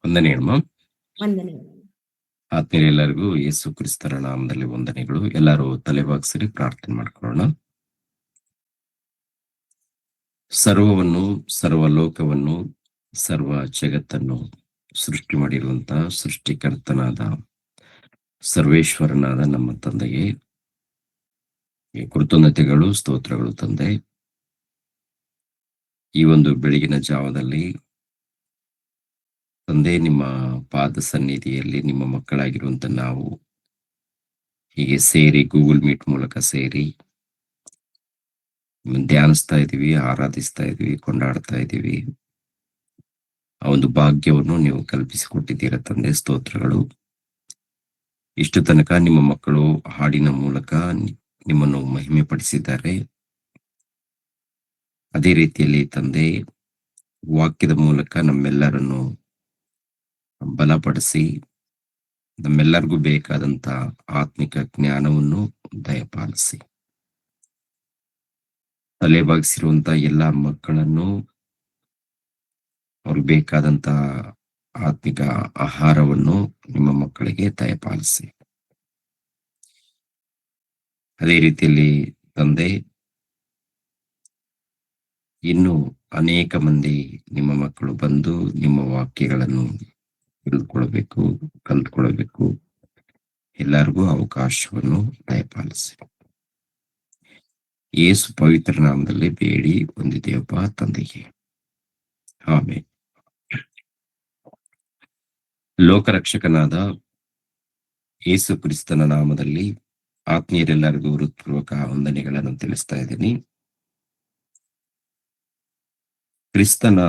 ವಂದನೆಗಳಮ್ಮ. ವಂದನೆಗಳು. ಆತ್ಮೀಯರೆಲ್ಲರಿಗೂ ಯೇಸು ಕ್ರಿಸ್ತರ ನಾಮದಲ್ಲಿ ವಂದನೆಗಳು. ಎಲ್ಲರೂ ತಲೆಬಾಗಿಸಿರಿ, ಪ್ರಾರ್ಥನೆ ಮಾಡ್ಕೊಳ್ಳೋಣ. ಸರ್ವವನ್ನು, ಸರ್ವಲೋಕವನ್ನು, ಸರ್ವ ಜಗತ್ತನ್ನು ಸೃಷ್ಟಿ ಮಾಡಿರುವಂತಹ ಸೃಷ್ಟಿಕರ್ತನಾದ ಸರ್ವೇಶ್ವರನಾದ ನಮ್ಮ ತಂದೆಗೆ ಕೃತಜ್ಞತೆಗಳು, ಸ್ತೋತ್ರಗಳು ತಂದೆ. ಈ ಒಂದು ಬೆಳಗಿನ ಜಾವದಲ್ಲಿ ತಂದೆ, ನಿಮ್ಮ ಪಾದ ಸನ್ನಿಧಿಯಲ್ಲಿ ನಿಮ್ಮ ಮಕ್ಕಳಾಗಿರುವಂತ ನಾವು ಹೀಗೆ ಸೇರಿ ಗೂಗಲ್ ಮೀಟ್ ಮೂಲಕ ಸೇರಿ ಧ್ಯಾನಿಸ್ತಾ ಇದೀವಿ, ಆರಾಧಿಸ್ತಾ ಇದೀವಿ, ಕೊಂಡಾಡ್ತಾ ಇದೀವಿ. ಆ ಒಂದು ಭಾಗ್ಯವನ್ನು ನೀವು ಕಲ್ಪಿಸಿಕೊಟ್ಟಿದ್ದೀರ ತಂದೆ, ಸ್ತೋತ್ರಗಳು. ಇಷ್ಟು ತನಕ ನಿಮ್ಮ ಮಕ್ಕಳು ಹಾಡಿನ ಮೂಲಕ ನಿಮ್ಮನ್ನು ಮಹಿಮೆ ಪಡಿಸಿದ್ದಾರೆ. ಅದೇ ರೀತಿಯಲ್ಲಿ ತಂದೆ, ವಾಕ್ಯದ ಮೂಲಕ ನಮ್ಮೆಲ್ಲರನ್ನು ಬಲಪಡಿಸಿ ನಮ್ಮೆಲ್ಲರಿಗೂ ಬೇಕಾದಂತ ಆತ್ಮಿಕ ಜ್ಞಾನವನ್ನು ದಯಪಾಲಿಸಿ ತಲೆಬಾಗಿಸಿರುವಂತ ಎಲ್ಲ ಮಕ್ಕಳನ್ನು ಅವ್ರಿಗೆ ಬೇಕಾದಂತ ಆತ್ಮಿಕ ಆಹಾರವನ್ನು ನಿಮ್ಮ ಮಕ್ಕಳಿಗೆ ದಯಪಾಲಿಸಿ. ಅದೇ ರೀತಿಯಲ್ಲಿ ತಂದೆ, ಇನ್ನು ಅನೇಕ ಮಂದಿ ನಿಮ್ಮ ಮಕ್ಕಳು ಬಂದು ನಿಮ್ಮ ವಾಕ್ಯಗಳನ್ನು ತಿಳಿದುಕೊಳ್ಬೇಕು, ಕಲ್ತ್ಕೊಳ್ಬೇಕು. ಎಲ್ಲರಿಗೂ ಅವಕಾಶವನ್ನು ದಯಪಾಲಿಸಿ. ಯೇಸು ಪವಿತ್ರ ನಾಮದಲ್ಲಿ ಬೇಡಿ ಹೊಂದಿದ್ದೇವಪ್ಪ ತಂದೆಗೆ, ಆಮೆನ್. ಲೋಕರಕ್ಷಕನಾದ ಯೇಸು ಕ್ರಿಸ್ತನ ನಾಮದಲ್ಲಿ ಆತ್ಮೀಯರೆಲ್ಲರಿಗೂ ಹೃತ್ಪೂರ್ವಕ ವಂದನೆಗಳನ್ನು ತಿಳಿಸ್ತಾ ಇದ್ದೀನಿ. ಕ್ರಿಸ್ತನ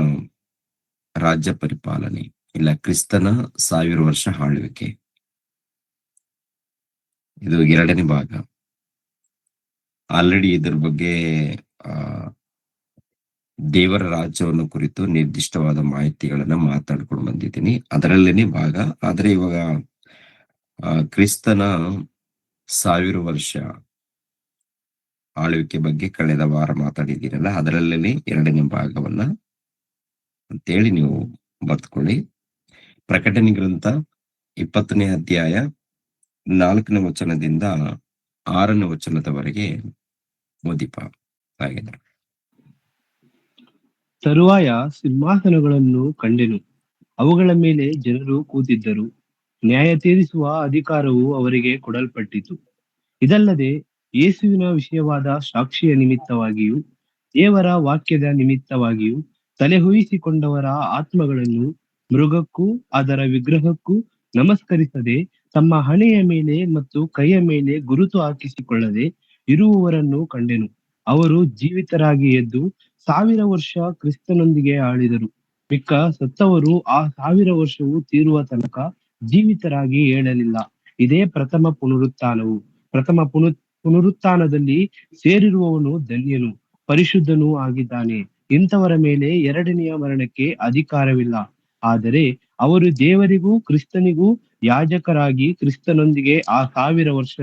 ರಾಜ್ಯ ಪರಿಪಾಲನೆ, ಇಲ್ಲ ಕ್ರಿಸ್ತನ 1000 ವರ್ಷ ಆಳ್ವಿಕೆ, ಇದು 2ನೇ ಭಾಗ. ಆಲ್ರೆಡಿ ಇದ್ರ ಬಗ್ಗೆ ದೇವರ ರಾಜ್ಯವನ್ನು ಕುರಿತು ನಿರ್ದಿಷ್ಟವಾದ ಮಾಹಿತಿಗಳನ್ನ ಮಾತಾಡ್ಕೊಂಡು ಬಂದಿದ್ದೀನಿ, ಅದರಲ್ಲೇನೆ ಭಾಗ. ಆದ್ರೆ ಇವಾಗ ಕ್ರಿಸ್ತನ 1000 ವರ್ಷ ಆಳ್ವಿಕೆ ಬಗ್ಗೆ ಕಳೆದ ವಾರ ಮಾತಾಡಿದ್ದೀರಲ್ಲ, ಅದರಲ್ಲೇನೆ 2ನೇ ಭಾಗವನ್ನ ಅಂತೇಳಿ ನೀವು ಬರ್ತ್ಕೊಳ್ಳಿ. ಪ್ರಕಟಣೆ ಗ್ರಂಥ 20ನೇ ಅಧ್ಯಾಯ 4ನೇ ವಚನದಿಂದ 6ನೇ ವಚನದವರೆಗೆ ಓದಿಪ. ಹಾಗೆ ತರುವಾಯ ಸಿಂಹಾಸನಗಳನ್ನು ಕಂಡೆನು, ಅವುಗಳ ಮೇಲೆ ಜನರು ಕೂತಿದ್ದರು. ನ್ಯಾಯ ತೀರಿಸುವ ಅಧಿಕಾರವು ಅವರಿಗೆ ಕೊಡಲ್ಪಟ್ಟಿತು. ಇದಲ್ಲದೆ ಯೇಸುವಿನ ವಿಷಯವಾದ ಸಾಕ್ಷಿಯ ನಿಮಿತ್ತವಾಗಿಯೂ ದೇವರ ವಾಕ್ಯದ ನಿಮಿತ್ತವಾಗಿಯೂ ತಲೆಹುಯಿಸಿಕೊಂಡವರ ಆತ್ಮಗಳನ್ನು ಮೃಗಕ್ಕೂ ಅದರ ವಿಗ್ರಹಕ್ಕೂ ನಮಸ್ಕರಿಸದೆ ತಮ್ಮ ಹಣೆಯ ಮೇಲೆ ಮತ್ತು ಕೈಯ ಮೇಲೆ ಗುರುತು ಹಾಕಿಸಿಕೊಳ್ಳದೆ ಇರುವವರನ್ನು ಕಂಡೆನು. ಅವರು ಜೀವಿತರಾಗಿ ಎದ್ದು 1000 ವರ್ಷ ಕ್ರಿಸ್ತನೊಂದಿಗೆ ಆಳಿದರು. ಮಿಕ್ಕ ಸತ್ತವರು ಆ 1000 ವರ್ಷವು ತೀರುವ ತನಕ ಜೀವಿತರಾಗಿ ಏಳಲಿಲ್ಲ. ಇದೇ ಪ್ರಥಮ ಪುನರುತ್ಥಾನವು. ಪ್ರಥಮ ಪುನರುತ್ಥಾನದಲ್ಲಿ ಸೇರಿರುವವನು ಧನ್ಯನು, ಪರಿಶುದ್ಧನೂ ಆಗಿದ್ದಾನೆ. ಇಂಥವರ ಮೇಲೆ 2ನೆಯ ಮರಣಕ್ಕೆ ಅಧಿಕಾರವಿಲ್ಲ. ಆದರೆ ಅವರು ದೇವರಿಗೂ ಕ್ರಿಸ್ತನಿಗೂ ಯಾಜಕರಾಗಿ ಕ್ರಿಸ್ತನೊಂದಿಗೆ ಆ 1000 ವರ್ಷ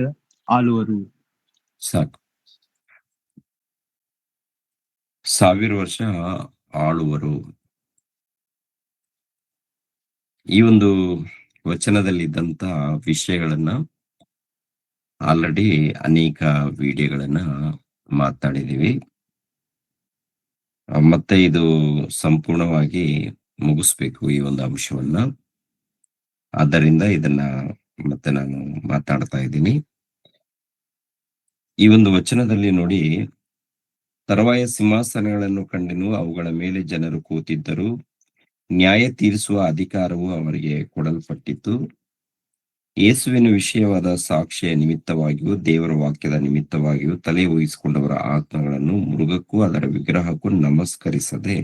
ಆಳುವರು. ಸಾಕು. 1000 ವರ್ಷ ಆಳುವರು. ಈ ಒಂದು ವಚನದಲ್ಲಿದ್ದಂತ ವಿಷಯಗಳನ್ನ ಆಲ್ರೆಡಿ ಅನೇಕ ವಿಡಿಯೋಗಳನ್ನ ಮಾತಾಡಿದೀವಿ. ಮತ್ತೆ ಇದು ಸಂಪೂರ್ಣವಾಗಿ ಮುಗಿಸ್ಬೇಕು ಈ ಒಂದು ಅಂಶವನ್ನ. ಆದ್ದರಿಂದ ಇದನ್ನ ಮತ್ತೆ ನಾನು ಮಾತಾಡ್ತಾ ಇದ್ದೀನಿ. ಈ ಒಂದು ವಚನದಲ್ಲಿ ನೋಡಿ, ತರುವಾಯ ಸಿಂಹಾಸನಗಳನ್ನು ಕಂಡೆನು, ಅವುಗಳ ಮೇಲೆ ಜನರು ಕೂತಿದ್ದರು. ನ್ಯಾಯ ತೀರಿಸುವ ಅಧಿಕಾರವು ಅವರಿಗೆ ಕೊಡಲ್ಪಟ್ಟಿತು. ಯೇಸುವಿನ ವಿಷಯವಾದ ಸಾಕ್ಷಿಯ ನಿಮಿತ್ತವಾಗಿಯೂ ದೇವರ ವಾಕ್ಯದ ನಿಮಿತ್ತವಾಗಿಯೂ ತಲೆ ವಹಿಸಿಕೊಂಡವರ ಆತ್ಮಗಳನ್ನು ಮೃಗಕ್ಕೂ ಅದರ ವಿಗ್ರಹಕ್ಕೂ ನಮಸ್ಕರಿಸದೆ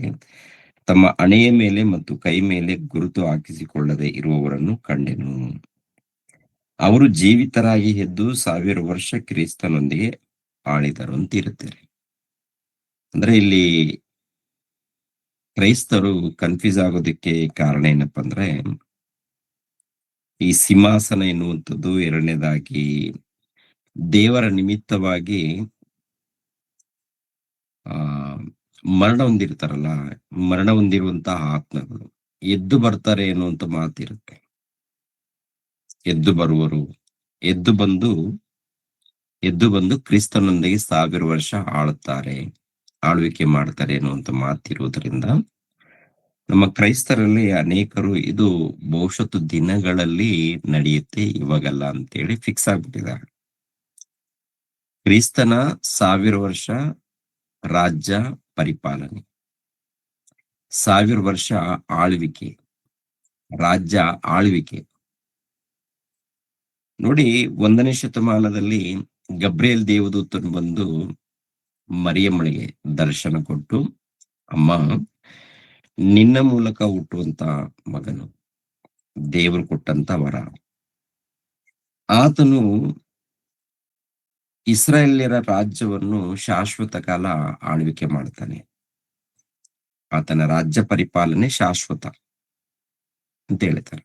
ತಮ್ಮ ಹಣೆಯ ಮೇಲೆ ಮತ್ತು ಕೈ ಮೇಲೆ ಗುರುತು ಹಾಕಿಸಿಕೊಳ್ಳದೆ ಇರುವವರನ್ನು ಕಂಡೆನು. ಅವರು ಜೀವಿತರಾಗಿ ಎದ್ದು 1000 ವರ್ಷ ಕ್ರಿಸ್ತನೊಂದಿಗೆ ಆಳಿದರು ಅಂತ ಇರುತ್ತಾರೆ. ಅಂದ್ರೆ ಇಲ್ಲಿ ಕ್ರೈಸ್ತರು ಕನ್ಫ್ಯೂಸ್ ಆಗೋದಕ್ಕೆ ಕಾರಣ ಏನಪ್ಪಾ ಅಂದ್ರೆ, ಈ ಸಿಂಹಾಸನ ಎನ್ನುವಂಥದ್ದು 2ನೇದಾಗಿ ದೇವರ ನಿಮಿತ್ತವಾಗಿ ಮರಣ ಹೊಂದಿರ್ತಾರಲ್ಲ, ಮರಣ ಹೊಂದಿರುವಂತಹ ಆತ್ಮಗಳು, ಎದ್ದು ಬರ್ತಾರೆ ಎನ್ನುವಂತ ಮಾತಿರುತ್ತೆ. ಎದ್ದು ಬರುವರು, ಎದ್ದು ಬಂದು ಎದ್ದು ಬಂದು ಕ್ರಿಸ್ತನೊಂದಿಗೆ 1000 ವರ್ಷ ಆಳುತ್ತಾರೆ, ಆಳ್ವಿಕೆ ಮಾಡ್ತಾರೆ ಎನ್ನುವಂತ ಮಾತಿರುವುದರಿಂದ ನಮ್ಮ ಕ್ರೈಸ್ತರಲ್ಲಿ ಅನೇಕರು ಇದು ಭವಿಷ್ಯತ್ತು ದಿನಗಳಲ್ಲಿ ನಡೆಯುತ್ತೆ, ಇವಾಗಲ್ಲ ಅಂತೇಳಿ ಫಿಕ್ಸ್ ಆಗ್ಬಿಟ್ಟಿದ್ದಾರೆ. ಕ್ರಿಸ್ತನ 1000 ವರ್ಷ ರಾಜ್ಯ ಪರಿಪಾಲನೆ, 1000 ವರ್ಷ ಆಳ್ವಿಕೆ, ರಾಜ್ಯ ಆಳ್ವಿಕೆ. ನೋಡಿ, 1ನೇ ಶತಮಾನದಲ್ಲಿ ಗಬ್ರಿಯೇಲ್ ದೇವದೂತನು ಬಂದು ಮರಿಯಮ್ಮಳಿಗೆ ದರ್ಶನ ಕೊಟ್ಟು, ಅಮ್ಮ, ನಿನ್ನ ಮೂಲಕ ಹುಟ್ಟುವಂತ ಮಗನು ದೇವರು ಕೊಟ್ಟಂತ ವರ. ಆತನು ಇಸ್ರಾಯೇಲ್ಯರ ರಾಜ್ಯವನ್ನು ಶಾಶ್ವತ ಕಾಲ ಆಳ್ವಿಕೆ ಮಾಡ್ತಾನೆ. ಆತನ ರಾಜ್ಯ ಪರಿಪಾಲನೆ ಶಾಶ್ವತ ಅಂತ ಹೇಳ್ತಾರೆ.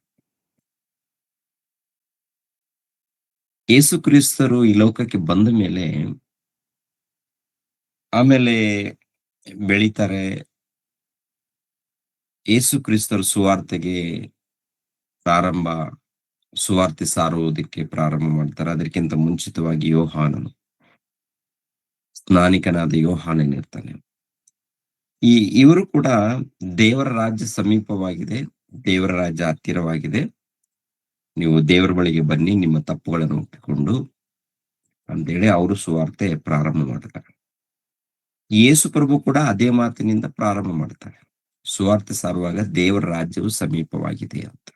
ಯೇಸು ಕ್ರಿಸ್ತರು ಈ ಲೋಕಕ್ಕೆ ಬಂದ ಮೇಲೆ ಆಮೇಲೆ ಬೆಳೀತಾರೆ. ಯೇಸು ಕ್ರಿಸ್ತರು ಸುವಾರ್ತೆ ಸಾರುವುದಕ್ಕೆ ಪ್ರಾರಂಭ ಮಾಡ್ತಾರೆ. ಅದಕ್ಕಿಂತ ಮುಂಚಿತವಾಗಿ ಯೋಹಾನನು, ಸ್ನಾನಿಕನಾದ ಯೋಹಾನನಿರ್ತಾನೆ. ಇವರು ಕೂಡ ದೇವರ ರಾಜ್ಯ ಸಮೀಪವಾಗಿದೆ, ದೇವರ ರಾಜ್ಯ ಹತ್ತಿರವಾಗಿದೆ, ನೀವು ದೇವರ ಬಳಿಗೆ ಬನ್ನಿ, ನಿಮ್ಮ ತಪ್ಪುಗಳನ್ನು ಒಪ್ಪಿಕೊಂಡು ಅಂತೇಳಿ ಅವರು ಸುವಾರ್ತೆ ಪ್ರಾರಂಭ ಮಾಡ್ತಾರೆ. ಯೇಸು ಪ್ರಭು ಕೂಡ ಅದೇ ಮಾತಿನಿಂದ ಪ್ರಾರಂಭ ಮಾಡ್ತಾರೆ. ಸುವಾರ್ತೆ ಸಾರುವಾಗ ದೇವರ ರಾಜ್ಯವು ಸಮೀಪವಾಗಿದೆ ಅಂತ.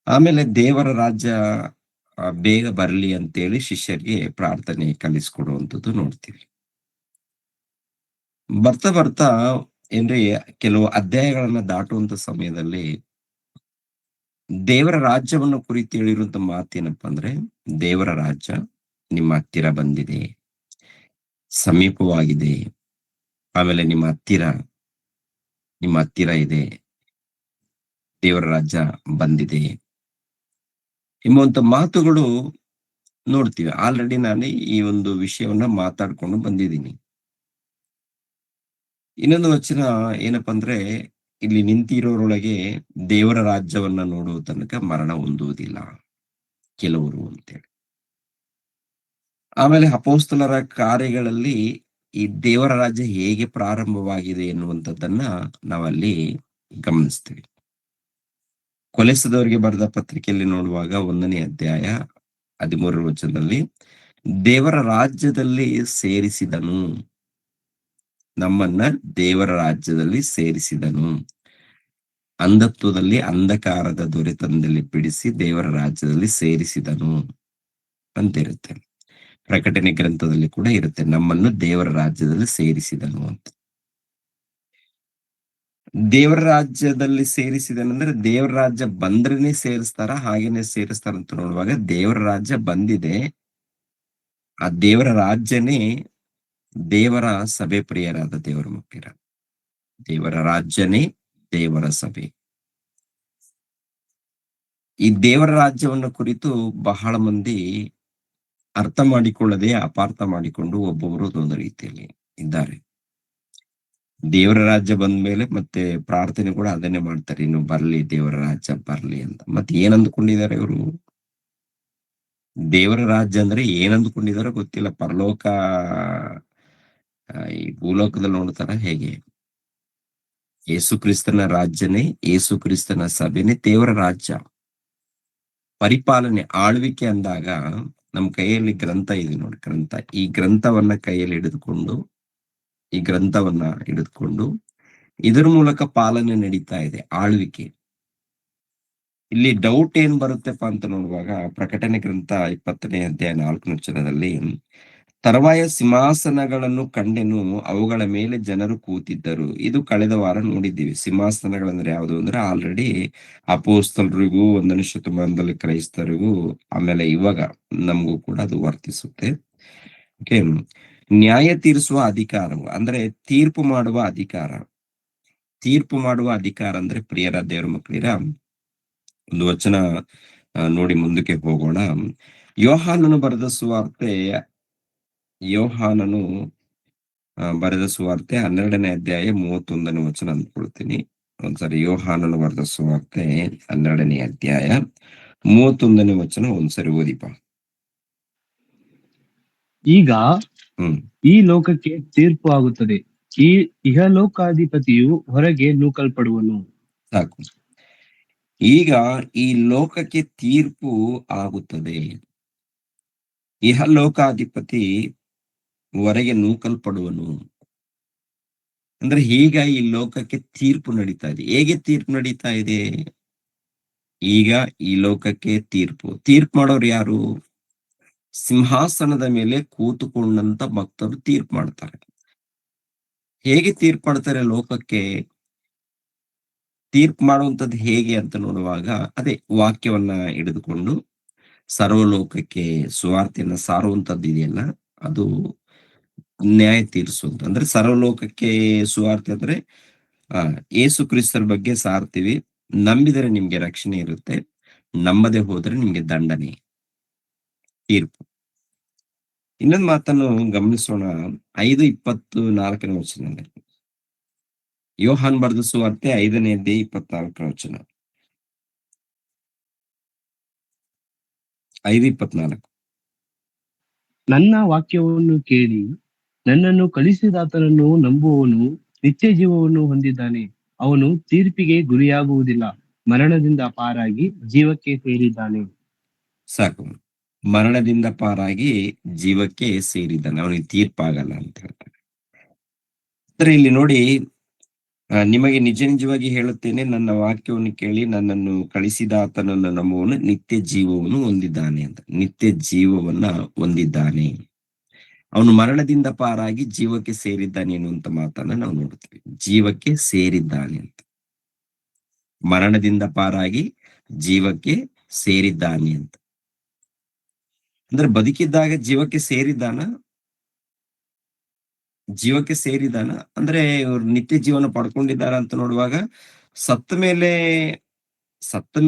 ಆಮೇಲೆ ದೇವರ ರಾಜ್ಯ ಬೇಗ ಬರಲಿ ಅಂತೇಳಿ ಶಿಷ್ಯರಿಗೆ ಪ್ರಾರ್ಥನೆ ಕಲಿಸ್ಕೊಡುವಂಥದ್ದು ನೋಡ್ತೀವಿ. ಬರ್ತಾ ಬರ್ತಾ ಏನ್ರಿ, ಕೆಲವು ಅಧ್ಯಾಯಗಳನ್ನ ದಾಟುವಂತ ಸಮಯದಲ್ಲಿ ದೇವರ ರಾಜ್ಯವನ್ನು ಕುರಿತು ಹೇಳಿರುವಂತ ಮಾತೇನಪ್ಪ ಅಂದ್ರೆ, ದೇವರ ರಾಜ್ಯ ನಿಮ್ಮ ಹತ್ತಿರ ಬಂದಿದೆ, ಸಮೀಪವಾಗಿದೆ, ಆಮೇಲೆ ನಿಮ್ಮ ಹತ್ತಿರ ಇದೆ, ದೇವರ ರಾಜ್ಯ ಬಂದಿದೆ ಎಂಬುವಂತ ಮಾತುಗಳು ನೋಡ್ತೀವಿ. ಆಲ್ರೆಡಿ ನಾನು ಈ ಒಂದು ವಿಷಯವನ್ನ ಮಾತಾಡ್ಕೊಂಡು ಬಂದಿದ್ದೀನಿ. ಇನ್ನೊಂದು ವಚನ ಏನಪ್ಪಾ ಅಂದ್ರೆ, ಇಲ್ಲಿ ನಿಂತಿರೋರೊಳಗೆ ದೇವರ ರಾಜ್ಯವನ್ನ ನೋಡುವ ತನಕ ಮರಣ ಹೊಂದುವುದಿಲ್ಲ ಕೆಲವರು ಅಂತೇಳಿ. ಆಮೇಲೆ ಅಪೊಸ್ತಲರ ಕಾರ್ಯಗಳಲ್ಲಿ ಈ ದೇವರ ರಾಜ್ಯ ಹೇಗೆ ಪ್ರಾರಂಭವಾಗಿದೆ ಎನ್ನುವಂಥದ್ದನ್ನ ನಾವಲ್ಲಿ ಗಮನಿಸ್ತೀವಿ. ಕೊಲೆಸದವರಿಗೆ ಬರೆದ ಪತ್ರಿಕೆಯಲ್ಲಿ ನೋಡುವಾಗ 1ನೇ ಅಧ್ಯಾಯ 13ರ ವಚನದಲ್ಲಿ, ದೇವರ ರಾಜ್ಯದಲ್ಲಿ ಸೇರಿಸಿದನು, ನಮ್ಮನ್ನ ದೇವರ ರಾಜ್ಯದಲ್ಲಿ ಸೇರಿಸಿದನು, ಅಂಧತ್ವದಲ್ಲಿ ಅಂಧಕಾರದ ದೊರೆತನದಲ್ಲಿ ಬಿಡಿಸಿ ದೇವರ ರಾಜ್ಯದಲ್ಲಿ ಸೇರಿಸಿದನು ಅಂತಿರುತ್ತೆ. ಪ್ರಕಟಣೆ ಗ್ರಂಥದಲ್ಲಿ ಕೂಡ ಇರುತ್ತೆ, ನಮ್ಮನ್ನು ದೇವರ ರಾಜ್ಯದಲ್ಲಿ ಸೇರಿಸಿದನು ಅಂತ. ದೇವರ ರಾಜ್ಯದಲ್ಲಿ ಸೇರಿಸಿದನಂದ್ರೆ ದೇವರ ರಾಜ್ಯ ಬಂದ್ರೇನೆ ಸೇರಿಸ್ತಾರ, ಹಾಗೇನೆ ಸೇರಿಸ್ತಾರಂತ ನೋಡುವಾಗ ದೇವರ ರಾಜ್ಯ ಬಂದಿದೆ. ಆ ದೇವರ ರಾಜ್ಯನೇ ದೇವರ ಸಭೆ, ಪ್ರಿಯರಾದ ದೇವರ ಮಕ್ಕಳ ದೇವರ ರಾಜ್ಯನೇ ದೇವರ ಸಭೆ. ಈ ದೇವರ ರಾಜ್ಯವನ್ನು ಕುರಿತು ಬಹಳ ಮಂದಿ ಅರ್ಥ ಮಾಡಿಕೊಳ್ಳದೆ ಅಪಾರ್ಥ ಮಾಡಿಕೊಂಡು ಒಬ್ಬೊಬ್ಬರು ಒಂದೊಂದು ರೀತಿಯಲ್ಲಿ ಇದ್ದಾರೆ. ದೇವರ ರಾಜ್ಯ ಬಂದ ಮೇಲೆ ಮತ್ತೆ ಪ್ರಾರ್ಥನೆ ಕೂಡ ಅದನ್ನೇ ಮಾಡ್ತಾರೆ, ಇನ್ನು ಬರ್ಲಿ ದೇವರ ರಾಜ್ಯ ಬರ್ಲಿ ಅಂತ. ಮತ್ತೆ ಏನ್ ಅಂದ್ಕೊಂಡಿದ್ದಾರೆ ಇವರು? ದೇವರ ರಾಜ್ಯ ಅಂದ್ರೆ ಏನ್ ಅಂದ್ಕೊಂಡಿದಾರೋ ಗೊತ್ತಿಲ್ಲ. ಪರಲೋಕ ಈ ಭೂಲೋಕದಲ್ಲಿ ನೋಡ್ತಾರ ಹೇಗೆ? ಯೇಸು ಕ್ರಿಸ್ತನ ರಾಜ್ಯನೇ, ಯೇಸು ಕ್ರಿಸ್ತನ ಸಭೆನೇ ದೇವರ ರಾಜ್ಯ. ಪರಿಪಾಲನೆ, ಆಳ್ವಿಕೆ ಅಂದಾಗ ನಮ್ ಕೈಯಲ್ಲಿ ಗ್ರಂಥ ಇದೆ ನೋಡಿ, ಗ್ರಂಥ. ಈ ಗ್ರಂಥವನ್ನ ಕೈಯಲ್ಲಿ ಹಿಡಿದುಕೊಂಡು ಇದರ ಮೂಲಕ ಪಾಲನೆ ನಡೀತಾ ಇದೆ, ಆಳ್ವಿಕೆ. ಇಲ್ಲಿ ಡೌಟ್ ಏನ್ ಬರುತ್ತೆಪ್ಪ ಅಂತ ನೋಡುವಾಗ, ಪ್ರಕಟಣೆ ಗ್ರಂಥ 20ನೇ ಅಧ್ಯಾಯ 4ನೇ ವಚನದಲ್ಲಿ, ತರುವಾಯ ಸಿಂಹಾಸನಗಳನ್ನು ಕಂಡೆನು, ಅವುಗಳ ಮೇಲೆ ಜನರು ಕೂತಿದ್ದರು. ಇದು ಕಳೆದ ವಾರ ನೋಡಿದ್ದೀವಿ. ಸಿಂಹಾಸನಗಳಂದ್ರೆ ಯಾವುದು ಅಂದ್ರೆ, ಆಲ್ರೆಡಿ ಅಪೊಸ್ತಲರಿಗೂ 1ನೇ ಶತಮಾನದಲ್ಲಿ ಕ್ರೈಸ್ತರಿಗೂ, ಆಮೇಲೆ ಇವಾಗ ನಮಗೂ ಕೂಡ ಅದು ವರ್ತಿಸುತ್ತೆ. ಓಕೆ, ನ್ಯಾಯ ತೀರಿಸುವ ಅಧಿಕಾರವು ಅಂದ್ರೆ ತೀರ್ಪು ಮಾಡುವ ಅಧಿಕಾರ ಅಂದ್ರೆ, ಪ್ರಿಯರ ದೇವರ ಮಕ್ಕಳಿರ ಒಂದು ವಚನ ನೋಡಿ ಮುಂದಕ್ಕೆ ಹೋಗೋಣ. ಯೋಹಾನನು ಬರೆದ ಸುವಾರ್ತೆ 12ನೇ ಅಧ್ಯಾಯ 31ನೇ ವಚನ ಅಂದ್ಕೊಳ್ತೀನಿ. ಒಂದ್ಸರಿ ಯೋಹಾನನ ಬರೆದ ಸುವಾರ್ತೆ 12ನೇ ಅಧ್ಯಾಯ 31ನೇ ವಚನ ಒಂದ್ಸರಿ ಓದಿಪ. ಈಗ ಹ್ಮ್ ಈ ಲೋಕಕ್ಕೆ ತೀರ್ಪು ಆಗುತ್ತದೆ. ಈ ಇಹಲೋಕಾಧಿಪತಿಯು ಹೊರಗೆ ನೂಕಲ್ಪಡುವನು. ಸಾಕು. ಈಗ ಈ ಲೋಕಕ್ಕೆ ತೀರ್ಪು ಆಗುತ್ತದೆ. ಇಹಲೋಕಾಧಿಪತಿ ಹೊರಗೆ ನೂಕಲ್ಪಡುವನು. ಅಂದ್ರೆ ಈಗ ಈ ಲೋಕಕ್ಕೆ ತೀರ್ಪು ನಡೀತಾ ಇದೆ. ಹೇಗೆ ತೀರ್ಪು ನಡೀತಾ ಇದೆ? ಈಗ ಈ ಲೋಕಕ್ಕೆ ತೀರ್ಪು ಮಾಡೋರು ಯಾರು? ಸಿಂಹಾಸನದ ಮೇಲೆ ಕೂತುಕೊಂಡಂತ ಭಕ್ತರು ತೀರ್ಪು ಮಾಡ್ತಾರೆ. ಹೇಗೆ ತೀರ್ಪು ಮಾಡ್ತಾರೆ? ಲೋಕಕ್ಕೆ ತೀರ್ಪು ಮಾಡುವಂಥದ್ದು ಹೇಗೆ ಅಂತ ನೋಡುವಾಗ, ಅದೇ ವಾಕ್ಯವನ್ನ ಹಿಡಿದುಕೊಂಡು ಸರ್ವಲೋಕಕ್ಕೆ ಸುವಾರ್ತೆಯನ್ನ ಸಾರುವಂತದ್ದು ಇದೆಯಲ್ಲ, ಅದು ನ್ಯಾಯ ತೀರಿಸುವಂತ. ಅಂದ್ರೆ ಸರ್ವಲೋಕಕ್ಕೆ ಸುವಾರ್ತೆ ಅಂದ್ರೆ ಯೇಸು ಕ್ರಿಸ್ತರ ಬಗ್ಗೆ ಸಾರ್ತೀವಿ. ನಂಬಿದರೆ ನಿಮ್ಗೆ ರಕ್ಷಣೆ ಇರುತ್ತೆ, ನಂಬದೆ ಹೋದ್ರೆ ನಿಮ್ಗೆ ದಂಡನೆ, ತೀರ್ಪು. ಇನ್ನೊಂದು ಮಾತನ್ನು ಗಮನಿಸೋಣ. 5:24ನೇ ವಚನ, ಯೋಹಾನ್ ಬರೆದ ಸುವಾರ್ತೆ 5ನೇ ಅಧ್ಯಾಯ 24ನೇ ವಚನ. 5:24. ನನ್ನ ವಾಕ್ಯವನ್ನು ಕೇಳಿ ನನ್ನನ್ನು ಕಳಿಸಿದಾತನನ್ನು ನಂಬುವವನು ನಿತ್ಯ ಜೀವವನ್ನು ಹೊಂದಿದ್ದಾನೆ. ಅವನು ತೀರ್ಪಿಗೆ ಗುರಿಯಾಗುವುದಿಲ್ಲ, ಮರಣದಿಂದ ಪಾರಾಗಿ ಜೀವಕ್ಕೆ ಸೇರಿದ್ದಾನೆ. ಸಾಕು. ಮರಣದಿಂದ ಪಾರಾಗಿ ಜೀವಕ್ಕೆ ಸೇರಿದ್ದಾನೆ, ಅವನಿಗೆ ತೀರ್ಪಾಗಲ್ಲ ಅಂತ ಹೇಳ್ತಾರೆ. ಅಂದ್ರೆ ಇಲ್ಲಿ ನೋಡಿ, ನಿಮಗೆ ನಿಜ ನಿಜವಾಗಿ ಹೇಳುತ್ತೇನೆ, ನನ್ನ ವಾಕ್ಯವನ್ನು ಕೇಳಿ ನನ್ನನ್ನು ಕಳಿಸಿದ ಆತನನ್ನು ನಂಬುವನು ನಿತ್ಯ ಜೀವವನ್ನು ಹೊಂದಿದ್ದಾನೆ ಅಂತ. ನಿತ್ಯ ಜೀವವನ್ನ ಹೊಂದಿದ್ದಾನೆ, ಅವನು ಮರಣದಿಂದ ಪಾರಾಗಿ ಜೀವಕ್ಕೆ ಸೇರಿದ್ದಾನೆ ಎನ್ನುವಂತ ಮಾತನ್ನ ನಾವು ನೋಡುತ್ತೀವಿ. ಜೀವಕ್ಕೆ ಸೇರಿದ್ದಾನೆ ಅಂತ, ಮರಣದಿಂದ ಪಾರಾಗಿ ಜೀವಕ್ಕೆ ಸೇರಿದ್ದಾನೆ ಅಂತ. ಅಂದ್ರೆ ಬದುಕಿದ್ದಾಗ ಜೀವಕ್ಕೆ ಸೇರಿದ್ದಾನ? ಜೀವಕ್ಕೆ ಸೇರಿದಾನ ಅಂದ್ರೆ ಇವ್ರು ನಿತ್ಯ ಜೀವನ ಪಡ್ಕೊಂಡಿದ್ದಾರ ಅಂತ ನೋಡುವಾಗ, ಸತ್ತ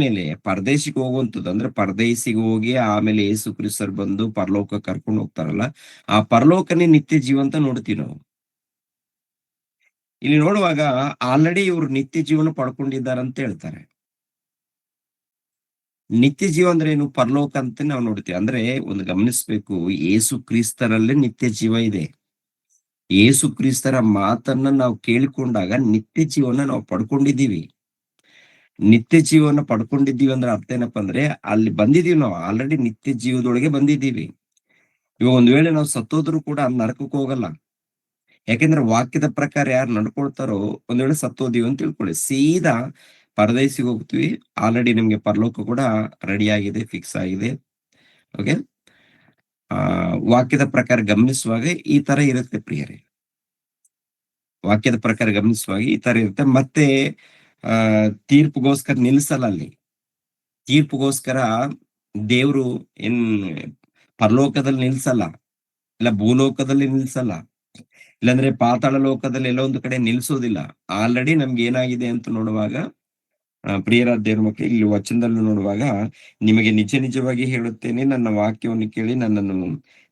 ಮೇಲೆ ಪರದೇಶಿಗೆ ಹೋಗುವಂಥದ್ದು. ಅಂದ್ರೆ ಪರದೇಶಿಗೆ ಹೋಗಿ ಆಮೇಲೆ ಯೇಸು ಕ್ರಿಸ್ತರು ಬಂದು ಪರಲೋಕ ಕರ್ಕೊಂಡು ಹೋಗ್ತಾರಲ್ಲ, ಆ ಪರಲೋಕನೇ ನಿತ್ಯ ಜೀವ ಅಂತ ನೋಡ್ತೀವಿ ನಾವು. ಇಲ್ಲಿ ನೋಡುವಾಗ ಆಲ್ರೆಡಿ ಇವ್ರು ನಿತ್ಯ ಜೀವನ ಪಡ್ಕೊಂಡಿದ್ದಾರೆ ಅಂತ ಹೇಳ್ತಾರೆ. ನಿತ್ಯ ಜೀವ ಅಂದ್ರೆ ಏನು? ಪರಲೋಕ ಅಂತ ನಾವು ನೋಡ್ತೀವಿ. ಅಂದ್ರೆ ಒಂದು ಗಮನಿಸ್ಬೇಕು, ಯೇಸು ಕ್ರಿಸ್ತರಲ್ಲೇ ನಿತ್ಯ ಜೀವ ಇದೆ. ಯೇಸು ಕ್ರಿಸ್ತರ ಮಾತನ್ನ ನಾವು ಕೇಳಿಕೊಂಡಾಗ ನಿತ್ಯ ಜೀವನ ನಾವು ಪಡ್ಕೊಂಡಿದ್ದೀವಿ. ನಿತ್ಯ ಜೀವನ ಪಡ್ಕೊಂಡಿದ್ದೀವಿ ಅಂದ್ರೆ ಅರ್ಥ ಏನಪ್ಪಾ ಅಂದ್ರೆ, ಅಲ್ಲಿ ಬಂದಿದೀವಿ, ನಾವು ಆಲ್ರೆಡಿ ನಿತ್ಯ ಜೀವದೊಳಗೆ ಬಂದಿದ್ದೀವಿ. ಇವಾಗ ಒಂದ್ ವೇಳೆ ನಾವು ಸತ್ತೋದ್ರು ಕೂಡ ನರಕಕ್ಕೆ ಹೋಗಲ್ಲ. ಯಾಕೆಂದ್ರೆ ವಾಕ್ಯದ ಪ್ರಕಾರ ಯಾರು ನಡ್ಕೊಳ್ತಾರೋ, ಒಂದ್ ವೇಳೆ ಸತ್ತೋದೀವಿ ಅಂತ ತಿಳ್ಕೊಳ್ಳಿ, ಸೀದಾ ಪರದೈಸಿಗೆ ಹೋಗ್ತೀವಿ. ಆಲ್ರೆಡಿ ನಿಮ್ಗೆ ಪರಲೋಕ ಕೂಡ ರೆಡಿ ಆಗಿದೆ, ಫಿಕ್ಸ್ ಆಗಿದೆ. ಓಕೆ. ವಾಕ್ಯದ ಪ್ರಕಾರ ಗಮನಿಸುವಾಗ ಈ ತರ ಇರುತ್ತೆ ಪ್ರಿಯರೇ. ವಾಕ್ಯದ ಪ್ರಕಾರ ಗಮನಿಸುವಾಗ ಈ ತರ ಇರುತ್ತೆ. ಮತ್ತೆ ತೀರ್ಪುಗೋಸ್ಕರ ನಿಲ್ಸಲ್ಲ ಅಲ್ಲಿ. ತೀರ್ಪುಗೋಸ್ಕರ ದೇವ್ರು ಏನ್ ಪರಲೋಕದಲ್ಲಿ ನಿಲ್ಸಲ್ಲ, ಇಲ್ಲ ಭೂಲೋಕದಲ್ಲಿ ನಿಲ್ಸಲ್ಲ, ಇಲ್ಲಾಂದ್ರೆ ಪಾತಾಳ ಲೋಕದಲ್ಲಿ ಎಲ್ಲೋ ಒಂದು ಕಡೆ ನಿಲ್ಸೋದಿಲ್ಲ. ಆಲ್ರೆಡಿ ನಮ್ಗೆ ಏನಾಗಿದೆ ಅಂತ ನೋಡುವಾಗ, ಪ್ರಿಯರ ದೇವ್ರ ಮಕ್ಕಳು, ಇಲ್ಲಿ ವಚನದಲ್ಲಿ ನೋಡುವಾಗ, ನಿಮಗೆ ನಿಜ ನಿಜವಾಗಿ ಹೇಳುತ್ತೇನೆ, ನನ್ನ ವಾಕ್ಯವನ್ನು ಕೇಳಿ ನನ್ನನ್ನು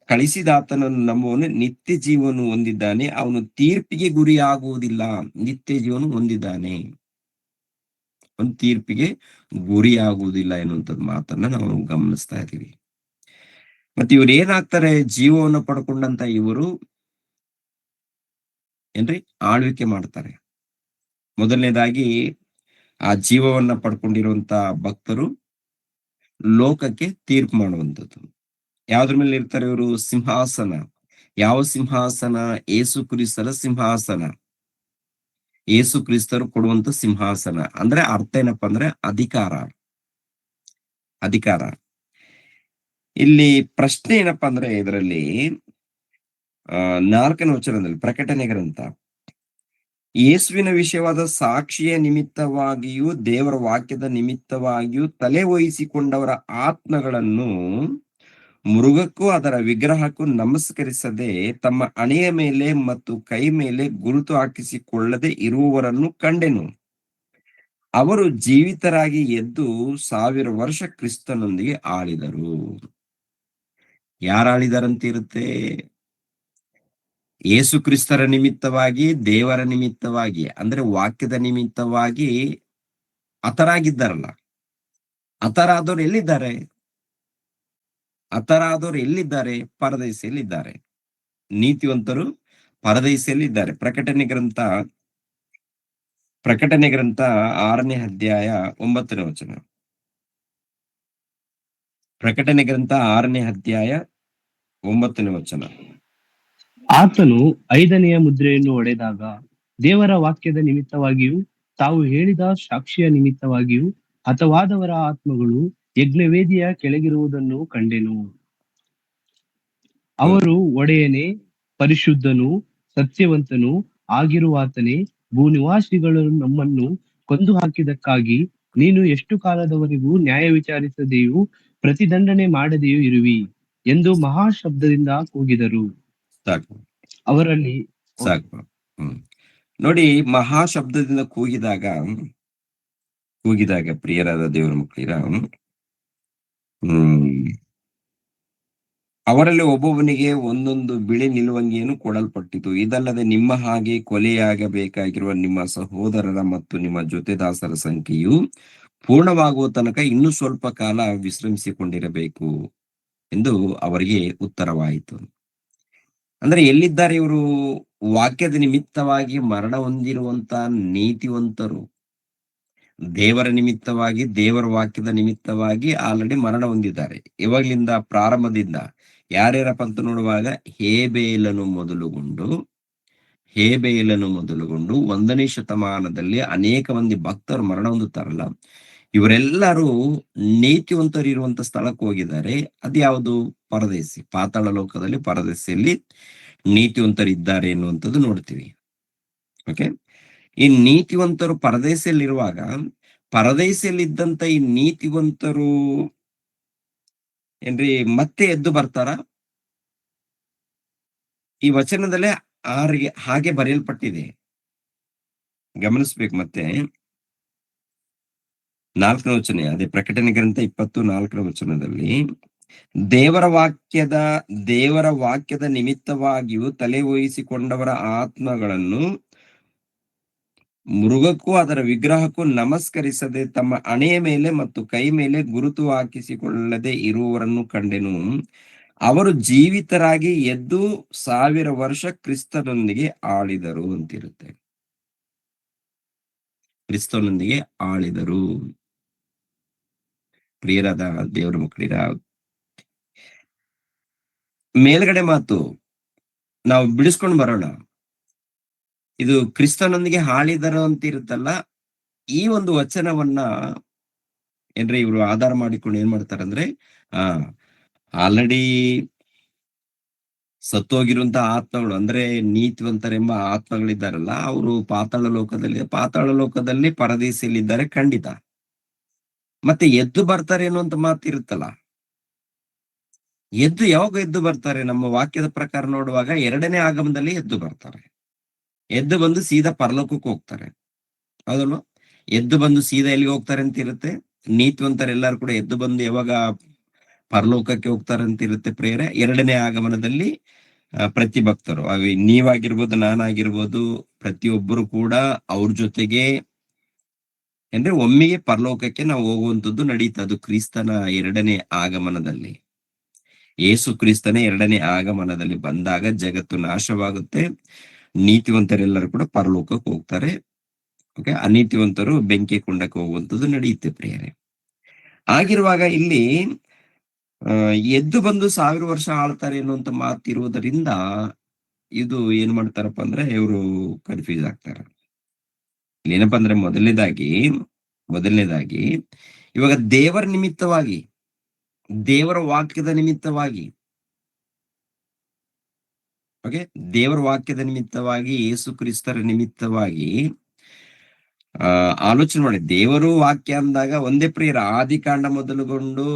ಕಳಿಸಿದ ಆತನನ್ನು ನಂಬುವನು ನಿತ್ಯ ಜೀವನು ಹೊಂದಿದ್ದಾನೆ, ಅವನು ತೀರ್ಪಿಗೆ ಗುರಿಯಾಗುವುದಿಲ್ಲ. ನಿತ್ಯ ಜೀವನ ಹೊಂದಿದ್ದಾನೆ, ಒಂದು ತೀರ್ಪಿಗೆ ಗುರಿಯಾಗುವುದಿಲ್ಲ ಎನ್ನುವಂಥದ್ದು ಮಾತನ್ನ ನಾವು ಗಮನಿಸ್ತಾ ಇದ್ದೀವಿ. ಮತ್ತೆ ಇವ್ರು ಏನಾಗ್ತಾರೆ? ಜೀವವನ್ನು ಪಡ್ಕೊಂಡಂತ ಇವರು ಏನ್ರಿ ಆಳ್ವಿಕೆ ಮಾಡ್ತಾರೆ. ಮೊದಲನೇದಾಗಿ ಆ ಜೀವವನ್ನ ಪಡ್ಕೊಂಡಿರುವಂತ ಭಕ್ತರು ಲೋಕಕ್ಕೆ ತೀರ್ಪು ಮಾಡುವಂಥದ್ದು. ಯಾವ್ದ್ರ ಮೇಲೆ ಇರ್ತಾರೆ ಇವರು? ಸಿಂಹಾಸನ. ಯಾವ ಸಿಂಹಾಸನ? ಏಸು ಕ್ರಿಸ್ತರ ಸಿಂಹಾಸನ. ಏಸು ಕ್ರಿಸ್ತರು ಕೊಡುವಂತ ಸಿಂಹಾಸನ. ಅಂದ್ರೆ ಅರ್ಥ ಏನಪ್ಪಾ ಅಂದ್ರೆ ಅಧಿಕಾರ. ಅಧಿಕಾರ. ಇಲ್ಲಿ ಪ್ರಶ್ನೆ ಏನಪ್ಪಾ ಅಂದ್ರೆ, ಇದರಲ್ಲಿ 4ನೇ ವಚನದಲ್ಲಿ, ಪ್ರಕಟಣೆ ಗ್ರಂಥ, ಯೇಸುವಿನ ವಿಷಯವಾದ ಸಾಕ್ಷಿಯ ನಿಮಿತ್ತವಾಗಿಯೂ ದೇವರ ವಾಕ್ಯದ ನಿಮಿತ್ತವಾಗಿಯೂ ತಲೆ ವಹಿಸಿಕೊಂಡವರ ಆತ್ಮಗಳನ್ನು ಮೃಗಕ್ಕೂ ಅದರ ವಿಗ್ರಹಕ್ಕೂ ನಮಸ್ಕರಿಸದೆ ತಮ್ಮ ಹಣೆಯ ಮೇಲೆ ಮತ್ತು ಕೈ ಮೇಲೆ ಗುರುತು ಹಾಕಿಸಿಕೊಳ್ಳದೆ ಇರುವವರನ್ನು ಕಂಡೆನು. ಅವರು ಜೀವಿತರಾಗಿ ಎದ್ದು 1000 ವರ್ಷ ಕ್ರಿಸ್ತನೊಂದಿಗೆ ಆಳಿದರು. ಯಾರು ಆಳಿದಾರಂತ ಇರುತ್ತೆ? ಯೇಸು ಕ್ರಿಸ್ತರ ನಿಮಿತ್ತವಾಗಿ, ದೇವರ ನಿಮಿತ್ತವಾಗಿ, ಅಂದ್ರೆ ವಾಕ್ಯದ ನಿಮಿತ್ತವಾಗಿ ಹತರಾಗಿದ್ದಾರಲ್ಲ, ಹತರಾದವ್ರು ಎಲ್ಲಿದ್ದಾರೆ? ಹತರಾದವ್ರು ಎಲ್ಲಿದ್ದಾರೆ? ಪರದೈಸೆಯಲ್ಲಿದ್ದಾರೆ. ನೀತಿವಂತರು ಪರದೈಸೆಯಲ್ಲಿದ್ದಾರೆ. ಪ್ರಕಟಣೆ ಗ್ರಂಥ 6ನೇ ಅಧ್ಯಾಯ 9ನೇ ವಚನ. ಪ್ರಕಟಣೆ ಗ್ರಂಥ 6ನೇ ಅಧ್ಯಾಯ 9ನೇ ವಚನ. ಆತನು 5ನೆಯ ಮುದ್ರೆಯನ್ನು ಒಡೆದಾಗ ದೇವರ ವಾಕ್ಯದ ನಿಮಿತ್ತವಾಗಿಯೂ ತಾವು ಹೇಳಿದ ಸಾಕ್ಷಿಯ ನಿಮಿತ್ತವಾಗಿಯೂ ಹತವಾದವರ ಆತ್ಮಗಳು ಯಜ್ಞವೇದಿಯ ಕೆಳಗಿರುವುದನ್ನು ಕಂಡೆನು. ಅವರು, ಒಡೆಯನೇ, ಪರಿಶುದ್ಧನೂ ಸತ್ಯವಂತನೂ ಆಗಿರುವಾತನೇ, ಭೂನಿವಾಸಿಗಳು ನಮ್ಮನ್ನು ಕೊಂದು ಹಾಕಿದ್ದಕ್ಕಾಗಿ ನೀನು ಎಷ್ಟು ಕಾಲದವರೆಗೂ ನ್ಯಾಯ ವಿಚಾರಿಸದೆಯೂ ಪ್ರತಿದಂಡನೆ ಮಾಡದೆಯೂ ಇರುವಿ ಎಂದು ಮಹಾಶಬ್ದದಿಂದ ಕೂಗಿದರು. ಸಾಕು ಅವರಲ್ಲಿ ಸಾಕು. ನೋಡಿ, ಮಹಾಶಬ್ದದಿಂದ ಕೂಗಿದಾಗ ಪ್ರಿಯರಾದ ದೇವರ ಮಕ್ಕಳಿರ, ಅವರಲ್ಲಿ ಒಬ್ಬೊಬ್ಬನಿಗೆ ಒಂದೊಂದು ಬಿಳಿ ನಿಲುವಂಗಿಯನ್ನು ಕೊಡಲ್ಪಟ್ಟಿತು. ಇದಲ್ಲದೆ ನಿಮ್ಮ ಹಾಗೆ ಕೊಲೆಯಾಗಬೇಕಾಗಿರುವ ನಿಮ್ಮ ಸಹೋದರರ ಮತ್ತು ನಿಮ್ಮ ಜೊತೆದಾಸರ ಸಂಖ್ಯೆಯು ಪೂರ್ಣವಾಗುವ ತನಕ ಇನ್ನೂ ಸ್ವಲ್ಪ ಕಾಲ ವಿಶ್ರಮಿಸಿಕೊಂಡಿರಬೇಕು ಎಂದು ಅವರಿಗೆ ಉತ್ತರವಾಯಿತು. ಅಂದ್ರೆ ಎಲ್ಲಿದ್ದಾರೆ ಇವರು? ವಾಕ್ಯದ ನಿಮಿತ್ತವಾಗಿ ಮರಣ ಹೊಂದಿರುವಂತ ನೀತಿವಂತರು, ದೇವರ ನಿಮಿತ್ತವಾಗಿ, ದೇವರ ವಾಕ್ಯದ ನಿಮಿತ್ತವಾಗಿ ಆಲ್ರೆಡಿ ಮರಣ ಹೊಂದಿದ್ದಾರೆ. ಇವಾಗ್ಲಿಂದ ಪ್ರಾರಂಭದಿಂದ ಯಾರ್ಯಾರಪ್ಪ ಅಂತ ನೋಡುವಾಗ, ಹೇಬೇಲನು ಮೊದಲುಗೊಂಡು 1ನೇ ಶತಮಾನದಲ್ಲಿ ಅನೇಕ ಮಂದಿ ಭಕ್ತರು ಮರಣ ಹೊಂದುತ್ತಾರಲ್ಲ, ಇವರೆಲ್ಲರೂ ನೀತಿವಂತರು ಇರುವಂತ ಸ್ಥಳಕ್ಕೆ ಹೋಗಿದ್ದಾರೆ. ಅದ್ಯಾವುದು? ಪರದೇಸಿ, ಪಾತಾಳ ಲೋಕದಲ್ಲಿ ಪರದೇಸಿಯಲ್ಲಿ ನೀತಿವಂತರು ಇದ್ದಾರೆ ಎನ್ನುವಂಥದ್ದು ನೋಡ್ತೀವಿ. ಓಕೆ, ಈ ನೀತಿವಂತರು ಪರದೇಶಿಯಲ್ಲಿರುವಾಗ, ಪರದೇಶಿಯಲ್ಲಿದ್ದಂತ ಈ ನೀತಿವಂತರು ಏನ್ರಿ ಮತ್ತೆ ಎದ್ದು ಬರ್ತಾರ? ಈ ವಚನದಲ್ಲೇ ಹಾಗೆ ಬರೆಯಲ್ಪಟ್ಟಿದೆ, ಗಮನಿಸ್ಬೇಕು. ಮತ್ತೆ 4ನೇ ವಚನ, ಅದೇ ಪ್ರಕಟಣೆ ಗ್ರಂಥ 24ನೇ ವಚನದಲ್ಲಿ, ದೇವರ ವಾಕ್ಯದ ನಿಮಿತ್ತವಾಗಿಯೂ ತಲೆ ವಹಿಸಿಕೊಂಡವರ ಆತ್ಮಗಳನ್ನು ಮೃಗಕ್ಕೂ ಅದರ ವಿಗ್ರಹಕ್ಕೂ ನಮಸ್ಕರಿಸದೆ ತಮ್ಮ ಹಣೆಯ ಮೇಲೆ ಮತ್ತು ಕೈ ಮೇಲೆ ಗುರುತು ಹಾಕಿಸಿಕೊಳ್ಳದೆ ಇರುವವರನ್ನು ಕಂಡೆನು. ಅವರು ಜೀವಿತರಾಗಿ ಎದ್ದು 1000 ವರ್ಷ ಕ್ರಿಸ್ತನೊಂದಿಗೆ ಆಳಿದರು ಅಂತಿರುತ್ತೆ. ಕ್ರಿಸ್ತನೊಂದಿಗೆ ಆಳಿದರು. ಪ್ರಿಯರಾದ ದೇವರ ಮಕ್ಕಳಿರ, ಮೇಲ್ಗಡೆ ಮಾತು ನಾವು ಬಿಡಿಸ್ಕೊಂಡು ಬರೋಣ. ಇದು ಕ್ರಿಸ್ತನೊಂದಿಗೆ ಆಳಿದರು ಅಂತ ಇರುತ್ತಲ್ಲ, ಈ ಒಂದು ವಚನವನ್ನ ಏನ್ರಿ ಇವರು ಆಧಾರ ಮಾಡಿಕೊಂಡು ಏನ್ ಮಾಡ್ತಾರಂದ್ರೆ, ಆಲ್ರೆಡಿ ಸತ್ತೋಗಿರುವಂತ ಆತ್ಮಗಳು, ಅಂದ್ರೆ ನೀತಿವಂತರೆಂಬ ಆತ್ಮಗಳಿದ್ದಾರಲ್ಲ, ಅವರು ಪಾತಾಳ ಲೋಕದಲ್ಲಿ ಪರದೇಶಿಯಲ್ಲಿದ್ದಾರೆ ಖಂಡಿತ. ಮತ್ತೆ ಎದ್ದು ಬರ್ತಾರೆ ಅನ್ನುವಂತ ಮಾತು ಇರುತ್ತಲ್ಲ, ಯಾವಾಗ ಎದ್ದು ಬರ್ತಾರೆ? ನಮ್ಮ ವಾಕ್ಯದ ಪ್ರಕಾರ ನೋಡುವಾಗ 2ನೇ ಆಗಮನದಲ್ಲಿ ಎದ್ದು ಬರ್ತಾರೆ. ಎದ್ದು ಬಂದು ಸೀದಾ ಪರಲೋಕಕ್ಕೆ ಹೋಗ್ತಾರೆ, ಹೌದಲ್ವಾ? ಎದ್ದು ಬಂದು ಸೀದಾ ಎಲ್ಲಿಗೆ ಹೋಗ್ತಾರೆ ಅಂತ ಇರುತ್ತೆ. ನೀತಿವಂತರೆಲ್ಲರೂ ಕೂಡ ಎದ್ದು ಬಂದು ಯಾವಾಗ ಪರಲೋಕಕ್ಕೆ ಹೋಗ್ತಾರೆ ಅಂತ ಇರುತ್ತೆ ಪ್ರೇರೆ. 2ನೇ ಆಗಮನದಲ್ಲಿ ಪ್ರತಿ ಭಕ್ತರು, ನೀವಾಗಿರ್ಬೋದು, ನಾನಾಗಿರ್ಬೋದು, ಪ್ರತಿಯೊಬ್ಬರು ಕೂಡ ಅವ್ರ ಜೊತೆಗೆ ಅಂದ್ರೆ ಒಮ್ಮೆಗೆ ಪರಲೋಕಕ್ಕೆ ನಾವು ಹೋಗುವಂಥದ್ದು ನಡೀತಾ. ಅದು ಕ್ರಿಸ್ತನ 2ನೇ ಆಗಮನದಲ್ಲಿ, ಯೇಸು ಕ್ರಿಸ್ತನ 2ನೇ ಆಗಮನದಲ್ಲಿ ಬಂದಾಗ ಜಗತ್ತು ನಾಶವಾಗುತ್ತೆ. ನೀತಿವಂತರೆಲ್ಲರೂ ಕೂಡ ಪರಲೋಕಕ್ಕೆ ಹೋಗ್ತಾರೆ. ಓಕೆ, ಅನೀತಿವಂತರು ಬೆಂಕಿ ಕುಂಡಕ್ಕೆ ಹೋಗುವಂಥದ್ದು ನಡೆಯುತ್ತೆ ಪ್ರಿಯರೇ. ಆಗಿರುವಾಗ ಇಲ್ಲಿ ಎದ್ದು ಬಂದು 1000 ವರ್ಷ ಆಳ್ತಾರೆ ಅನ್ನುವಂತ ಮಾತಿರುವುದರಿಂದ ಇದು ಏನ್ ಮಾಡ್ತಾರಪ್ಪ ಅಂದ್ರೆ, ಇವರು ಕನ್ಫ್ಯೂಸ್ ಆಗ್ತಾರೆ. ಇಲ್ಲಿ ಏನಪ್ಪಾ ಅಂದ್ರೆ, ಮೊದಲನೇದಾಗಿ ಇವಾಗ ದೇವರ ನಿಮಿತ್ತವಾಗಿ, ದೇವರ ವಾಕ್ಯದ ನಿಮಿತ್ತವಾಗಿ, ಓಕೆ, ದೇವರ ವಾಕ್ಯದ ನಿಮಿತ್ತವಾಗಿ, ಯೇಸು ಕ್ರಿಸ್ತರ ನಿಮಿತ್ತವಾಗಿ ಆಲೋಚನೆ ಮಾಡಿ. ದೇವರು ವಾಕ್ಯ ಅಂದಾಗ ಒಂದೇ ಪ್ರಿಯರ, ಆದಿಕಾಂಡ ಮೊದಲುಗೊಂಡು,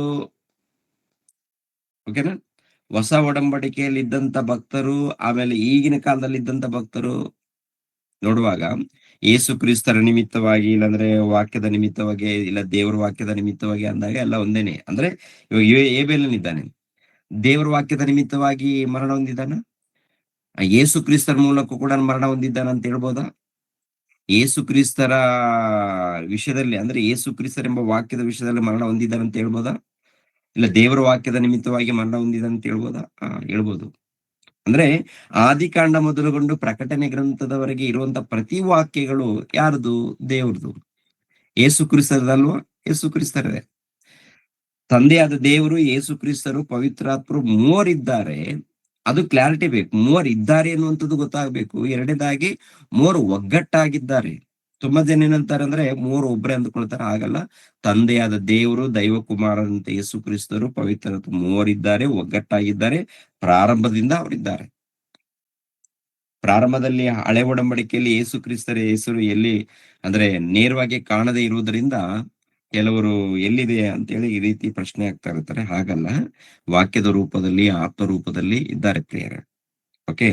ಓಕೆನಾ, ಹೊಸ ಒಡಂಬಡಿಕೆಯಲ್ಲಿ ಇದ್ದಂತ ಭಕ್ತರು, ಆಮೇಲೆ ಈಗಿನ ಕಾಲದಲ್ಲಿ ಇದ್ದಂತ ಭಕ್ತರು ನೋಡುವಾಗ ಯೇಸು ಕ್ರಿಸ್ತರ ನಿಮಿತ್ತವಾಗಿ, ಇಲ್ಲಾಂದ್ರೆ ವಾಕ್ಯದ ನಿಮಿತ್ತವಾಗಿ, ಇಲ್ಲ ದೇವರ ವಾಕ್ಯದ ನಿಮಿತ್ತವಾಗಿ ಅಂದಾಗ ಎಲ್ಲ ಒಂದೇನೆ. ಅಂದ್ರೆ ಇವಾಗ ಏಬೇಲನಿದ್ದಾನೆ, ದೇವರ ವಾಕ್ಯದ ನಿಮಿತ್ತವಾಗಿ ಮರಣ ಹೊಂದಿದ್ದಾನ, ಯೇಸು ಕ್ರಿಸ್ತರ ಮೂಲಕ ಕೂಡ ಮರಣ ಹೊಂದಿದ್ದಾನೆ ಅಂತ ಹೇಳ್ಬೋದಾ? ಯೇಸು ಕ್ರಿಸ್ತರ ವಿಷಯದಲ್ಲಿ, ಅಂದ್ರೆ ಯೇಸು ಕ್ರಿಸ್ತರೆಂಬ ವಾಕ್ಯದ ವಿಷಯದಲ್ಲಿ ಮರಣ ಹೊಂದಿದ್ದಾನೆ ಅಂತ ಹೇಳ್ಬೋದಾ? ಇಲ್ಲ ದೇವರ ವಾಕ್ಯದ ನಿಮಿತ್ತವಾಗಿ ಮರಣ ಹೊಂದಿದ್ದಾನೆ ಅಂತ ಹೇಳ್ಬೋದಾ? ಹೇಳ್ಬೋದು. ಅಂದ್ರೆ ಆದಿಕಾಂಡ ಮೊದಲುಗೊಂಡು ಪ್ರಕಟಣೆ ಗ್ರಂಥದವರೆಗೆ ಇರುವಂತ ಪ್ರತಿ ವಾಕ್ಯಗಳು ಯಾರ್ದು? ದೇವ್ರದು. ಯೇಸು ಕ್ರಿಸ್ತರದಲ್ವಾ? ಯೇಸು ಕ್ರಿಸ್ತರದೇ. ತಂದೆಯಾದ ದೇವರು, ಯೇಸು ಕ್ರಿಸ್ತರು, ಪವಿತ್ರಾತ್ಮರು ಮೂವರಿದ್ದಾರೆ. ಅದು ಕ್ಲಾರಿಟಿ ಬೇಕು. ಮೂವರು ಇದ್ದಾರೆ ಅನ್ನುವಂಥದ್ದು ಗೊತ್ತಾಗಬೇಕು. ಎರಡನೇದಾಗಿ ಮೂವರು ಒಗ್ಗಟ್ಟಾಗಿದ್ದಾರೆ. ತುಂಬಾ ಜನ ಏನಂತಾರೆ ಅಂದ್ರೆ ಮೂವರು ಒಬ್ಬರೇ ಅಂದ್ಕೊಳ್ತಾರೆ. ಆಗಲ್ಲ. ತಂದೆಯಾದ ದೇವರು, ದೈವ ಕುಮಾರನಂತ ಯೇಸು ಕ್ರಿಸ್ತರು, ಪವಿತ್ರಾತ್ಮ ಮೂವರಿದ್ದಾರೆ, ಒಗ್ಗಟ್ಟಾಗಿದ್ದಾರೆ. ಪ್ರಾರಂಭದಿಂದ ಅವರಿದ್ದಾರೆ. ಪ್ರಾರಂಭದಲ್ಲಿ ಹಳೆ ಒಡಂಬಡಿಕೆಯಲ್ಲಿ ಯೇಸು ಕ್ರಿಸ್ತರ ಹೆಸರು ಎಲ್ಲಿ ಅಂದ್ರೆ ನೇರವಾಗಿ ಕಾಣದೇ ಇರುವುದರಿಂದ ಕೆಲವರು ಎಲ್ಲಿದೆ ಅಂತೇಳಿ ಈ ರೀತಿ ಪ್ರಶ್ನೆ ಆಗ್ತಾ ಇರ್ತಾರೆ. ಹಾಗಲ್ಲ, ವಾಕ್ಯದ ರೂಪದಲ್ಲಿ, ಆತ್ಮ ರೂಪದಲ್ಲಿ ಇದ್ದಾರೆ ಪ್ರಿಯರೇ. ಓಕೆ,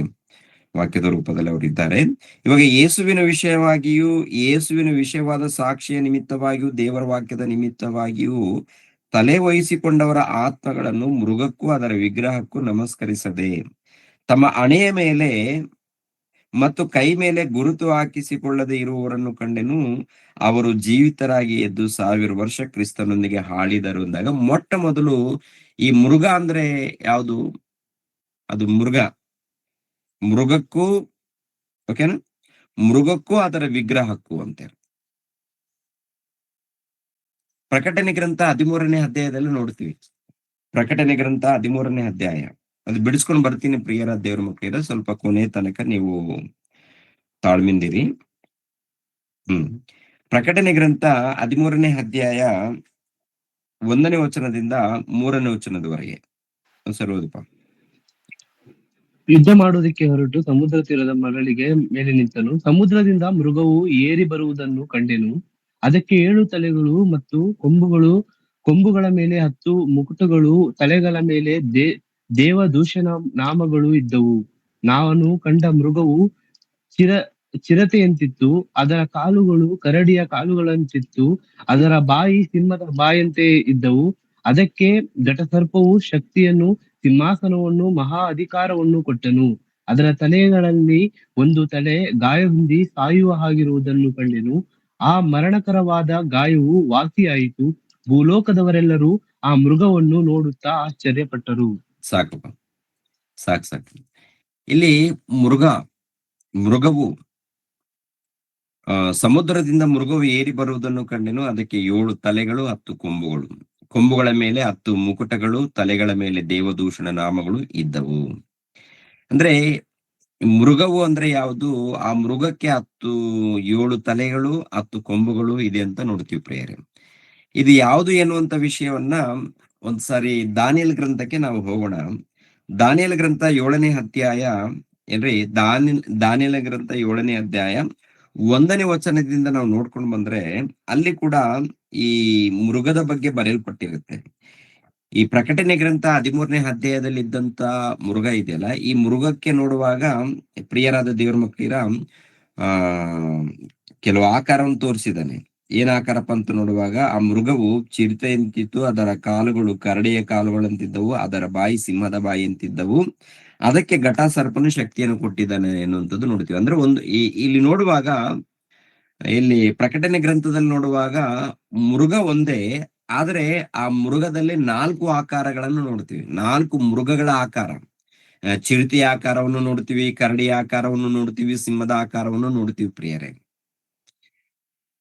ವಾಕ್ಯದ ರೂಪದಲ್ಲಿ ಅವರು ಇದ್ದಾರೆ. ಇವಾಗ ಯೇಸುವಿನ ವಿಷಯವಾಗಿಯೂ, ಯೇಸುವಿನ ವಿಷಯವಾದ ಸಾಕ್ಷಿಯ ನಿಮಿತ್ತವಾಗಿಯೂ, ದೇವರ ವಾಕ್ಯದ ನಿಮಿತ್ತವಾಗಿಯೂ ತಲೆ ವಹಿಸಿಕೊಂಡವರ ಆತ್ಮಗಳನ್ನು ಮೃಗಕ್ಕೂ ಅದರ ವಿಗ್ರಹಕ್ಕೂ ನಮಸ್ಕರಿಸದೆ ತಮ್ಮ ಹಣೆಯ ಮೇಲೆ ಮತ್ತು ಕೈ ಮೇಲೆ ಗುರುತು ಹಾಕಿಸಿಕೊಳ್ಳದೆ ಇರುವವರನ್ನು ಕಂಡೆನು. ಅವರು ಜೀವಿತರಾಗಿ ಎದ್ದು 1000 ವರ್ಷ ಕ್ರಿಸ್ತನೊಂದಿಗೆ ಆಳಿದರು ಅಂದಾಗ ಮೊಟ್ಟ ಮೊದಲು ಈ ಮೃಗ ಅಂದ್ರೆ ಯಾವುದು? ಅದು ಮೃಗಕ್ಕೂ, ಓಕೆನಾ, ಮೃಗಕ್ಕೂ ಅದರ ವಿಗ್ರಹಕ್ಕೂ ಅಂತೆ. ಪ್ರಕಟಣೆ ಗ್ರಂಥ 13ನೇ ಅಧ್ಯಾಯದಲ್ಲಿ ನೋಡ್ತೀವಿ. ಪ್ರಕಟಣೆ ಗ್ರಂಥ 13ನೇ ಅಧ್ಯಾಯ, ಅದು ಬಿಡಿಸ್ಕೊಂಡು ಬರ್ತೀನಿ ಪ್ರಿಯರ ದೇವ್ರ ಮಕ್ಕಳಿಗೆ. ಸ್ವಲ್ಪ ಕೊನೆ ತನಕ ನೀವು ತಾಳ್ಮಿಂದಿರಿ. ಪ್ರಕಟಣೆ ಗ್ರಂಥ 13ನೇ ಅಧ್ಯಾಯ 1ನೇ ವಚನದಿಂದ 3ನೇ ವಚನದವರೆಗೆ ಸರ್ ಓದಪ್ಪ. ಯುದ್ಧ ಮಾಡುವುದಕ್ಕೆ ಹೊರಟು ಸಮುದ್ರ ತೀರದ ಮರಳಿಗೆ ಮೇಲೆ ನಿಂತನು. ಸಮುದ್ರದಿಂದ ಮೃಗವು ಏರಿ ಬರುವುದನ್ನು ಕಂಡೆನು. ಅದಕ್ಕೆ 7 ತಲೆಗಳು ಮತ್ತು ಕೊಂಬುಗಳ ಮೇಲೆ 10 ಮುಕುಟಗಳು, ತಲೆಗಳ ಮೇಲೆ ದೇವದೂಷಣ ನಾಮಗಳು ಇದ್ದವು. ನಾನು ಕಂಡ ಮೃಗವು ಚಿರತೆಯಂತಿತ್ತು. ಅದರ ಕಾಲುಗಳು ಕರಡಿಯ ಕಾಲುಗಳಂತಿತ್ತು. ಅದರ ಬಾಯಿ ಸಿಂಹದ ಬಾಯಂತೆ ಇದ್ದವು. ಅದಕ್ಕೆ ಘಟಸರ್ಪವು ಶಕ್ತಿಯನ್ನು, ಸಿಂಹಾಸನವನ್ನು, ಮಹಾ ಅಧಿಕಾರವನ್ನು ಕೊಟ್ಟನು. ಅದರ ತಲೆಗಳಲ್ಲಿ ಒಂದು ತಲೆ ಗಾಯ ಹೊಂದಿ ಸಾಯುವ ಹಾಗಿರುವುದನ್ನು ಕಂಡೆನು. ಆ ಮರಣಕರವಾದ ಗಾಯವು ವಾಸಿಯಾಯಿತು. ಭೂಲೋಕದವರೆಲ್ಲರೂ ಆ ಮೃಗವನ್ನು ನೋಡುತ್ತಾ ಆಶ್ಚರ್ಯಪಟ್ಟರು. ಸಾಕಪ್ಪ, ಸಾಕು. ಇಲ್ಲಿ ಮೃಗವು ಸಮುದ್ರದಿಂದ ಮೃಗವು ಏರಿ ಬರುವುದನ್ನು ಕಂಡೆನು. ಅದಕ್ಕೆ 7 ತಲೆಗಳು 10 ಕೊಂಬುಗಳು, ಕೊಂಬುಗಳ ಮೇಲೆ 10 ಮುಕುಟಗಳು, ತಲೆಗಳ ಮೇಲೆ ದೇವದೂಷಣ ನಾಮಗಳು ಇದ್ದವು. ಅಂದ್ರೆ ಮೃಗವು ಅಂದ್ರೆ ಯಾವುದು? ಆ ಮೃಗಕ್ಕೆ 7 ತಲೆಗಳು 10 ಕೊಂಬುಗಳು ಇದೆ ಅಂತ ನೋಡ್ತೀವಿ ಪ್ರಿಯರೇ. ಇದು ಯಾವುದು ಎನ್ನುವಂತ ವಿಷಯವನ್ನ ಒಂದ್ಸಾರಿ ದಾನಿಯೇಲ್ ಗ್ರಂಥಕ್ಕೆ ನಾವು ಹೋಗೋಣ. ದಾನಿಯೇಲ್ ಗ್ರಂಥ 7ನೇ ಅಧ್ಯಾಯ ಏನ್ರಿ, ದಾನಿಯೇಲ ಗ್ರಂಥ 7ನೇ ಅಧ್ಯಾಯ 1ನೇ ವಚನದಿಂದ ನಾವು ನೋಡ್ಕೊಂಡು ಬಂದ್ರೆ ಅಲ್ಲಿ ಕೂಡ ಈ ಮೃಗದ ಬಗ್ಗೆ ಬರೆಯಲ್ಪಟ್ಟಿರುತ್ತೆ. ಈ ಪ್ರಕಟಣೆ ಗ್ರಂಥ 13ನೇ ಅಧ್ಯಾಯದಲ್ಲಿ ಇದ್ದಂತ ಮೃಗ ಇದೆಯಲ್ಲ, ಈ ಮೃಗಕ್ಕೆ ನೋಡುವಾಗ ಪ್ರಿಯರಾದ ದೇವ್ರ ಮಕ್ಕಳಿರ ಕೆಲವು ಆಕಾರವನ್ನು ತೋರಿಸಿದ್ದಾನೆ. ಏನ್ ಆಕಾರಪ್ಪ ಅಂತ ನೋಡುವಾಗ, ಆ ಮೃಗವು ಚಿರತೆಯಂತಿತ್ತು. ಅದರ ಕಾಲುಗಳು ಕರಡಿಯ ಕಾಲುಗಳಂತಿದ್ದವು. ಅದರ ಬಾಯಿ ಸಿಂಹದ ಬಾಯಿ ಅಂತಿದ್ದವು. ಅದಕ್ಕೆ ಘಟಸರ್ಪನು ಶಕ್ತಿಯನ್ನು ಕೊಟ್ಟಿದ್ದಾನೆ ಎನ್ನುವಂಥದ್ದು ನೋಡ್ತೀವಿ. ಅಂದ್ರೆ ಇಲ್ಲಿ ನೋಡುವಾಗ, ಇಲ್ಲಿ ಪ್ರಕಟಣೆ ಗ್ರಂಥದಲ್ಲಿ ನೋಡುವಾಗ ಮೃಗ ಒಂದೇ, ಆದ್ರೆ ಆ ಮೃಗದಲ್ಲಿ 4 ಆಕಾರಗಳನ್ನು ನೋಡ್ತೀವಿ. 4 ಮೃಗಗಳ ಆಕಾರ. ಚಿರತೆಯ ಆಕಾರವನ್ನು ನೋಡ್ತೀವಿ, ಕರಡಿಯ ಆಕಾರವನ್ನು ನೋಡ್ತೀವಿ, ಸಿಂಹದ ಆಕಾರವನ್ನು ನೋಡ್ತೀವಿ ಪ್ರಿಯರೇ.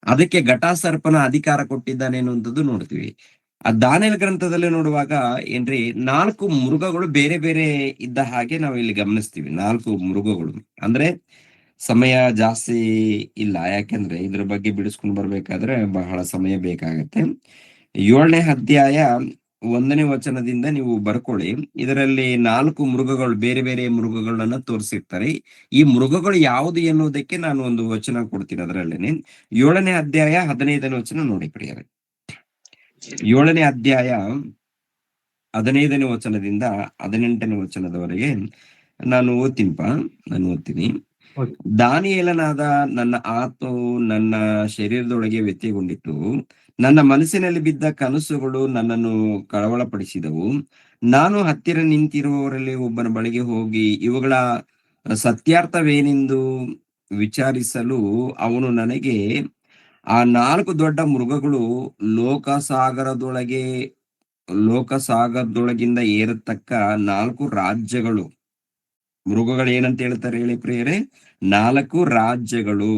ಅದಕ್ಕೆ ಘಟಸರ್ಪನ ಅಧಿಕಾರ ಕೊಟ್ಟಿದ್ದಾನೆ ಅನ್ನುವಂಥದ್ದು ನೋಡ್ತೀವಿ. ಆ ದಾನಿಯೇಲ್ ಗ್ರಂಥದಲ್ಲಿ ನೋಡುವಾಗ ಏನ್ರಿ, 4 ಮೃಗಗಳು ಬೇರೆ ಬೇರೆ ಇದ್ದ ಹಾಗೆ ನಾವು ಇಲ್ಲಿ ಗಮನಿಸ್ತೀವಿ. 4 ಮೃಗಗಳು ಅಂದ್ರೆ ಸಮಯ ಜಾಸ್ತಿ ಇಲ್ಲ, ಯಾಕೆಂದ್ರೆ ಇದ್ರ ಬಗ್ಗೆ ಬಿಡಿಸ್ಕೊಂಡು ಬರ್ಬೇಕಾದ್ರೆ ಬಹಳ ಸಮಯ ಬೇಕಾಗತ್ತೆ. 7ನೇ ಅಧ್ಯಾಯ 1ನೇ ವಚನದಿಂದ ನೀವು ಬರ್ಕೊಳ್ಳಿ. ಇದರಲ್ಲಿ 4 ಮೃಗಗಳು, ಬೇರೆ ಬೇರೆ ಮೃಗಗಳನ್ನ ತೋರಿಸಿರ್ತಾರೆ. ಈ ಮೃಗಗಳು ಯಾವುದು ಎನ್ನುವುದಕ್ಕೆ ನಾನು ಒಂದು ವಚನ ಕೊಡ್ತೀನಿ. ಅದರಲ್ಲೇನೆ 7ನೇ ಅಧ್ಯಾಯ 15ನೇ ವಚನ ನೋಡಿ ಪ್ರಿಯರೇ. 7ನೇ ಅಧ್ಯಾಯ 15ನೇ ವಚನದಿಂದ 18ನೇ ವಚನದವರೆಗೆ ನಾನು ಓದ್ತೀನಿ. ದಾನಿಯೇಲನಾದ ನನ್ನ ಆತ್ಮವು ನನ್ನ ಶರೀರದೊಳಗೆ ವ್ಯತ್ಯಗೊಂಡಿತು. ನನ್ನ ಮನಸ್ಸಿನಲ್ಲಿ ಬಿದ್ದ ಕನಸುಗಳು ನನ್ನನ್ನು ಕಳವಳಪಡಿಸಿದವು. ನಾನು ಹತ್ತಿರ ನಿಂತಿರುವವರಲ್ಲಿ ಒಬ್ಬನ ಬಳಿಗೆ ಹೋಗಿ, ಇವುಗಳ ಸತ್ಯಾರ್ಥವೇನೆಂದು ವಿಚಾರಿಸಲು ಅವನು ನನಗೆ, ಆ 4 ದೊಡ್ಡ ಮೃಗಗಳು ಲೋಕಸಾಗರದೊಳಗೆ ಲೋಕಸಾಗರದೊಳಗಿಂದ ಏರತಕ್ಕ 4 ರಾಜ್ಯಗಳು. ಮೃಗಗಳು ಏನಂತ ಹೇಳ್ತಾರೆ ಹೇಳಿ ಪ್ರಿಯರೇ? 4 ರಾಜ್ಯಗಳು.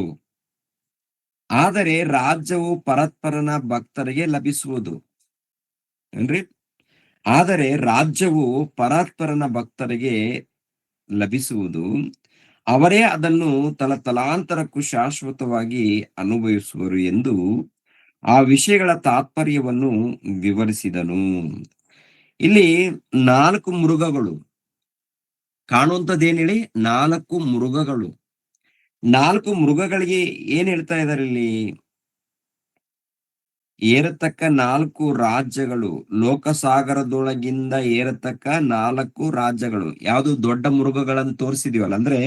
ಆದರೆ ರಾಜ್ಯವು ಪರಸ್ಪರನ ಭಕ್ತರಿಗೆ ಲಭಿಸುವುದು. ಏನ್ರಿ? ಆದರೆ ರಾಜ್ಯವು ಪರಸ್ಪರನ ಭಕ್ತರಿಗೆ ಲಭಿಸುವುದು. ಅವರೇ ಅದನ್ನು ತಲತಲಾಂತರಕ್ಕೂ ಶಾಶ್ವತವಾಗಿ ಅನುಭವಿಸುವರು ಎಂದು ಆ ವಿಷಯಗಳ ತಾತ್ಪರ್ಯವನ್ನು ವಿವರಿಸಿದನು. ಇಲ್ಲಿ 4 ಮೃಗಗಳು ಕಾಣುವಂಥದ್ದು ಏನ್ ಹೇಳಿ? 4 ಮೃಗಗಳು. 4 ಮೃಗಗಳಿಗೆ ಏನ್ ಹೇಳ್ತಾ ಇದ್ದಾರೆ ಇಲ್ಲಿ? ಏರತಕ್ಕ 4 ರಾಜ್ಯಗಳು, ಲೋಕಸಾಗರದೊಳಗಿಂದ ಏರತಕ್ಕ 4 ರಾಜ್ಯಗಳು. ಯಾವುದು? ದೊಡ್ಡ ಮೃಗಗಳನ್ನು ತೋರಿಸಿದೀವಲ್ಲ, ಅಂದ್ರೆ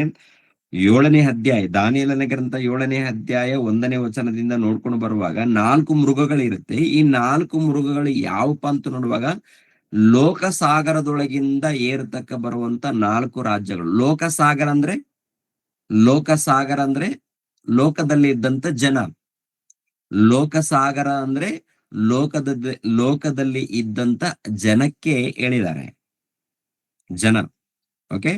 7ನೇ ಅಧ್ಯಾಯ, ದಾನಿಯೇಲನ ಗ್ರಂಥ 7ನೇ ಅಧ್ಯಾಯ 1ನೇ ವಚನದಿಂದ ನೋಡ್ಕೊಂಡು ಬರುವಾಗ 4 ಮೃಗಗಳಿರುತ್ತೆ. ಈ 4 ಮೃಗಗಳು ಯಾವಪ್ಪ ಅಂತ ನೋಡುವಾಗ ಲೋಕಸಾಗರದೊಳಗಿಂದ ಏರತಕ್ಕ ಬರುವಂತ 4 ರಾಜ್ಯಗಳು. ಲೋಕಸಾಗರ ಅಂದ್ರೆ ಲೋಕದಲ್ಲಿ ಇದ್ದಂತ ಜನ. ಲೋಕಸಾಗರ ಅಂದ್ರೆ ಲೋಕದಲ್ಲಿ ಇದ್ದಂತ ಜನಕ್ಕೆ ಹೇಳಿದ್ದಾರೆ, ಜನ. ಓಕೆ.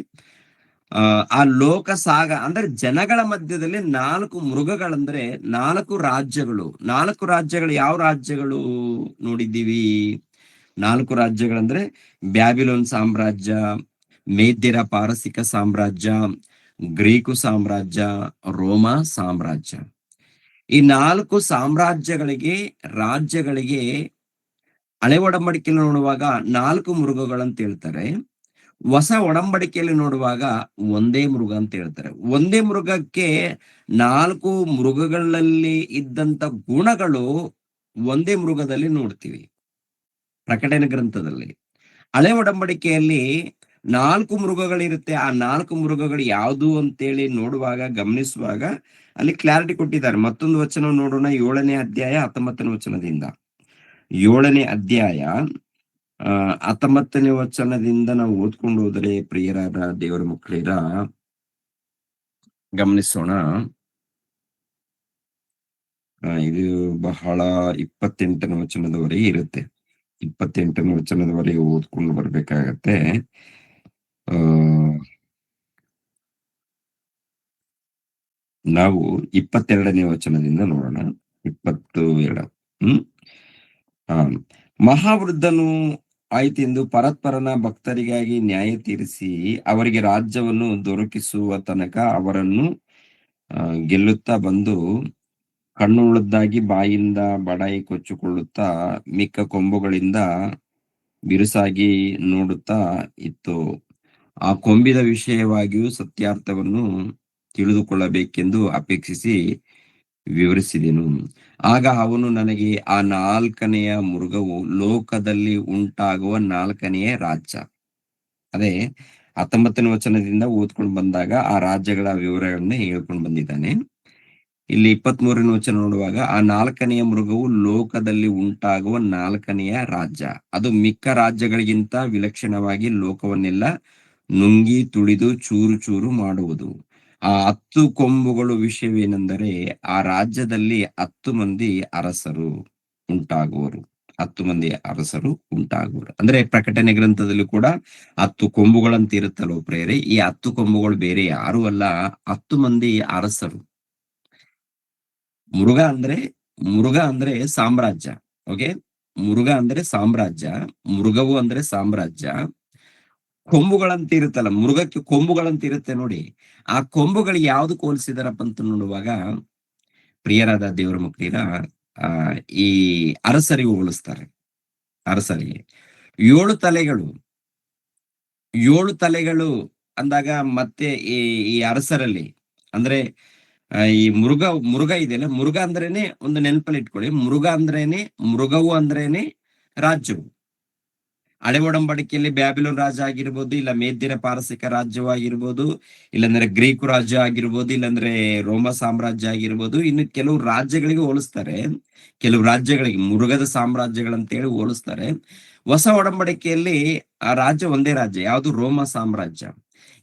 ಆ ಲೋಕಸಾಗರ ಅಂದ್ರೆ ಜನಗಳ ಮಧ್ಯದಲ್ಲಿ 4 ಮೃಗಗಳಂದ್ರೆ 4 ರಾಜ್ಯಗಳು. 4 ರಾಜ್ಯಗಳು ಯಾವ ರಾಜ್ಯಗಳು ನೋಡಿದ್ದೀವಿ? 4 ರಾಜ್ಯಗಳಂದ್ರೆ ಬ್ಯಾಬಿಲೋನ್ ಸಾಮ್ರಾಜ್ಯ, ಮೇದ್ಯರ ಪಾರಸಿಕ ಸಾಮ್ರಾಜ್ಯ, ಗ್ರೀಕು ಸಾಮ್ರಾಜ್ಯ, ರೋಮಾ ಸಾಮ್ರಾಜ್ಯ. ಈ 4 ರಾಜ್ಯಗಳಿಗೆ ಹಳೆ ಒಡಂಬಡಿಕೆಯಲ್ಲಿ ನೋಡುವಾಗ 4 ಮೃಗಗಳಂತ ಹೇಳ್ತಾರೆ. ಹೊಸ ಒಡಂಬಡಿಕೆಯಲ್ಲಿ ನೋಡುವಾಗ ಒಂದೇ ಮೃಗ ಅಂತ ಹೇಳ್ತಾರೆ. ಒಂದೇ ಮೃಗಕ್ಕೆ 4 ಮೃಗಗಳಲ್ಲಿ ಇದ್ದಂತ ಗುಣಗಳು ಒಂದೇ ಮೃಗದಲ್ಲಿ ನೋಡ್ತೀವಿ, ಪ್ರಕಟಣೆ ಗ್ರಂಥದಲ್ಲಿ. ಹಳೆ ಒಡಂಬಡಿಕೆಯಲ್ಲಿ 4 ಮೃಗಗಳಿರುತ್ತೆ. ಆ 4 ಮೃಗಗಳು ಯಾವುದು ಅಂತೇಳಿ ನೋಡುವಾಗ, ಗಮನಿಸುವಾಗ ಅಲ್ಲಿ ಕ್ಲಾರಿಟಿ ಕೊಟ್ಟಿದ್ದಾರೆ. ಮತ್ತೊಂದು ವಚನ ನೋಡೋಣ. 7ನೇ ಅಧ್ಯಾಯ 19ನೇ ವಚನದಿಂದ. 7ನೇ ಅಧ್ಯಾಯ 19ನೇ ವಚನದಿಂದ ನಾವು ಓದ್ಕೊಂಡು ಹೋದರೆ, ಪ್ರಿಯರಾದ ದೇವರ ಮಕ್ಕಳಿರ, ಗಮನಿಸೋಣ. ಇದು ಬಹಳ 28ನೇ ವಚನದವರೆಗೆ ಇರುತ್ತೆ. 28ನೇ ವಚನದವರೆಗೆ ಓದ್ಕೊಂಡು ಬರ್ಬೇಕಾಗತ್ತೆ. ನಾವು 22ನೇ ವಚನದಿಂದ ನೋಡೋಣ. 22. ಮಹಾವೃದ್ಧನು ಆಯ್ತೆಂದು ಪರಸ್ಪರನ ಭಕ್ತರಿಗಾಗಿ ನ್ಯಾಯ ತೀರಿಸಿ ಅವರಿಗೆ ರಾಜ್ಯವನ್ನು ದೊರಕಿಸುವ ತನಕ ಅವರನ್ನು ಗೆಲ್ಲುತ್ತಾ ಬಂದು, ಕಣ್ಣುಳ್ಳದ್ದಾಗಿ ಬಾಯಿಂದ ಬಡಾಯಿ ಕೊಚ್ಚಿಕೊಳ್ಳುತ್ತಾ ಮಿಕ್ಕ ಕೊಂಬುಗಳಿಂದ ಬಿರುಸಾಗಿ ನೋಡುತ್ತಾ ಇತ್ತು. ಆ ಕೊಂಬಿದ ವಿಷಯವಾಗಿಯೂ ಸತ್ಯಾರ್ಥವನ್ನು ತಿಳಿದುಕೊಳ್ಳಬೇಕೆಂದು ಅಪೇಕ್ಷಿಸಿ ವಿವರಿಸಿದೆನು. ಆಗ ಅವನು ನನಗೆ, ಆ 4ನೆಯ ಮೃಗವು ಲೋಕದಲ್ಲಿ ಉಂಟಾಗುವ 4ನೆಯ ರಾಜ್ಯ. ಅದೇ 19ನೇ ವಚನದಿಂದ ಓದ್ಕೊಂಡು ಬಂದಾಗ ಆ ರಾಜ್ಯಗಳ ವಿವರಗಳನ್ನ ಹೇಳ್ಕೊಂಡು ಬಂದಿದ್ದಾನೆ. ಇಲ್ಲಿ 23ನೇ ವಚನ ನೋಡುವಾಗ, ಆ 4ನೆಯ ಮೃಗವು ಲೋಕದಲ್ಲಿ ಉಂಟಾಗುವ 4ನೆಯ ರಾಜ್ಯ. ಅದು ಮಿಕ್ಕ ರಾಜ್ಯಗಳಿಗಿಂತ ವಿಲಕ್ಷಣವಾಗಿ ಲೋಕವನ್ನೆಲ್ಲ ನುಂಗಿ ತುಳಿದು ಚೂರು ಚೂರು ಮಾಡುವುದು. ಆ 10 ಕೊಂಬುಗಳು ವಿಷಯವೇನೆಂದರೆ, ಆ ರಾಜ್ಯದಲ್ಲಿ 10 ಮಂದಿ ಅರಸರು ಉಂಟಾಗುವರು. 10 ಮಂದಿ ಅರಸರು ಉಂಟಾಗುವರು. ಅಂದ್ರೆ ಪ್ರಕಟಣೆ ಗ್ರಂಥದಲ್ಲಿ ಕೂಡ 10 ಕೊಂಬುಗಳಂತ ಇರುತ್ತಲ್ವ ಪ್ರೇರೆ. ಈ 10 ಕೊಂಬುಗಳು ಬೇರೆ ಯಾರು ಅಲ್ಲ, 10 ಮಂದಿ ಅರಸರು. ಮೃಗ ಅಂದ್ರೆ ಸಾಮ್ರಾಜ್ಯ. ಓಕೆ. ಮೃಗ ಅಂದ್ರೆ ಸಾಮ್ರಾಜ್ಯ, ಮೃಗವು ಅಂದ್ರೆ ಸಾಮ್ರಾಜ್ಯ. ಕೊಂಬುಗಳಂತ ಇರುತ್ತಲ್ಲ, ಮೃಗಕ್ಕೆ ಕೊಂಬುಗಳಂತ ಇರುತ್ತೆ ನೋಡಿ. ಆ ಕೊಂಬುಗಳಿಗೆ ಯಾವ್ದು ಹೋಲಿಸಿದಾರಪ್ಪ ಅಂತ ನೋಡುವಾಗ, ಪ್ರಿಯರಾದ ದೇವರ ಮಕ್ಕಳಿರ, ಈ ಅರಸರಿಗೆ ಹೋಲಿಸ್ತಾರೆ. ಅರಸರಿಗೆ 7 ತಲೆಗಳು ಅಂದಾಗ, ಮತ್ತೆ ಈ ಅರಸರಲ್ಲಿ ಅಂದ್ರೆ ಈ ಮೃಗ ಇದೆಯಲ್ಲ, ಮೃಗ ಅಂದ್ರೇನೆ ಒಂದು ನೆನಪಲ್ಲಿ ಇಟ್ಕೊಳ್ಳಿ, ಮೃಗವು ಅಂದ್ರೇನೆ ರಾಜ್ಯವು. ಹಳೆ ಒಡಂಬಡಿಕೆಯಲ್ಲಿ ಬ್ಯಾಬಿಲೋನ್ ರಾಜ್ಯ ಆಗಿರ್ಬೋದು, ಇಲ್ಲ ಮೇದ್ಯರ ಪಾರಸಿಕ ರಾಜ್ಯವಾಗಿರ್ಬೋದು, ಇಲ್ಲಾಂದ್ರೆ ಗ್ರೀಕು ರಾಜ್ಯ ಆಗಿರ್ಬೋದು, ಇಲ್ಲಾಂದ್ರೆ ರೋಮ ಸಾಮ್ರಾಜ್ಯ ಆಗಿರ್ಬೋದು. ಇನ್ನು ಕೆಲವು ರಾಜ್ಯಗಳಿಗೆ ಹೋಲಿಸ್ತಾರೆ, ಕೆಲವು ರಾಜ್ಯಗಳಿಗೆ ಮೃಗದ ಸಾಮ್ರಾಜ್ಯಗಳಂತೇಳಿ ಹೋಲಿಸ್ತಾರೆ. ಹೊಸ ಒಡಂಬಡಿಕೆಯಲ್ಲಿ ಆ ರಾಜ್ಯ ಒಂದೇ ರಾಜ್ಯ, ಯಾವುದು? ರೋಮ ಸಾಮ್ರಾಜ್ಯ.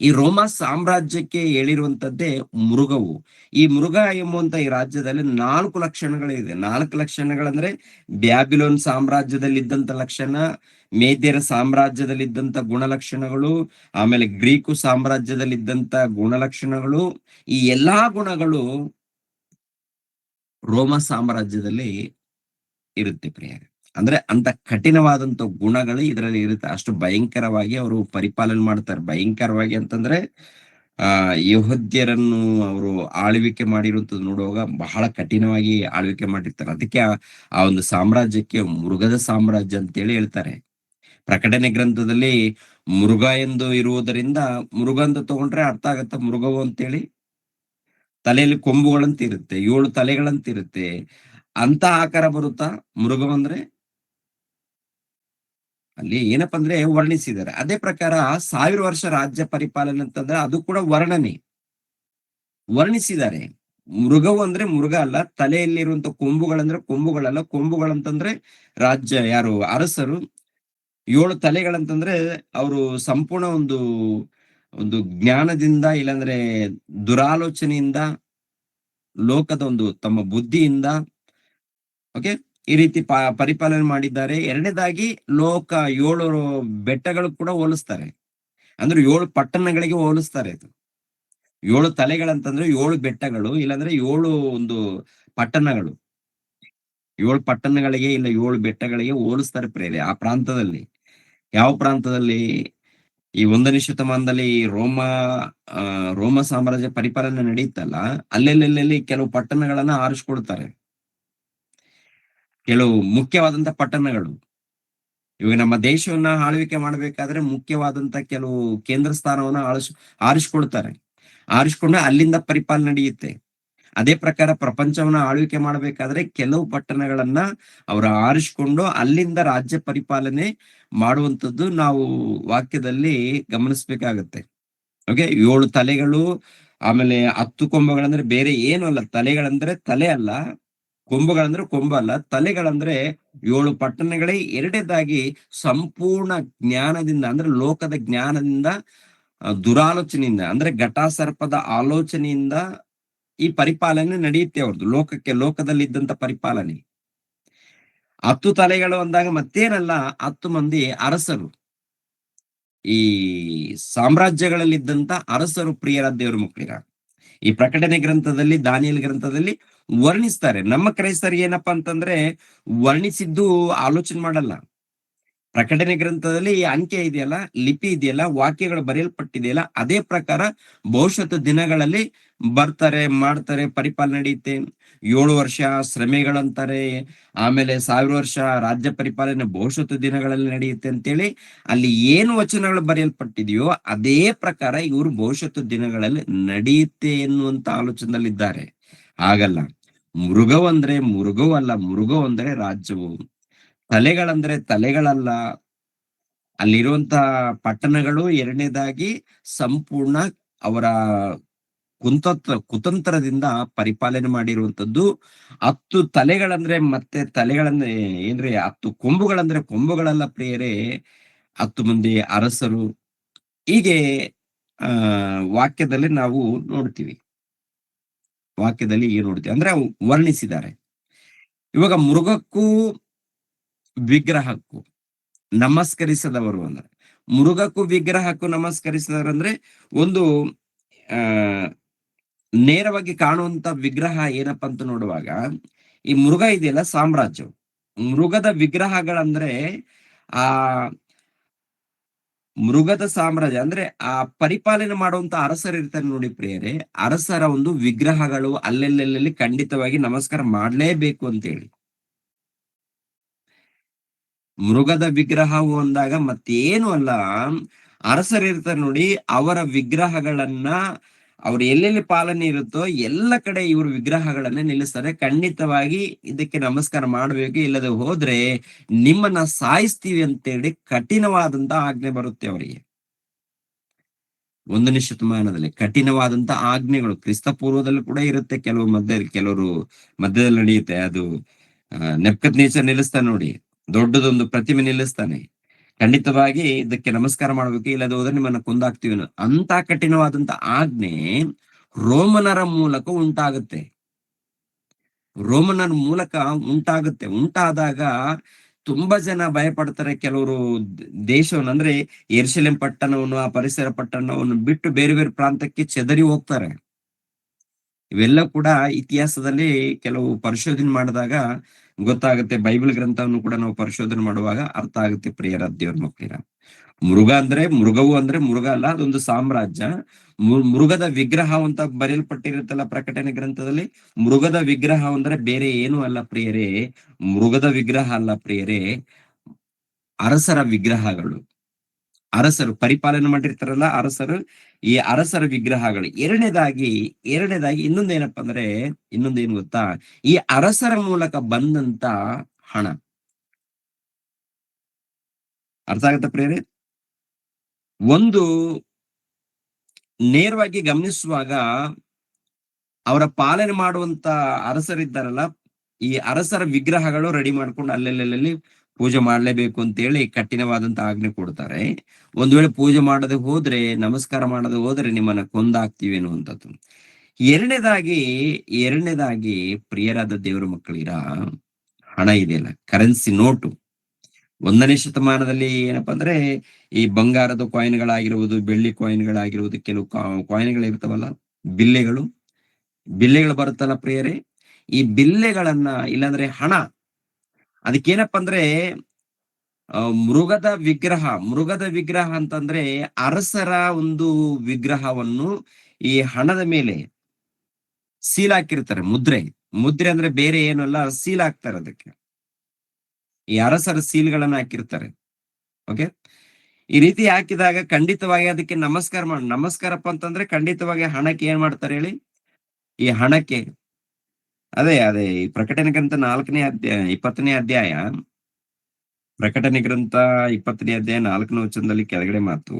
ಈ ರೋಮ ಸಾಮ್ರಾಜ್ಯಕ್ಕೆ ಹೇಳಿರುವಂತದ್ದೇ ಮೃಗವು. ಈ ಮೃಗ ಎಂಬುವಂತ ಈ ರಾಜ್ಯದಲ್ಲಿ 4 ಲಕ್ಷಣಗಳಿದೆ. 4 ಲಕ್ಷಣಗಳಂದ್ರೆ ಬ್ಯಾಬಿಲೋನ್ ಸಾಮ್ರಾಜ್ಯದಲ್ಲಿದ್ದಂತ ಲಕ್ಷಣ, ಮೇದ್ಯರ ಸಾಮ್ರಾಜ್ಯದಲ್ಲಿದ್ದಂತ ಗುಣಲಕ್ಷಣಗಳು, ಆಮೇಲೆ ಗ್ರೀಕು ಸಾಮ್ರಾಜ್ಯದಲ್ಲಿದ್ದಂತ ಗುಣಲಕ್ಷಣಗಳು, ಈ ಎಲ್ಲಾ ಗುಣಗಳು ರೋಮ ಸಾಮ್ರಾಜ್ಯದಲ್ಲಿ ಇರುತ್ತೆ ಪ್ರಿಯರೇ. ಅಂದ್ರೆ ಅಂತ ಕಠಿಣವಾದಂತ ಗುಣಗಳು ಇದರಲ್ಲಿ ಇರುತ್ತೆ. ಅಷ್ಟು ಭಯಂಕರವಾಗಿ ಅವರು ಪರಿಪಾಲನೆ ಮಾಡ್ತಾರೆ. ಭಯಂಕರವಾಗಿ ಅಂತಂದ್ರೆ ಯಹೂದ್ಯರನ್ನು ಅವರು ಆಳ್ವಿಕೆ ಮಾಡಿರುವಂತದ್ದು ನೋಡುವಾಗ ಬಹಳ ಕಠಿಣವಾಗಿ ಆಳ್ವಿಕೆ ಮಾಡಿರ್ತಾರೆ. ಅದಕ್ಕೆ ಆ ಒಂದು ಸಾಮ್ರಾಜ್ಯಕ್ಕೆ ಮೃಗದ ಸಾಮ್ರಾಜ್ಯ ಅಂತೇಳಿ ಹೇಳ್ತಾರೆ. ಪ್ರಕಟಣೆ ಗ್ರಂಥದಲ್ಲಿ ಮೃಗ ಎಂದು ಇರುವುದರಿಂದ ಮೃಗ ಅಂತ ತಗೊಂಡ್ರೆ ಅರ್ಥ ಆಗತ್ತ ಮೃಗವು ಅಂತೇಳಿ. ತಲೆಯಲ್ಲಿ ಕೊಂಬುಗಳಂತ ಇರುತ್ತೆ, 7 ತಲೆಗಳಂತ ಇರುತ್ತೆ. ಅಂತ ಆಕಾರ ಬರುತ್ತಾ ಮೃಗವಂದ್ರೆ? ಅಲ್ಲಿ ಏನಪ್ಪಾ ಅಂದ್ರೆ ವರ್ಣಿಸಿದ್ದಾರೆ. ಅದೇ ಪ್ರಕಾರ 1000 ವರ್ಷ ರಾಜ್ಯ ಪರಿಪಾಲನೆ ಅಂತಂದ್ರೆ ಅದು ಕೂಡ ವರ್ಣಿಸಿದ್ದಾರೆ. ಮೃಗವು ಅಂದ್ರೆ ಮೃಗ ಅಲ್ಲ, ತಲೆಯಲ್ಲಿರುವಂತ ಕೊಂಬುಗಳಂದ್ರೆ ಕೊಂಬುಗಳಲ್ಲ. ಕೊಂಬುಗಳಂತಂದ್ರೆ ರಾಜ್ಯ ಯಾರು ಅರಸರು, 7 ತಲೆಗಳಂತಂದ್ರೆ ಅವರು ಸಂಪೂರ್ಣ ಒಂದು ಒಂದು ಜ್ಞಾನದಿಂದ ಇಲ್ಲಾಂದ್ರೆ ದುರಾಲೋಚನೆಯಿಂದ, ಲೋಕದ ಒಂದು ತಮ್ಮ ಬುದ್ಧಿಯಿಂದ ಓಕೆ ಈ ರೀತಿ ಪರಿಪಾಲನೆ ಮಾಡಿದ್ದಾರೆ. ಎರಡನೇದಾಗಿ ಲೋಕ 7 ಬೆಟ್ಟಗಳು ಕೂಡ ಹೋಲಿಸ್ತಾರೆ. ಅಂದ್ರೆ 7 ಪಟ್ಟಣಗಳಿಗೆ ಹೋಲಿಸ್ತಾರೆ. ಇದು 7 ತಲೆಗಳಂತಂದ್ರೆ 7 ಬೆಟ್ಟಗಳು, ಇಲ್ಲಾಂದ್ರೆ 7 ಒಂದು ಪಟ್ಟಣಗಳು. 7 ಪಟ್ಟಣಗಳಿಗೆ ಇಲ್ಲ 7 ಬೆಟ್ಟಗಳಿಗೆ ಹೋಲಿಸ್ತಾರೆ ಪ್ರೇರೆ ಆ ಪ್ರಾಂತದಲ್ಲಿ. ಯಾವ ಪ್ರಾಂತದಲ್ಲಿ? ಈ 1ನೇ ಶತಮಾನದಲ್ಲಿ ರೋಮ ಸಾಮ್ರಾಜ್ಯ ಪರಿಪಾಲನೆ ನಡೆಯುತ್ತಲ್ಲ, ಅಲ್ಲೆಲ್ಲೆಲ್ಲಿ ಕೆಲವು ಪಟ್ಟಣಗಳನ್ನ ಆರಿಸ್ಕೊಳ್ತಾರೆ. ಕೆಲವು ಮುಖ್ಯವಾದಂತ ಪಟ್ಟಣಗಳು. ಇವಾಗ ನಮ್ಮ ದೇಶವನ್ನ ಆಳ್ವಿಕೆ ಮಾಡ್ಬೇಕಾದ್ರೆ ಮುಖ್ಯವಾದಂತ ಕೆಲವು ಕೇಂದ್ರ ಸ್ಥಾನವನ್ನ ಆರಿಸ್ಕೊಳ್ತಾರೆ. ಆರಿಸ್ಕೊಂಡು ಅಲ್ಲಿಂದ ಪರಿಪಾಲನೆ ನಡೆಯುತ್ತೆ. ಅದೇ ಪ್ರಕಾರ ಪ್ರಪಂಚವನ್ನ ಆಳ್ವಿಕೆ ಮಾಡ್ಬೇಕಾದ್ರೆ ಕೆಲವು ಪಟ್ಟಣಗಳನ್ನ ಅವರು ಆರಿಸ್ಕೊಂಡು ಅಲ್ಲಿಂದ ರಾಜ್ಯ ಪರಿಪಾಲನೆ ಮಾಡುವಂತದ್ದು ನಾವು ವಾಕ್ಯದಲ್ಲಿ ಗಮನಿಸ್ಬೇಕಾಗತ್ತೆ. ಓಕೆ 7 ತಲೆಗಳು, ಆಮೇಲೆ 10 ಕೊಂಬುಗಳಂದ್ರೆ ಬೇರೆ ಏನು ಅಲ್ಲ. ತಲೆಗಳಂದ್ರೆ ತಲೆ ಅಲ್ಲ, ಕೊಂಬುಗಳಂದ್ರೆ ಕೊಂಬಲ್ಲ. ತಲೆಗಳಂದ್ರೆ 7 ಪಟ್ಟಣಗಳೇ. ಎರಡನೇದಾಗಿ ಸಂಪೂರ್ಣ ಜ್ಞಾನದಿಂದ ಅಂದ್ರೆ ಲೋಕದ ಜ್ಞಾನದಿಂದ, ದುರಾಲೋಚನೆಯಿಂದ ಅಂದ್ರೆ ಘಟಾಸರ್ಪದ ಆಲೋಚನೆಯಿಂದ ಈ ಪರಿಪಾಲನೆ ನಡೆಯುತ್ತೆ ಅವ್ರದ್ದು. ಲೋಕದಲ್ಲಿ ಇದ್ದಂತ ಪರಿಪಾಲನೆ. 10 ತಲೆಗಳು ಅಂದಾಗ ಮತ್ತೇನಲ್ಲ, 10 ಮಂದಿ ಅರಸರು, ಈ ಸಾಮ್ರಾಜ್ಯಗಳಲ್ಲಿದ್ದಂತ ಅರಸರು ಪ್ರಿಯರ ದೇವರ ಮಕ್ಕಳಿಗ. ಈ ಪ್ರಕಟಣೆ ಗ್ರಂಥದಲ್ಲಿ, ದಾನಿಯೇಲ್ ಗ್ರಂಥದಲ್ಲಿ ವರ್ಣಿಸ್ತಾರೆ. ನಮ್ಮ ಕ್ರೈಸ್ತರಿಗೆ ಏನಪ್ಪಾ ಅಂತಂದ್ರೆ ವರ್ಣಿಸಿದ್ದು ಆಲೋಚನೆ ಮಾಡಲ್ಲ. ಪ್ರಕಟಣೆ ಗ್ರಂಥದಲ್ಲಿ ಈ ಅಂಕೆ ಇದೆಯಲ್ಲ, ಲಿಪಿ ಇದೆಯಲ್ಲ, ವಾಕ್ಯಗಳು ಬರೆಯಲ್ಪಟ್ಟಿದೆಯಲ್ಲ, ಅದೇ ಪ್ರಕಾರ ಭವಿಷ್ಯತ್ ದಿನಗಳಲ್ಲಿ ಬರ್ತಾರೆ, ಮಾಡ್ತಾರೆ, ಪರಿಪಾಲನೆ ನಡೆಯುತ್ತೆ. 7 ವರ್ಷ ಶ್ರಮೆಗಳಂತಾರೆ, ಆಮೇಲೆ 1000 ವರ್ಷ ರಾಜ್ಯ ಪರಿಪಾಲನೆ ಭವಿಷ್ಯತ್ ದಿನಗಳಲ್ಲಿ ನಡೆಯುತ್ತೆ ಅಂತೇಳಿ ಅಲ್ಲಿ ಏನು ವಚನಗಳು ಬರೆಯಲ್ಪಟ್ಟಿದೆಯೋ ಅದೇ ಪ್ರಕಾರ ಇವರು ಭವಿಷ್ಯತ್ ದಿನಗಳಲ್ಲಿ ನಡೆಯುತ್ತೆ ಎನ್ನುವಂತ ಆಲೋಚನೆಯಲ್ಲಿದ್ದಾರೆ. ಹಾಗಲ್ಲ. ಮೃಗವಂದ್ರೆ ಮೃಗವೂ ಅಲ್ಲ, ಮೃಗವು ಅಂದ್ರೆ ರಾಜ್ಯವು. ತಲೆಗಳಂದ್ರೆ ತಲೆಗಳಲ್ಲ, ಅಲ್ಲಿರುವಂತ ಪಟ್ಟಣಗಳು. ಎರಡನೇದಾಗಿ ಸಂಪೂರ್ಣ ಅವರ ಕುತಂತ್ರದಿಂದ ಪರಿಪಾಲನೆ ಮಾಡಿರುವಂತದ್ದು. 10 ತಲೆಗಳಂದ್ರೆ ಮತ್ತೆ ತಲೆಗಳಂದ್ರೆ ಏನ್ರಿ, 10 ಕೊಂಬುಗಳಂದ್ರೆ ಕೊಂಬುಗಳಲ್ಲ ಪ್ರಿಯರೇ, 10 ಮಂದಿ ಅರಸರು. ಹೀಗೆ ವಾಕ್ಯದಲ್ಲಿ ನಾವು ನೋಡ್ತೀವಿ. ವಾಕ್ಯದಲ್ಲಿ ಏನು ನೋಡ್ತೀವಿ ಅಂದ್ರೆ ವರ್ಣಿಸಿದ್ದಾರೆ. ಇವಾಗ ಮೃಗಕ್ಕೂ ವಿಗ್ರಹಕ್ಕೂ ನಮಸ್ಕರಿಸದವರು ಅಂದ್ರೆ, ಮೃಗಕ್ಕೂ ವಿಗ್ರಹಕ್ಕೂ ನಮಸ್ಕರಿಸಿದವರು ಅಂದ್ರೆ ಒಂದು ಆ ನೇರವಾಗಿ ಕಾಣುವಂತ ವಿಗ್ರಹ ಏನಪ್ಪಾ ಅಂತ ನೋಡುವಾಗ, ಈ ಮೃಗ ಇದೆಯಲ್ಲ ಸಾಮ್ರಾಜ್ಯ, ಮೃಗದ ವಿಗ್ರಹಗಳಂದ್ರೆ ಆ ಮೃಗದ ಸಾಮ್ರಾಜ್ಯ ಅಂದ್ರೆ ಆ ಪರಿಪಾಲನೆ ಮಾಡುವಂತ ಅರಸರು ಇರ್ತಾರೆ ನೋಡಿ ಪ್ರಿಯರೇ, ಅರಸರ ಒಂದು ವಿಗ್ರಹಗಳು ಅಲ್ಲೆಲ್ಲೆಲ್ಲಿ ಖಂಡಿತವಾಗಿ ನಮಸ್ಕಾರ ಮಾಡ್ಲೇಬೇಕು ಅಂತೇಳಿ. ಮೃಗದ ವಿಗ್ರಹವು ಅಂದಾಗ ಮತ್ತೇನು ಅಲ್ಲ, ಅರಸರಿರ್ತಾರೆ ನೋಡಿ, ಅವರ ವಿಗ್ರಹಗಳನ್ನ ಅವ್ರು ಎಲ್ಲೆಲ್ಲಿ ಪಾಲನೆ ಇರುತ್ತೋ ಎಲ್ಲ ಕಡೆ ಇವರು ವಿಗ್ರಹಗಳನ್ನ ನಿಲ್ಲಿಸ್ತಾರೆ. ಖಂಡಿತವಾಗಿ ಇದಕ್ಕೆ ನಮಸ್ಕಾರ ಮಾಡ್ಬೇಕು, ಇಲ್ಲದೆ ಹೋದ್ರೆ ನಿಮ್ಮನ್ನ ಸಾಯಿಸ್ತೀವಿ ಅಂತೇಳಿ ಕಠಿಣವಾದಂತ ಆಜ್ಞೆ ಬರುತ್ತೆ ಅವರಿಗೆ. 1ನೇ ಶತಮಾನದಲ್ಲಿ ಕಠಿಣವಾದಂತ ಆಜ್ಞೆಗಳು ಕ್ರಿಸ್ತ ಪೂರ್ವದಲ್ಲಿ ಕೂಡ ಇರುತ್ತೆ. ಕೆಲವರು ಮಧ್ಯದಲ್ಲಿ ನಡೆಯುತ್ತೆ. ಅದು ನೆಬ್ಕದ್ನೆಚ್ಚರ್ ನಿಲ್ಲಿಸ್ತಾನೆ ನೋಡಿ, ದೊಡ್ಡದೊಂದು ಪ್ರತಿಮೆ ನಿಲ್ಲಿಸ್ತಾನೆ. ಖಂಡಿತವಾಗಿ ಇದಕ್ಕೆ ನಮಸ್ಕಾರ ಮಾಡ್ಬೇಕು, ಇಲ್ಲದೆ ಹೋದ್ರೆ ನಿಮ್ಮನ್ನ ಕೊಂದಾಕ್ತೀವಿ ಅನ್ನೋ ಅಂತ ಕಠಿಣವಾದಂತ ಆಜ್ಞೆ ರೋಮನರ ಮೂಲಕ ಉಂಟಾಗುತ್ತೆ. ರೋಮನರ ಮೂಲಕ ಉಂಟಾಗುತ್ತೆ. ಉಂಟಾದಾಗ ತುಂಬಾ ಜನ ಭಯಪಡ್ತಾರೆ. ಕೆಲವರು ದೇಶವನ್ನು ಅಂದ್ರೆ ಯೆರೂಸಲೇಮ್ ಪಟ್ಟಣವನ್ನು, ಆ ಪರಿಸರ ಪಟ್ಟಣವನ್ನು ಬಿಟ್ಟು ಬೇರೆ ಬೇರೆ ಪ್ರಾಂತಕ್ಕೆ ಚೆದರಿ ಹೋಗ್ತಾರೆ. ಇವೆಲ್ಲ ಕೂಡ ಇತಿಹಾಸದಲ್ಲಿ ಕೆಲವು ಪರಿಶೋಧನೆ ಮಾಡಿದಾಗ ಗೊತ್ತಾಗುತ್ತೆ. ಬೈಬಲ್ ಗ್ರಂಥವನ್ನು ಕೂಡ ನಾವು ಪರಿಶೋಧನೆ ಮಾಡುವಾಗ ಅರ್ಥ ಆಗುತ್ತೆ ಪ್ರಿಯರ ದೇವ್ರ ಮಕ್ಕಳಿರ. ಮೃಗವು ಅಂದ್ರೆ ಮೃಗ ಅಲ್ಲ, ಅದೊಂದು ಸಾಮ್ರಾಜ್ಯ. ಮೃಗದ ವಿಗ್ರಹ ಅಂತ ಬರೆಯಲ್ಪಟ್ಟಿರುತ್ತಲ್ಲ ಪ್ರಕಟಣೆ ಗ್ರಂಥದಲ್ಲಿ. ಮೃಗದ ವಿಗ್ರಹ ಅಂದ್ರೆ ಬೇರೆ ಏನು ಅಲ್ಲ ಪ್ರಿಯರೇ, ಮೃಗದ ವಿಗ್ರಹ ಅಲ್ಲ ಪ್ರಿಯರೇ, ಅರಸರ ವಿಗ್ರಹಗಳು. ಅರಸರು ಪರಿಪಾಲನೆ ಮಾಡಿರ್ತಾರಲ್ಲ ಅರಸರು, ಈ ಅರಸರ ವಿಗ್ರಹಗಳು. ಎರಡನೇದಾಗಿ ಇನ್ನೊಂದೇನಪ್ಪ ಅಂದ್ರೆ, ಇನ್ನೊಂದೇನು ಗೊತ್ತಾ, ಈ ಅರಸರ ಮೂಲಕ ಬಂದಂತ ಹಣ. ಅರ್ಥ ಆಗತ್ತ ಪ್ರಿಯರೇ? ಒಂದು ನೇರವಾಗಿ ಗಮನಿಸುವಾಗ ಅವರ ಪಾಲನೆ ಮಾಡುವಂತ ಅರಸರಿದ್ದಾರಲ್ಲ, ಈ ಅರಸರ ವಿಗ್ರಹಗಳು ರೆಡಿ ಮಾಡ್ಕೊಂಡು ಅಲ್ಲೆಲ್ಲೆಲ್ಲಿ ಪೂಜೆ ಮಾಡ್ಲೇಬೇಕು ಅಂತ ಹೇಳಿ ಕಠಿಣವಾದಂತ ಆಜ್ಞೆ ಕೊಡ್ತಾರೆ. ಒಂದ್ ವೇಳೆ ಪೂಜೆ ಮಾಡದೆ ಹೋದ್ರೆ, ನಮಸ್ಕಾರ ಮಾಡದೆ ಹೋದ್ರೆ ನಿಮ್ಮನ್ನ ಕೊಂದಾಕ್ತಿವಿ ಅನ್ನುವಂಥದ್ದು. ಎರಡನೇದಾಗಿ ಪ್ರಿಯರಾದ ದೇವರ ಮಕ್ಕಳಿರ, ಹಣ ಇದೆಯಲ್ಲ, ಕರೆನ್ಸಿ ನೋಟು. 1ನೇ ಶತಮಾನದಲ್ಲಿ ಏನಪ್ಪಾ ಅಂದ್ರೆ ಈ ಬಂಗಾರದ ಕಾಯಿನ್ಗಳಾಗಿರುವುದು, ಬೆಳ್ಳಿ ಕಾಯಿನ್ಗಳಾಗಿರುವುದು, ಕೆಲವು ಕಾಯಿನ್ಗಳು ಇರ್ತಾವಲ್ಲ, ಬಿಲ್ಲೆಗಳು ಬರುತ್ತಲ್ಲ ಪ್ರಿಯರೇ, ಈ ಬಿಲ್ಲೆಗಳನ್ನ ಇಲ್ಲಾಂದ್ರೆ ಹಣ, ಅದಕ್ಕೇನಪ್ಪ ಅಂದ್ರೆ ಮೃಗದ ವಿಗ್ರಹ ಅಂತಂದ್ರೆ ಅರಸರ ಒಂದು ವಿಗ್ರಹವನ್ನು ಈ ಹಣದ ಮೇಲೆ ಸೀಲ್ ಹಾಕಿರ್ತಾರೆ. ಮುದ್ರೆ ಅಂದ್ರೆ ಬೇರೆ ಏನಲ್ಲ, ಸೀಲ್ ಹಾಕ್ತಾರೆ ಅದಕ್ಕೆ. ಈ ಅರಸರ ಸೀಲ್ಗಳನ್ನ ಹಾಕಿರ್ತಾರೆ. ಓಕೆ, ಈ ರೀತಿ ಹಾಕಿದಾಗ ಖಂಡಿತವಾಗಿ ಅದಕ್ಕೆ ನಮಸ್ಕಾರಪ್ಪ ಅಂತಂದ್ರೆ ಖಂಡಿತವಾಗಿ ಹಣಕ್ಕೆ ಏನ್ ಮಾಡ್ತಾರೆ ಹೇಳಿ? ಈ ಹಣಕ್ಕೆ ಅದೇ ಈ ಪ್ರಕಟಣೆ ಗ್ರಂಥ 20ನೇ ಅಧ್ಯಾಯ, ಪ್ರಕಟಣೆ ಗ್ರಂಥ 20ನೇ ಅಧ್ಯಾಯ 4ನೇ ವಚನದಲ್ಲಿ ಕೆಳಗಡೆ ಮಾತು,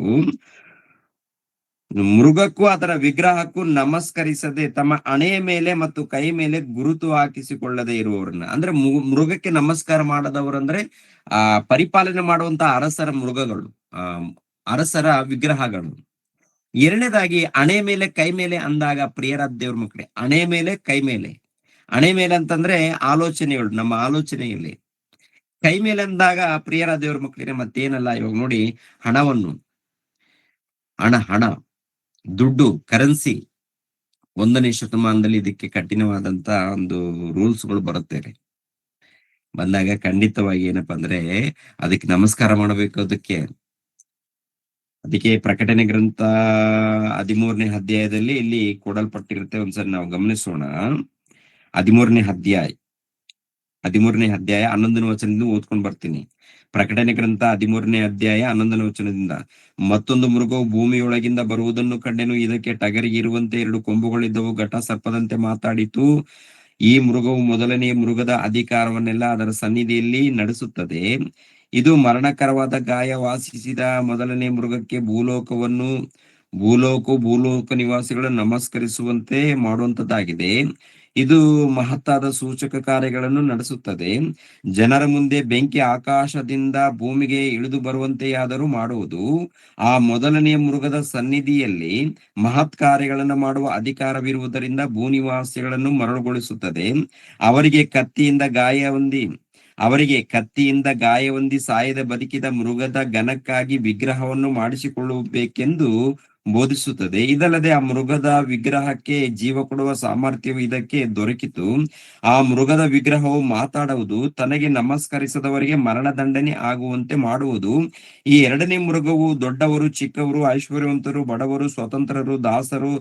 ಮೃಗಕ್ಕೂ ಅದರ ವಿಗ್ರಹಕ್ಕೂ ನಮಸ್ಕರಿಸದೆ ತಮ್ಮ ಹಣೆಯ ಮೇಲೆ ಮತ್ತು ಕೈ ಮೇಲೆ ಗುರುತು ಹಾಕಿಸಿಕೊಳ್ಳದೆ ಇರುವವರನ್ನ, ಅಂದ್ರೆ ಮೃಗಕ್ಕೆ ನಮಸ್ಕಾರ ಮಾಡದವರಂದ್ರೆ ಆ ಪರಿಪಾಲನೆ ಮಾಡುವಂತ ಅರಸರ ಮೃಗಗಳು, ಅರಸರ ವಿಗ್ರಹಗಳು. ಎರಡನೇದಾಗಿ ಹಣೆ ಮೇಲೆ ಕೈ ಮೇಲೆ ಅಂದಾಗ ಪ್ರಿಯರಾದ ದೇವ್ರ ಮಕ್ಕಳೇ, ಹಣೆ ಮೇಲೆ ಅಂತಂದ್ರೆ ಆಲೋಚನೆಗಳು, ನಮ್ಮ ಆಲೋಚನೆಯಲ್ಲಿ. ಕೈ ಮೇಲೆ ಅಂದಾಗ ಪ್ರಿಯರಾದ ದೇವ್ರ ಮಕ್ಕಳಿಗೆ ಮತ್ತೇನಲ್ಲ, ಇವಾಗ ನೋಡಿ, ಹಣ, ದುಡ್ಡು, ಕರೆನ್ಸಿ. 1ನೇ ಶತಮಾನದಲ್ಲಿ ಇದಕ್ಕೆ ಕಠಿಣವಾದಂತ ಒಂದು ರೂಲ್ಸ್ಗಳು ಬರುತ್ತೆ. ಬಂದಾಗ ಖಂಡಿತವಾಗಿ ಏನಪ್ಪಾ ಅಂದ್ರೆ ಅದಕ್ಕೆ ನಮಸ್ಕಾರ ಮಾಡಬೇಕು. ಅದಕ್ಕೆ ಪ್ರಕಟಣೆ ಗ್ರಂಥ 13ನೇ ಅಧ್ಯಾಯದಲ್ಲಿ ಇಲ್ಲಿ ಕೊಡಲ್ಪಟ್ಟಿರುತ್ತೆ. ಒಂದ್ಸರಿ ನಾವು ಗಮನಿಸೋಣ. 13ನೇ ಅಧ್ಯಾಯ 11ನೇ ವಚನದಿಂದ ಓದ್ಕೊಂಡು ಬರ್ತೀನಿ. ಪ್ರಕಟಣೆ ಗ್ರಂಥ 13ನೇ ಅಧ್ಯಾಯ 11ನೇ ವಚನದಿಂದ, ಮತ್ತೊಂದು ಮೃಗವು ಭೂಮಿಯೊಳಗಿಂದ ಬರುವುದನ್ನು ಕಂಡೆನು. ಇದಕ್ಕೆ ಟಗರಿಗಿರುವಂತೆ 2 ಕೊಂಬುಗಳಿದ್ದವು, ಘಟ ಸರ್ಪದಂತೆ ಮಾತಾಡಿತು. ಈ ಮೃಗವು ಮೊದಲನೆಯ ಮೃಗದ ಅಧಿಕಾರವನ್ನೆಲ್ಲ ಅದರ ಸನ್ನಿಧಿಯಲ್ಲಿ ನಡೆಸುತ್ತದೆ. ಇದು ಮರಣಕರವಾದ ಗಾಯ ವಾಸಿಸಿದ ಮೊದಲನೇ ಮೃಗಕ್ಕೆ ಭೂಲೋಕ ನಿವಾಸಿಗಳನ್ನು ನಮಸ್ಕರಿಸುವಂತೆ ಮಾಡುವಂತದ್ದಾಗಿದೆ. ಇದು ಮಹತ್ತಾದ ಸೂಚಕ ಕಾರ್ಯಗಳನ್ನು ನಡೆಸುತ್ತದೆ. ಜನರ ಮುಂದೆ ಬೆಂಕಿ ಆಕಾಶದಿಂದ ಭೂಮಿಗೆ ಇಳಿದು ಬರುವಂತೆಯಾದರೂ ಮಾಡುವುದು. ಆ ಮೊದಲನೆಯ ಮೃಗದ ಸನ್ನಿಧಿಯಲ್ಲಿ ಮಹತ್ ಕಾರ್ಯಗಳನ್ನು ಮಾಡುವ ಅಧಿಕಾರವಿರುವುದರಿಂದ ಭೂನಿವಾಸಿಗಳನ್ನು ಮರಳುಗೊಳಿಸುತ್ತದೆ. ಅವರಿಗೆ ಕತ್ತಿಯಿಂದ ಗಾಯ ಹೊಂದಿ ಸಾಯದ ಬದುಕಿದ ಮೃಗದ ಘನಕ್ಕಾಗಿ ವಿಗ್ರಹವನ್ನು ಮಾಡಿಸಿಕೊಳ್ಳಬೇಕೆಂದು ಬೋಧಿಸುತ್ತದೆ. ಇದಲ್ಲದೆ ಆ ಮೃಗದ ವಿಗ್ರಹಕ್ಕೆ ಜೀವ ಕೊಡುವ ಸಾಮರ್ಥ್ಯವು ಇದಕ್ಕೆ ದೊರಕಿತು. ಆ ಮೃಗದ ವಿಗ್ರಹವು ಮಾತಾಡುವುದು, ತನಗೆ ನಮಸ್ಕರಿಸದವರಿಗೆ ಮರಣದಂಡನೆ ಆಗುವಂತೆ ಮಾಡುವುದು. ಈ 2ನೇ ಮೃಗವು ದೊಡ್ಡವರು, ಚಿಕ್ಕವರು, ಐಶ್ವರ್ಯವಂತರು, ಬಡವರು, ಸ್ವತಂತ್ರರು, ದಾಸರು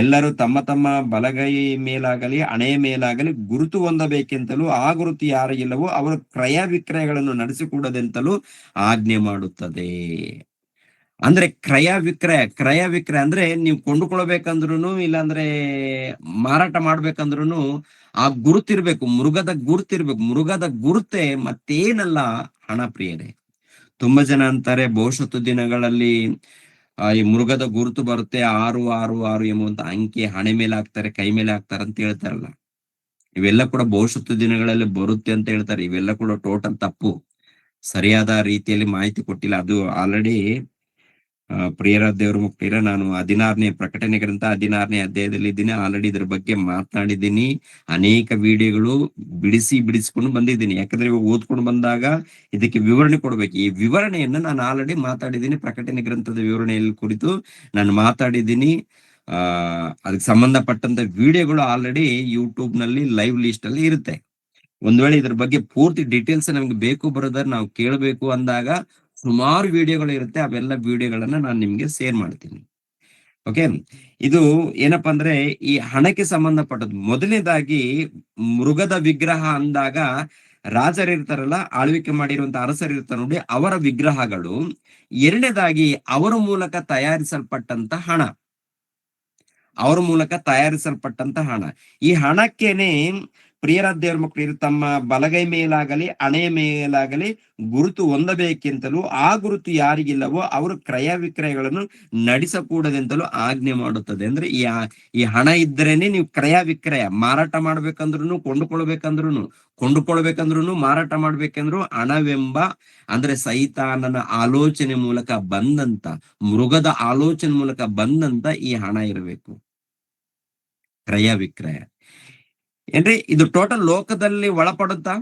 ಎಲ್ಲರೂ ತಮ್ಮ ತಮ್ಮ ಬಲಗೈ ಮೇಲಾಗಲಿ ಹಣೆಯ ಮೇಲಾಗಲಿ ಗುರುತು ಹೊಂದಬೇಕೆಂತಲೂ, ಆ ಗುರುತು ಯಾರಿಗಿಲ್ಲವೋ ಅವರು ಕ್ರಯ ವಿಕ್ರಯಗಳನ್ನು ನಡೆಸಿಕೊಡದೆಂತಲೂ ಆಜ್ಞೆ ಮಾಡುತ್ತದೆ. ಅಂದ್ರೆ ಕ್ರಯ ವಿಕ್ರಯ ಅಂದ್ರೆ ನೀವು ಕೊಂಡುಕೊಳ್ಬೇಕಂದ್ರೂ, ಇಲ್ಲಾಂದ್ರೆ ಮಾರಾಟ ಮಾಡ್ಬೇಕಂದ್ರೂ ಆ ಗುರುತಿರ್ಬೇಕು, ಮೃಗದ ಗುರುತೆ ಮತ್ತೇನಲ್ಲ, ಹಣ ಪ್ರಿಯರೇ. ತುಂಬಾ ಜನ ಅಂತಾರೆ ಭವಿಷ್ಯತ್ತು ದಿನಗಳಲ್ಲಿ ಈ ಮೃಗದ ಗುರುತು ಬರುತ್ತೆ, 666 ಎಂಬುವಂತ ಅಂಕೆ ಹಣೆ ಮೇಲೆ ಹಾಕ್ತಾರೆ, ಕೈ ಮೇಲೆ ಹಾಕ್ತಾರೆ ಅಂತ ಹೇಳ್ತಾರಲ್ಲ. ಇವೆಲ್ಲ ಕೂಡ ಭವಿಷ್ಯತ್ತು ದಿನಗಳಲ್ಲಿ ಬರುತ್ತೆ ಅಂತ ಹೇಳ್ತಾರೆ. ಇವೆಲ್ಲ ಕೂಡ ಟೋಟಲ್ ತಪ್ಪು. ಸರಿಯಾದ ರೀತಿಯಲ್ಲಿ ಮಾಹಿತಿ ಕೊಟ್ಟಿಲ್ಲ. ಅದು ಆಲ್ರೆಡಿ ಪ್ರಿಯರ ದೇವ್ರ ಮುಖ್ಯರ ನಾನು 16ನೇ ಪ್ರಕಟಣೆ ಗ್ರಂಥ 16ನೇ ಅಧ್ಯಾಯದಲ್ಲಿ ಇದ್ದೀನಿ. ಆಲ್ರೆಡಿ ಇದ್ರ ಬಗ್ಗೆ ಮಾತನಾಡಿದ್ದೀನಿ. ಅನೇಕ ವಿಡಿಯೋಗಳು ಬಿಡಿಸಿಕೊಂಡು ಬಂದಿದ್ದೀನಿ. ಯಾಕಂದ್ರೆ ಇವಾಗ ಓದ್ಕೊಂಡು ಬಂದಾಗ ಇದಕ್ಕೆ ವಿವರಣೆ ಕೊಡ್ಬೇಕು. ಈ ವಿವರಣೆಯನ್ನ ನಾನು ಆಲ್ರೆಡಿ ಮಾತಾಡಿದ್ದೀನಿ. ಪ್ರಕಟಣೆ ಗ್ರಂಥದ ವಿವರಣೆಯಲ್ಲಿ ಕುರಿತು ನಾನು ಮಾತಾಡಿದ್ದೀನಿ. ಅದಕ್ಕೆ ಸಂಬಂಧಪಟ್ಟಂತ ವಿಡಿಯೋಗಳು ಆಲ್ರೆಡಿ ಯೂಟ್ಯೂಬ್ ನಲ್ಲಿ ಲೈವ್ ಲಿಸ್ಟ್ ಅಲ್ಲಿ ಇರುತ್ತೆ. ಒಂದ್ ವೇಳೆ ಇದ್ರ ಬಗ್ಗೆ ಪೂರ್ತಿ ಡೀಟೇಲ್ಸ್ ನಮ್ಗೆ ಬೇಕು ಬರೋದಾದ್ರೆ ನಾವು ಕೇಳಬೇಕು ಅಂದಾಗ ಸುಮಾರು ವಿಡಿಯೋಗಳು ಇರುತ್ತೆ. ಅವೆಲ್ಲ ವಿಡಿಯೋಗಳನ್ನ ನಾನು ನಿಮ್ಗೆ ಶೇರ್ ಮಾಡ್ತೀನಿ. ಓಕೆ, ಇದು ಏನಪ್ಪಾ ಅಂದ್ರೆ ಈ ಹಣಕ್ಕೆ ಸಂಬಂಧಪಟ್ಟದ್ದು. ಮೊದಲನೇದಾಗಿ ಮೃಗದ ವಿಗ್ರಹ ಅಂದಾಗ ರಾಜರಿರ್ತಾರಲ್ಲ, ಆಳ್ವಿಕೆ ಮಾಡಿರುವಂತ ಅರಸರಿರ್ತಾರೆ ನೋಡಿ, ಅವರ ವಿಗ್ರಹಗಳು. ಎರಡನೇದಾಗಿ ಅವರ ಮೂಲಕ ತಯಾರಿಸಲ್ಪಟ್ಟಂತ ಹಣ, ಅವ್ರ ಮೂಲಕ ತಯಾರಿಸಲ್ಪಟ್ಟಂತ ಹಣ. ಈ ಹಣಕ್ಕೇನೆ ಪ್ರಿಯರ ದೇವ್ರ ಮಕ್ಕಳು ತಮ್ಮ ಬಲಗೈ ಮೇಲಾಗಲಿ ಹಣೆಯ ಮೇಲಾಗಲಿ ಗುರುತು ಹೊಂದಬೇಕೆಂತಲೂ, ಆ ಗುರುತು ಯಾರಿಗಿಲ್ಲವೋ ಅವರು ಕ್ರಯ ವಿಕ್ರಯಗಳನ್ನು ನಡೆಸಕೂಡದೆಂತಲೂ ಆಜ್ಞೆ ಮಾಡುತ್ತದೆ. ಅಂದ್ರೆ ಈ ಹಣ ಇದ್ದರೇನೆ ನೀವು ಕ್ರಯ ವಿಕ್ರಯ ಮಾರಾಟ ಮಾಡ್ಬೇಕಂದ್ರೂ, ಕೊಂಡುಕೊಳ್ಬೇಕಂದ್ರೂ, ಮಾರಾಟ ಮಾಡ್ಬೇಕಂದ್ರು ಹಣವೆಂಬ ಅಂದ್ರೆ ಸೈತಾನನ ಆಲೋಚನೆ ಮೂಲಕ ಬಂದಂತ, ಮೃಗದ ಆಲೋಚನೆ ಮೂಲಕ ಬಂದಂತ ಈ ಹಣ ಇರಬೇಕು. ಕ್ರಯ ವಿಕ್ರಯ ಏನ್ರಿ ಇದು ಟೋಟಲ್ ಲೋಕದಲ್ಲಿ ಒಳಪಡುತ್ತಾ?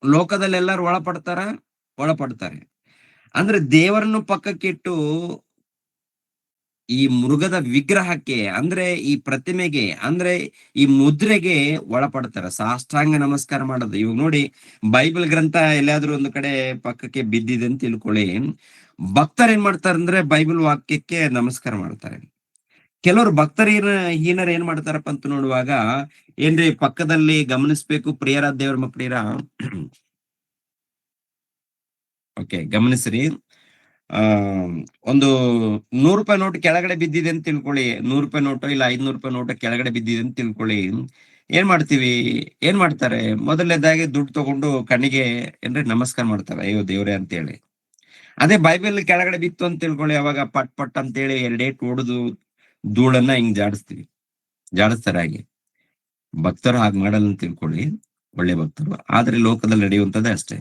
ಲೋಕದಲ್ಲಿ ಎಲ್ಲರೂ ಒಳಪಡ್ತಾರೆ. ಅಂದ್ರೆ ದೇವರನ್ನು ಪಕ್ಕಕ್ಕಿಟ್ಟು ಈ ಮೃಗದ ವಿಗ್ರಹಕ್ಕೆ, ಅಂದ್ರೆ ಈ ಪ್ರತಿಮೆಗೆ, ಅಂದ್ರೆ ಈ ಮುದ್ರೆಗೆ ಒಳಪಡ್ತಾರೆ. ಸಾಷ್ಟಾಂಗ ನಮಸ್ಕಾರ ಮಾಡೋದು. ಇವಾಗ ನೋಡಿ, ಬೈಬಲ್ ಗ್ರಂಥ ಎಲ್ಲಾದ್ರೂ ಒಂದು ಕಡೆ ಪಕ್ಕಕ್ಕೆ ಬಿದ್ದಿದೆ ಅಂತ ತಿಳ್ಕೊಳ್ಳಿ, ಭಕ್ತರು ಏನ್ ಮಾಡ್ತಾರೆ ಅಂದ್ರೆ ಬೈಬಲ್ ವಾಕ್ಯಕ್ಕೆ ನಮಸ್ಕಾರ ಮಾಡ್ತಾರೆ. ಕೆಲವರು ಹೀನರು ಏನ್ ಮಾಡ್ತಾರಪ್ಪ ಅಂತ ನೋಡುವಾಗ, ಏನ್ರಿ ಪಕ್ಕದಲ್ಲಿ ಗಮನಿಸ್ಬೇಕು ಪ್ರಿಯರ ದೇವ್ರ ಮಕ್ಕಳಿರ. ಓಕೆ, ಗಮನಿಸ್ರಿ. ಒಂದು 100 ರೂಪಾಯಿ ನೋಟ್ ಕೆಳಗಡೆ ಬಿದ್ದಿದೆ ಅಂತ ತಿಳ್ಕೊಳ್ಳಿ, 100 ರೂಪಾಯಿ ನೋಟು ಇಲ್ಲ 500 ರೂಪಾಯಿ ನೋಟು ಕೆಳಗಡೆ ಬಿದ್ದಿದೆ ಅಂತ ತಿಳ್ಕೊಳ್ಳಿ. ಏನ್ ಮಾಡ್ತಾರೆ? ಮೊದಲನೇದಾಗಿ ದುಡ್ಡು ತಗೊಂಡು ಕಣ್ಣಿಗೆ ಏನ್ರಿ ನಮಸ್ಕಾರ ಮಾಡ್ತಾರೆ, ಅಯ್ಯೋ ದೇವ್ರೆ ಅಂತೇಳಿ. ಅದೇ ಬೈಬಲ್ ಕೆಳಗಡೆ ಬಿತ್ತು ಅಂತ ತಿಳ್ಕೊಳ್ಳಿ, ಅವಾಗ ಪಟ್ ಪಟ್ ಅಂತೇಳಿ 2 ಏಟು ಹೊಡೆದು ಧೂಳನ್ನ ಹಿಂಗ್ ಜಾಡಿಸ್ತಾರೆ. ಹಾಗೆ ಭಕ್ತರು ಹಾಗೆ ಮಾಡಲ್ಲ ಅಂತ ತಿಳ್ಕೊಳ್ಳಿ, ಒಳ್ಳೆ ಭಕ್ತರು. ಆದ್ರೆ ಲೋಕದಲ್ಲಿ ನಡೆಯುವಂತದ್ದೇ ಅಷ್ಟೇ.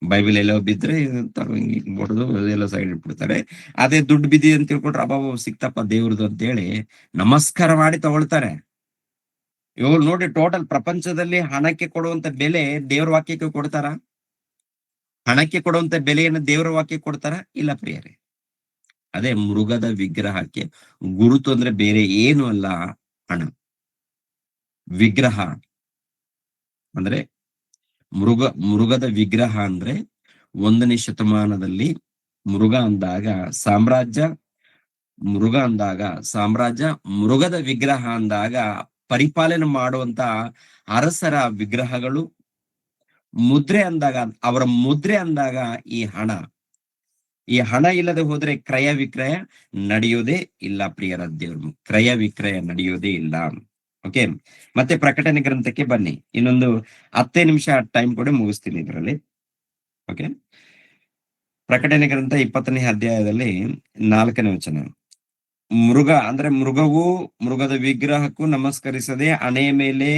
ಬೈಬಲ್ ಎಲ್ಲೋ ಬಿದ್ರೆ ಹೊಡೆದು ಎಲ್ಲ ಸೈಡ್ ಇಟ್ಬಿಡ್ತಾರೆ. ಅದೇ ದುಡ್ಡು ಬಿದ್ದಿದೆ ಅಂತ ತಿಳ್ಕೊಂಡ್ರೆ ಅಬ್ಬಾಬ ಸಿಕ್ತಪ್ಪ ದೇವ್ರದು ಅಂತ ಹೇಳಿ ನಮಸ್ಕಾರ ಮಾಡಿ ತಗೊಳ್ತಾರೆ. ಇವ್ರು ನೋಡಿ, ಟೋಟಲ್ ಪ್ರಪಂಚದಲ್ಲಿ ಹಣಕ್ಕೆ ಕೊಡುವಂತ ಬೆಲೆ ದೇವ್ರ ವಾಕ್ಯಕ್ಕೆ ಕೊಡ್ತಾರ? ಹಣಕ್ಕೆ ಕೊಡುವಂತ ಬೆಲೆಯನ್ನು ದೇವರ ವಾಕ್ಯಕ್ಕೆ ಕೊಡ್ತಾರ? ಇಲ್ಲ ಪ್ರಿಯರೇ. ಅದೇ ಮೃಗದ ವಿಗ್ರಹಕ್ಕೆ ಗುರುತು ಅಂದ್ರೆ ಬೇರೆ ಏನು ಅಲ್ಲ, ಹಣ. ವಿಗ್ರಹ ಅಂದ್ರೆ ಮೃಗದ ವಿಗ್ರಹ ಅಂದ್ರೆ 1ನೇ ಶತಮಾನದಲ್ಲಿ ಮೃಗ ಅಂದಾಗ ಸಾಮ್ರಾಜ್ಯ, ಮೃಗದ ವಿಗ್ರಹ ಅಂದಾಗ ಪರಿಪಾಲನೆ ಮಾಡುವಂತ ಅರಸರ ವಿಗ್ರಹಗಳು. ಅವರ ಮುದ್ರೆ ಅಂದಾಗ ಈ ಹಣ ಇಲ್ಲದೆ ಹೋದ್ರೆ ಕ್ರಯ ವಿಕ್ರಯ ನಡೆಯೋದೇ ಇಲ್ಲ ಪ್ರಿಯರ ದೇವರು. ಕ್ರಯ ವಿಕ್ರಯ ನಡೆಯೋದೇ ಇಲ್ಲ. ಓಕೆ, ಮತ್ತೆ ಪ್ರಕಟಣೆ ಗ್ರಂಥಕ್ಕೆ ಬನ್ನಿ. ಇನ್ನೊಂದು 10 ನಿಮಿಷ ಟೈಮ್ ಕೊಡಿ, ಮುಗಿಸ್ತೀನಿ ಇದರಲ್ಲಿ. ಓಕೆ, ಪ್ರಕಟಣೆ ಗ್ರಂಥ 20ನೇ ಅಧ್ಯಾಯದಲ್ಲಿ 4ನೇ ವಚನ. ಮೃಗವು ಮೃಗದ ವಿಗ್ರಹಕ್ಕೂ ನಮಸ್ಕರಿಸದೆ ಹಣೆಯ ಮೇಲೆ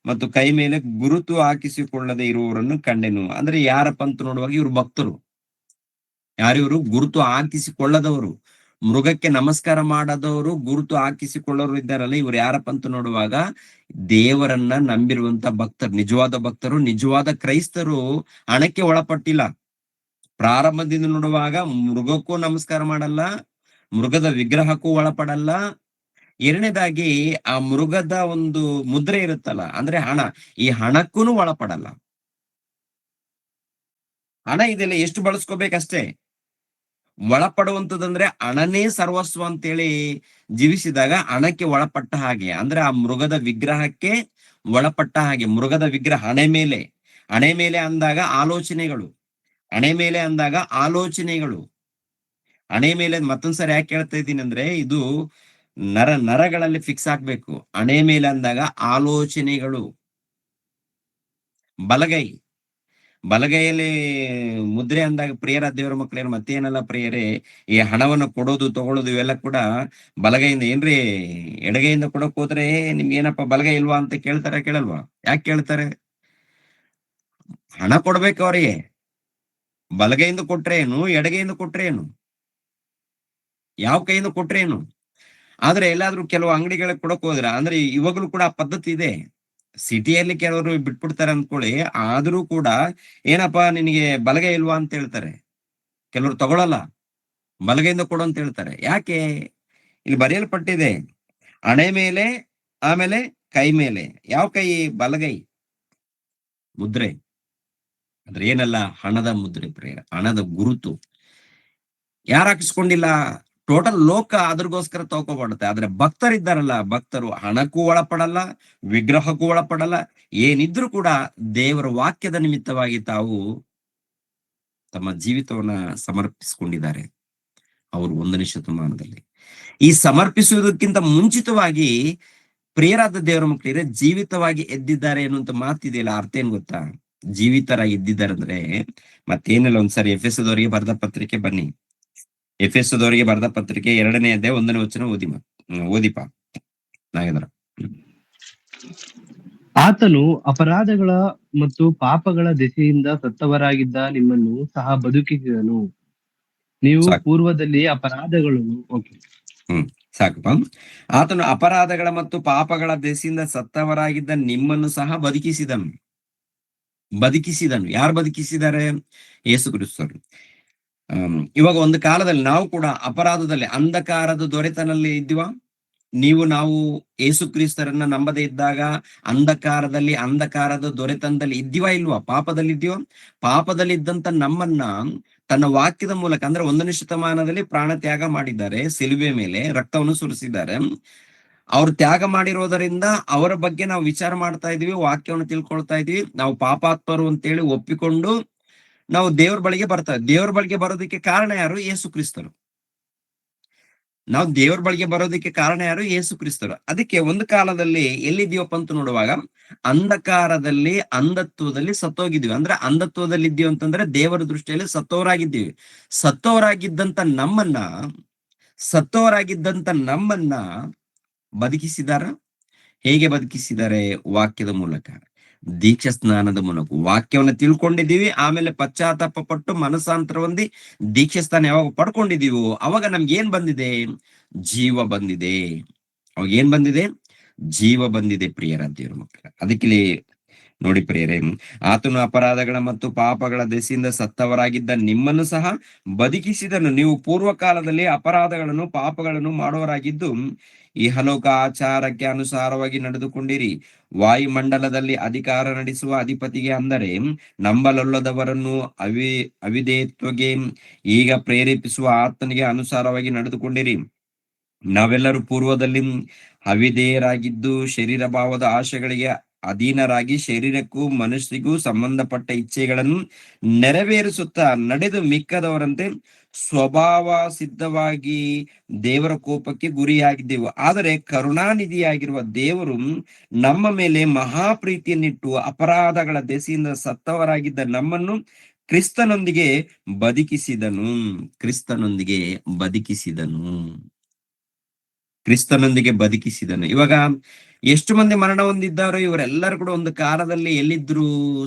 ಮತ್ತು ಕೈ ಮೇಲೆ ಗುರುತು ಹಾಕಿಸಿಕೊಳ್ಳದೆ ಇರುವವರನ್ನು ಕಂಡೆನು. ಅಂದ್ರೆ ಯಾರಪ್ಪ ಅಂತ ನೋಡುವಾಗ ಇವರು ಭಕ್ತರು. ಯಾರಿವರು? ಗುರುತು ಹಾಕಿಸಿಕೊಳ್ಳದವರು, ಮೃಗಕ್ಕೆ ನಮಸ್ಕಾರ ಮಾಡದವರು, ಗುರುತು ಹಾಕಿಸಿಕೊಳ್ಳೋರು ಇದ್ದಾರಲ್ಲ, ಇವ್ರು ಯಾರಪ್ಪ ಅಂತ ನೋಡುವಾಗ ದೇವರನ್ನ ನಂಬಿರುವಂತ ಭಕ್ತರು, ನಿಜವಾದ ಭಕ್ತರು, ನಿಜವಾದ ಕ್ರೈಸ್ತರು. ಹಣಕ್ಕೆ ಒಳಪಟ್ಟಿಲ್ಲ. ಪ್ರಾರಂಭದಿಂದ ನೋಡುವಾಗ ಮೃಗಕ್ಕೂ ನಮಸ್ಕಾರ ಮಾಡಲ್ಲ, ಮೃಗದ ವಿಗ್ರಹಕ್ಕೂ ಒಳಪಡಲ್ಲ. ಎರಡನೇದಾಗಿ ಆ ಮೃಗದ ಒಂದು ಮುದ್ರೆ ಇರುತ್ತಲ್ಲ, ಅಂದ್ರೆ ಹಣ, ಈ ಹಣಕ್ಕೂ ಒಳಪಡಲ್ಲ. ಹಣ ಇದೆಲ್ಲ ಎಷ್ಟು ಬಳಸ್ಕೋಬೇಕಷ್ಟೇ. ಒಳಪಡುವಂತದಂದ್ರೆ ಹಣನೇ ಸರ್ವಸ್ವ ಅಂತೇಳಿ ಜೀವಿಸಿದಾಗ ಹಣಕ್ಕೆ ಒಳಪಟ್ಟ ಹಾಗೆ, ಅಂದ್ರೆ ಆ ಮೃಗದ ವಿಗ್ರಹಕ್ಕೆ ಒಳಪಟ್ಟ ಹಾಗೆ. ಮೃಗದ ವಿಗ್ರಹ ಹಣೆ ಮೇಲೆ ಅಂದಾಗ ಆಲೋಚನೆಗಳು, ಹಣೆ ಮೇಲೆ ಮತ್ತೊಂದ್ಸರಿ ಯಾಕೆ ಹೇಳ್ತಾ ಇದ್ದೀನಿ ಅಂದ್ರೆ, ಇದು ನರಗಳಲ್ಲಿ ಫಿಕ್ಸ್ ಆಗ್ಬೇಕು. ಹಣೆ ಮೇಲೆ ಅಂದಾಗ ಆಲೋಚನೆಗಳು. ಬಲಗೈಯಲ್ಲಿ ಮುದ್ರೆ ಅಂದಾಗ ಪ್ರಿಯರ ದೇವರ ಮಕ್ಕಳೇನು ಮತ್ತೇನಲ್ಲ ಪ್ರಿಯರೇ, ಈ ಹಣವನ್ನು ಕೊಡೋದು ತಗೊಳ್ಳೋದು ಇವೆಲ್ಲ ಕೂಡ ಬಲಗೈಯಿಂದ. ಏನ್ರಿ ಎಡಗೈಯಿಂದ ಕೊಡಕ್ ಹೋದ್ರೆ ನಿಮ್ಗೆ ಏನಪ್ಪಾ ಬಲಗೈ ಇಲ್ವಾ ಅಂತ ಕೇಳ್ತಾರ? ಕೇಳಲ್ವಾ? ಯಾಕೆ ಕೇಳ್ತಾರೆ? ಹಣ ಕೊಡ್ಬೇಕು ಅವರಿಗೆ. ಬಲಗೈಯಿಂದ ಕೊಟ್ರೆ ಏನು, ಎಡಗೈಯಿಂದ ಕೊಟ್ರೆ ಏನು, ಯಾವ ಕೈಯಿಂದ ಕೊಟ್ರೆ ಏನು. ಆದ್ರೆ ಎಲ್ಲಾದ್ರೂ ಕೆಲವು ಅಂಗಡಿಗಳಿಗೆ ಕೊಡಕ್ ಹೋದ್ರ, ಅಂದ್ರೆ ಇವಾಗಲೂ ಕೂಡ ಆ ಪದ್ಧತಿ ಇದೆ. ಸಿಟಿಯಲ್ಲಿ ಕೆಲವರು ಬಿಟ್ಬಿಡ್ತಾರೆ ಅಂದ್ಕೊಳ್ಳಿ, ಆದ್ರೂ ಕೂಡ ಏನಪ್ಪಾ ನಿನಗೆ ಬಲಗೈ ಇಲ್ವಾ ಅಂತ ಹೇಳ್ತಾರೆ. ಕೆಲವರು ತಗೊಳಲ್ಲ, ಬಲಗೈಯಿಂದ ಕೊಡು ಅಂತ ಹೇಳ್ತಾರೆ. ಯಾಕೆ? ಇಲ್ಲಿ ಬರೆಯಲ್ಪಟ್ಟಿದೆ, ಹಣೆ ಮೇಲೆ, ಆಮೇಲೆ ಕೈ ಮೇಲೆ. ಯಾವ ಕೈ? ಬಲಗೈ ಮುದ್ರೆ. ಅಂದ್ರೆ ಏನಲ್ಲ, ಹಣದ ಮುದ್ರೆ ಪ್ರೇರ, ಹಣದ ಗುರುತು. ಯಾರು ಹಾಕಿಸ್ಕೊಂಡಿಲ್ಲ? ಟೋಟಲ್ ಲೋಕ ಅದ್ರಗೋಸ್ಕರ ತಗೋಬಾಡುತ್ತೆ. ಆದ್ರೆ ಭಕ್ತರಿದ್ದಾರಲ್ಲ, ಭಕ್ತರು ಹಣಕ್ಕೂ ಒಳಪಡಲ್ಲ, ವಿಗ್ರಹಕ್ಕೂ ಒಳಪಡಲ್ಲ. ಏನಿದ್ರು ಕೂಡ ದೇವರ ವಾಕ್ಯದ ನಿಮಿತ್ತವಾಗಿ ತಾವು ತಮ್ಮ ಜೀವಿತವನ್ನ ಸಮರ್ಪಿಸಿಕೊಂಡಿದ್ದಾರೆ ಅವರು 1ನೇ ಶತಮಾನದಲ್ಲಿ. ಈ ಸಮರ್ಪಿಸುವುದಕ್ಕಿಂತ ಮುಂಚಿತವಾಗಿ ಪ್ರಿಯರಾದ ದೇವರ ಮಕ್ಕಳಿಗೆ ಜೀವಿತವಾಗಿ ಎದ್ದಿದ್ದಾರೆ ಅನ್ನುವಂತ ಮಾತಿದೆಯಲ್ಲ, ಅರ್ಥ ಏನ್ ಗೊತ್ತಾ? ಜೀವಿತರಾಗಿ ಎದ್ದಿದ್ದಾರೆ ಅಂದ್ರೆ ಮತ್ತೇನಿಲ್ಲ, ಒಂದ್ಸರಿ ಎಫೆಸದವರಿಗೆ ಬರೆದ ಪತ್ರಿಕೆ ಬನ್ನಿ. ಎಫೆಸದವರಿಗೆ ಬರೆದ ಪತ್ರಿಕೆ 2ನೇ ಅಧ್ಯಾಯ 1ನೇ ವಚನ ಓದಿಪ ನಾಗೇಂದ್ರ. ಆತನು ಅಪರಾಧಗಳ ಮತ್ತು ಪಾಪಗಳ ದೆಸೆಯಿಂದ ಸತ್ತವರಾಗಿದ್ದ ನಿಮ್ಮನ್ನು ಸಹ ಬದುಕಿಸಿದನು. ನೀವು ಸಾಕು. ಪೂರ್ವದಲ್ಲಿ ಅಪರಾಧಗಳನ್ನು ಸಾಕಪ್ಪ. ಆತನು ಅಪರಾಧಗಳ ಮತ್ತು ಪಾಪಗಳ ದೆಸೆಯಿಂದ ಸತ್ತವರಾಗಿದ್ದ ನಿಮ್ಮನ್ನು ಸಹ ಬದುಕಿಸಿದನು. ಯಾರು ಬದುಕಿಸಿದ್ದಾರೆ? ಯೇಸು ಕ್ರಿಸ್ತರು. ಇವಾಗ ಒಂದು ಕಾಲದಲ್ಲಿ ನಾವು ಕೂಡ ಅಪರಾಧದಲ್ಲಿ, ಅಂಧಕಾರದ ದೊರೆತನಲ್ಲಿ ಇದ್ದೀವ. ನಾವು ಯೇಸು ಕ್ರಿಸ್ತರನ್ನ ನಂಬದೇ ಇದ್ದಾಗ ಅಂಧಕಾರದ ದೊರೆತನದಲ್ಲಿ ಇದ್ದೀವಾ ಇಲ್ವಾ? ಪಾಪದಲ್ಲಿ ಇದ್ದೀವ. ಪಾಪದಲ್ಲಿ ಇದ್ದಂತ ನಮ್ಮನ್ನ ತನ್ನ ವಾಕ್ಯದ ಮೂಲಕ, ಅಂದ್ರೆ 1ನೇ ಶತಮಾನದಲ್ಲಿ ಪ್ರಾಣ ತ್ಯಾಗ ಮಾಡಿದ್ದಾರೆ, ಸಿಲುಬೆ ಮೇಲೆ ರಕ್ತವನ್ನು ಸುರಿಸಿದ್ದಾರೆ. ಅವ್ರು ತ್ಯಾಗ ಮಾಡಿರೋದರಿಂದ ಅವರ ಬಗ್ಗೆ ನಾವು ವಿಚಾರ ಮಾಡ್ತಾ ಇದೀವಿ, ವಾಕ್ಯವನ್ನು ತಿಳ್ಕೊಳ್ತಾ ಇದೀವಿ. ನಾವು ಪಾಪಾತ್ಮರು ಅಂತೇಳಿ ಒಪ್ಪಿಕೊಂಡು ನಾವು ದೇವ್ರ ಬಳಿಗೆ ಬರ್ತಾರೆ. ದೇವ್ರ ಬಳಿಗೆ ಬರೋದಕ್ಕೆ ಕಾರಣ ಯಾರು? ಯೇಸು ಕ್ರಿಸ್ತರು. ನಾವು ದೇವ್ರ ಬಳಿಗೆ ಬರೋದಕ್ಕೆ ಕಾರಣ ಯಾರು? ಯೇಸು ಕ್ರಿಸ್ತರು. ಅದಕ್ಕೆ ಒಂದು ಕಾಲದಲ್ಲಿ ಎಲ್ಲಿದ್ದೀವಪ್ಪ ಅಂತ ನೋಡುವಾಗ, ಅಂಧಕಾರದಲ್ಲಿ, ಅಂಧತ್ವದಲ್ಲಿ ಸತ್ತೋಗಿದ್ವಿ. ಅಂದ್ರೆ ಅಂಧತ್ವದಲ್ಲಿ ಇದ್ದೀವಿ ಅಂತಂದ್ರೆ ದೇವರ ದೃಷ್ಟಿಯಲ್ಲಿ ಸತ್ತವರಾಗಿದ್ದೀವಿ. ಸತ್ತವರಾಗಿದ್ದಂತ ನಮ್ಮನ್ನ ಬದುಕಿಸಿದಾರ. ಹೇಗೆ ಬದುಕಿಸಿದ್ದಾರೆ? ವಾಕ್ಯದ ಮೂಲಕ, ದೀಕ್ಷಾ ಸ್ನಾನದ ಮೂಲಕ. ವಾಕ್ಯವನ್ನು ತಿಳ್ಕೊಂಡಿದ್ದೀವಿ, ಆಮೇಲೆ ಪಶ್ಚಾತ್ತಾಪ ಪಟ್ಟು ಮನಸ್ಸಾಂತರ ಹೊಂದಿ ದೀಕ್ಷಾ ಸ್ನಾನ ಯಾವಾಗ ಪಡ್ಕೊಂಡಿದೀವೋ ಅವಾಗ ನಮ್ಗೆ ಏನ್ ಬಂದಿದೆ? ಜೀವ ಬಂದಿದೆ. ಅವಾಗ ಏನ್ ಬಂದಿದೆ? ಜೀವ ಬಂದಿದೆ ಪ್ರಿಯರ ದೇವ್ರ ಮಕ್ಕಳ. ಅದಕ್ಕೆ ನೋಡಿ ಪ್ರಿಯರೇ, ಆತನು ಅಪರಾಧಗಳ ಮತ್ತು ಪಾಪಗಳ ದೆಸೆಯಿಂದ ಸತ್ತವರಾಗಿದ್ದ ನಿಮ್ಮನ್ನು ಸಹ ಬದುಕಿಸಿದನು. ನೀವು ಪೂರ್ವ ಕಾಲದಲ್ಲಿ ಅಪರಾಧಗಳನ್ನು ಪಾಪಗಳನ್ನು ಮಾಡುವವರಾಗಿದ್ದು ಇಹಲೋಕ ಆಚಾರಕ್ಕೆ ಅನುಸಾರವಾಗಿ ನಡೆದುಕೊಂಡಿರಿ. ವಾಯುಮಂಡಲದಲ್ಲಿ ಅಧಿಕಾರ ನಡೆಸುವ ಅಧಿಪತಿಗೆ, ಅಂದರೆ ನಂಬಲೊಲ್ಲದವರನ್ನು ಅವಿಧೇಯತ್ವಗೆ ಈಗ ಪ್ರೇರೇಪಿಸುವ ಆತನಿಗೆ ಅನುಸಾರವಾಗಿ ನಡೆದುಕೊಂಡಿರಿ. ನಾವೆಲ್ಲರೂ ಪೂರ್ವದಲ್ಲಿ ಅವಿಧೇಯರಾಗಿದ್ದು ಶರೀರ ಭಾವದ ಆಶೆಗಳಿಗೆ ಅಧೀನರಾಗಿ ಶರೀರಕ್ಕೂ ಮನಸ್ಸಿಗೂ ಸಂಬಂಧಪಟ್ಟ ಇಚ್ಛೆಗಳನ್ನು ನೆರವೇರಿಸುತ್ತಾ ನಡೆದು ಮಿಕ್ಕದವರಂತೆ ಸ್ವಭಾವ ಸಿದ್ಧವಾಗಿ ದೇವರ ಕೋಪಕ್ಕೆ ಗುರಿಯಾಗಿದ್ದೆವು. ಆದರೆ ಕರುಣಾನಿಧಿಯಾಗಿರುವ ದೇವರು ನಮ್ಮ ಮೇಲೆ ಮಹಾಪ್ರೀತಿಯನ್ನಿಟ್ಟು ಅಪರಾಧಗಳ ದೆಸೆಯಿಂದ ಸತ್ತವರಾಗಿದ್ದ ನಮ್ಮನ್ನು ಕ್ರಿಸ್ತನೊಂದಿಗೆ ಬದುಕಿಸಿದನು. ಕ್ರಿಸ್ತನೊಂದಿಗೆ ಬದುಕಿಸಿದನು. ಇವಾಗ ಎಷ್ಟು ಮಂದಿ ಮರಣ ಹೊಂದಿದ್ದಾರೋ ಇವರೆಲ್ಲರೂ ಕೂಡ ಒಂದು ಕಾಲದಲ್ಲಿ ಎಲ್ಲಿದ್ರು?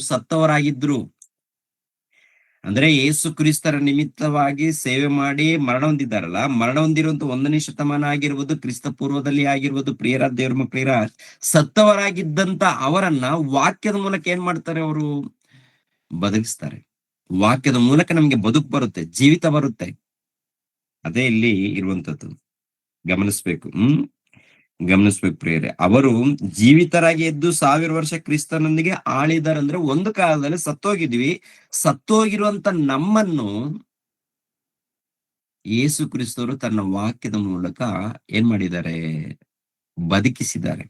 ಸತ್ತವರಾಗಿದ್ರು. ಅಂದ್ರೆ ಯೇಸು ಕ್ರಿಸ್ತರ ನಿಮಿತ್ತವಾಗಿ ಸೇವೆ ಮಾಡಿ ಮರಣ ಹೊಂದಿದ್ದಾರಲ್ಲ, ಮರಣ ಹೊಂದಿರುವಂತ 1ನೇ ಶತಮಾನ ಆಗಿರ್ಬೋದು, ಕ್ರಿಸ್ತ ಪೂರ್ವದಲ್ಲಿ ಆಗಿರ್ಬೋದು, ಪ್ರಿಯರ ದೇವ್ರ ಮಕ್ಕಳಿರ ಸತ್ತವರಾಗಿದ್ದಂತ ಅವರನ್ನ ವಾಕ್ಯದ ಮೂಲಕ ಏನ್ ಮಾಡ್ತಾರೆ? ಅವರು ಬದುಕಿಸ್ತಾರೆ. ವಾಕ್ಯದ ಮೂಲಕ ನಮ್ಗೆ ಬದುಕು ಬರುತ್ತೆ, ಜೀವಿತ ಬರುತ್ತೆ. ಅದೇ ಇಲ್ಲಿ ಇರುವಂತದ್ದು. ಗಮನಿಸ್ಬೇಕು ಪ್ರಿಯರೇ. ಅವರು ಜೀವಿತರಾಗಿ ಎದ್ದು 1000 ವರ್ಷ ಕ್ರಿಸ್ತನೊಂದಿಗೆ ಆಳಿದಾರಂದ್ರೆ ಒಂದು ಕಾಲದಲ್ಲಿ ಸತ್ತೋಗಿರುವಂತ ನಮ್ಮನ್ನು ಯೇಸು ಕ್ರಿಸ್ತರು ತನ್ನ ವಾಕ್ಯದ ಮೂಲಕ ಏನ್ ಮಾಡಿದ್ದಾರೆ? ಬದುಕಿಸಿದ್ದಾರೆ.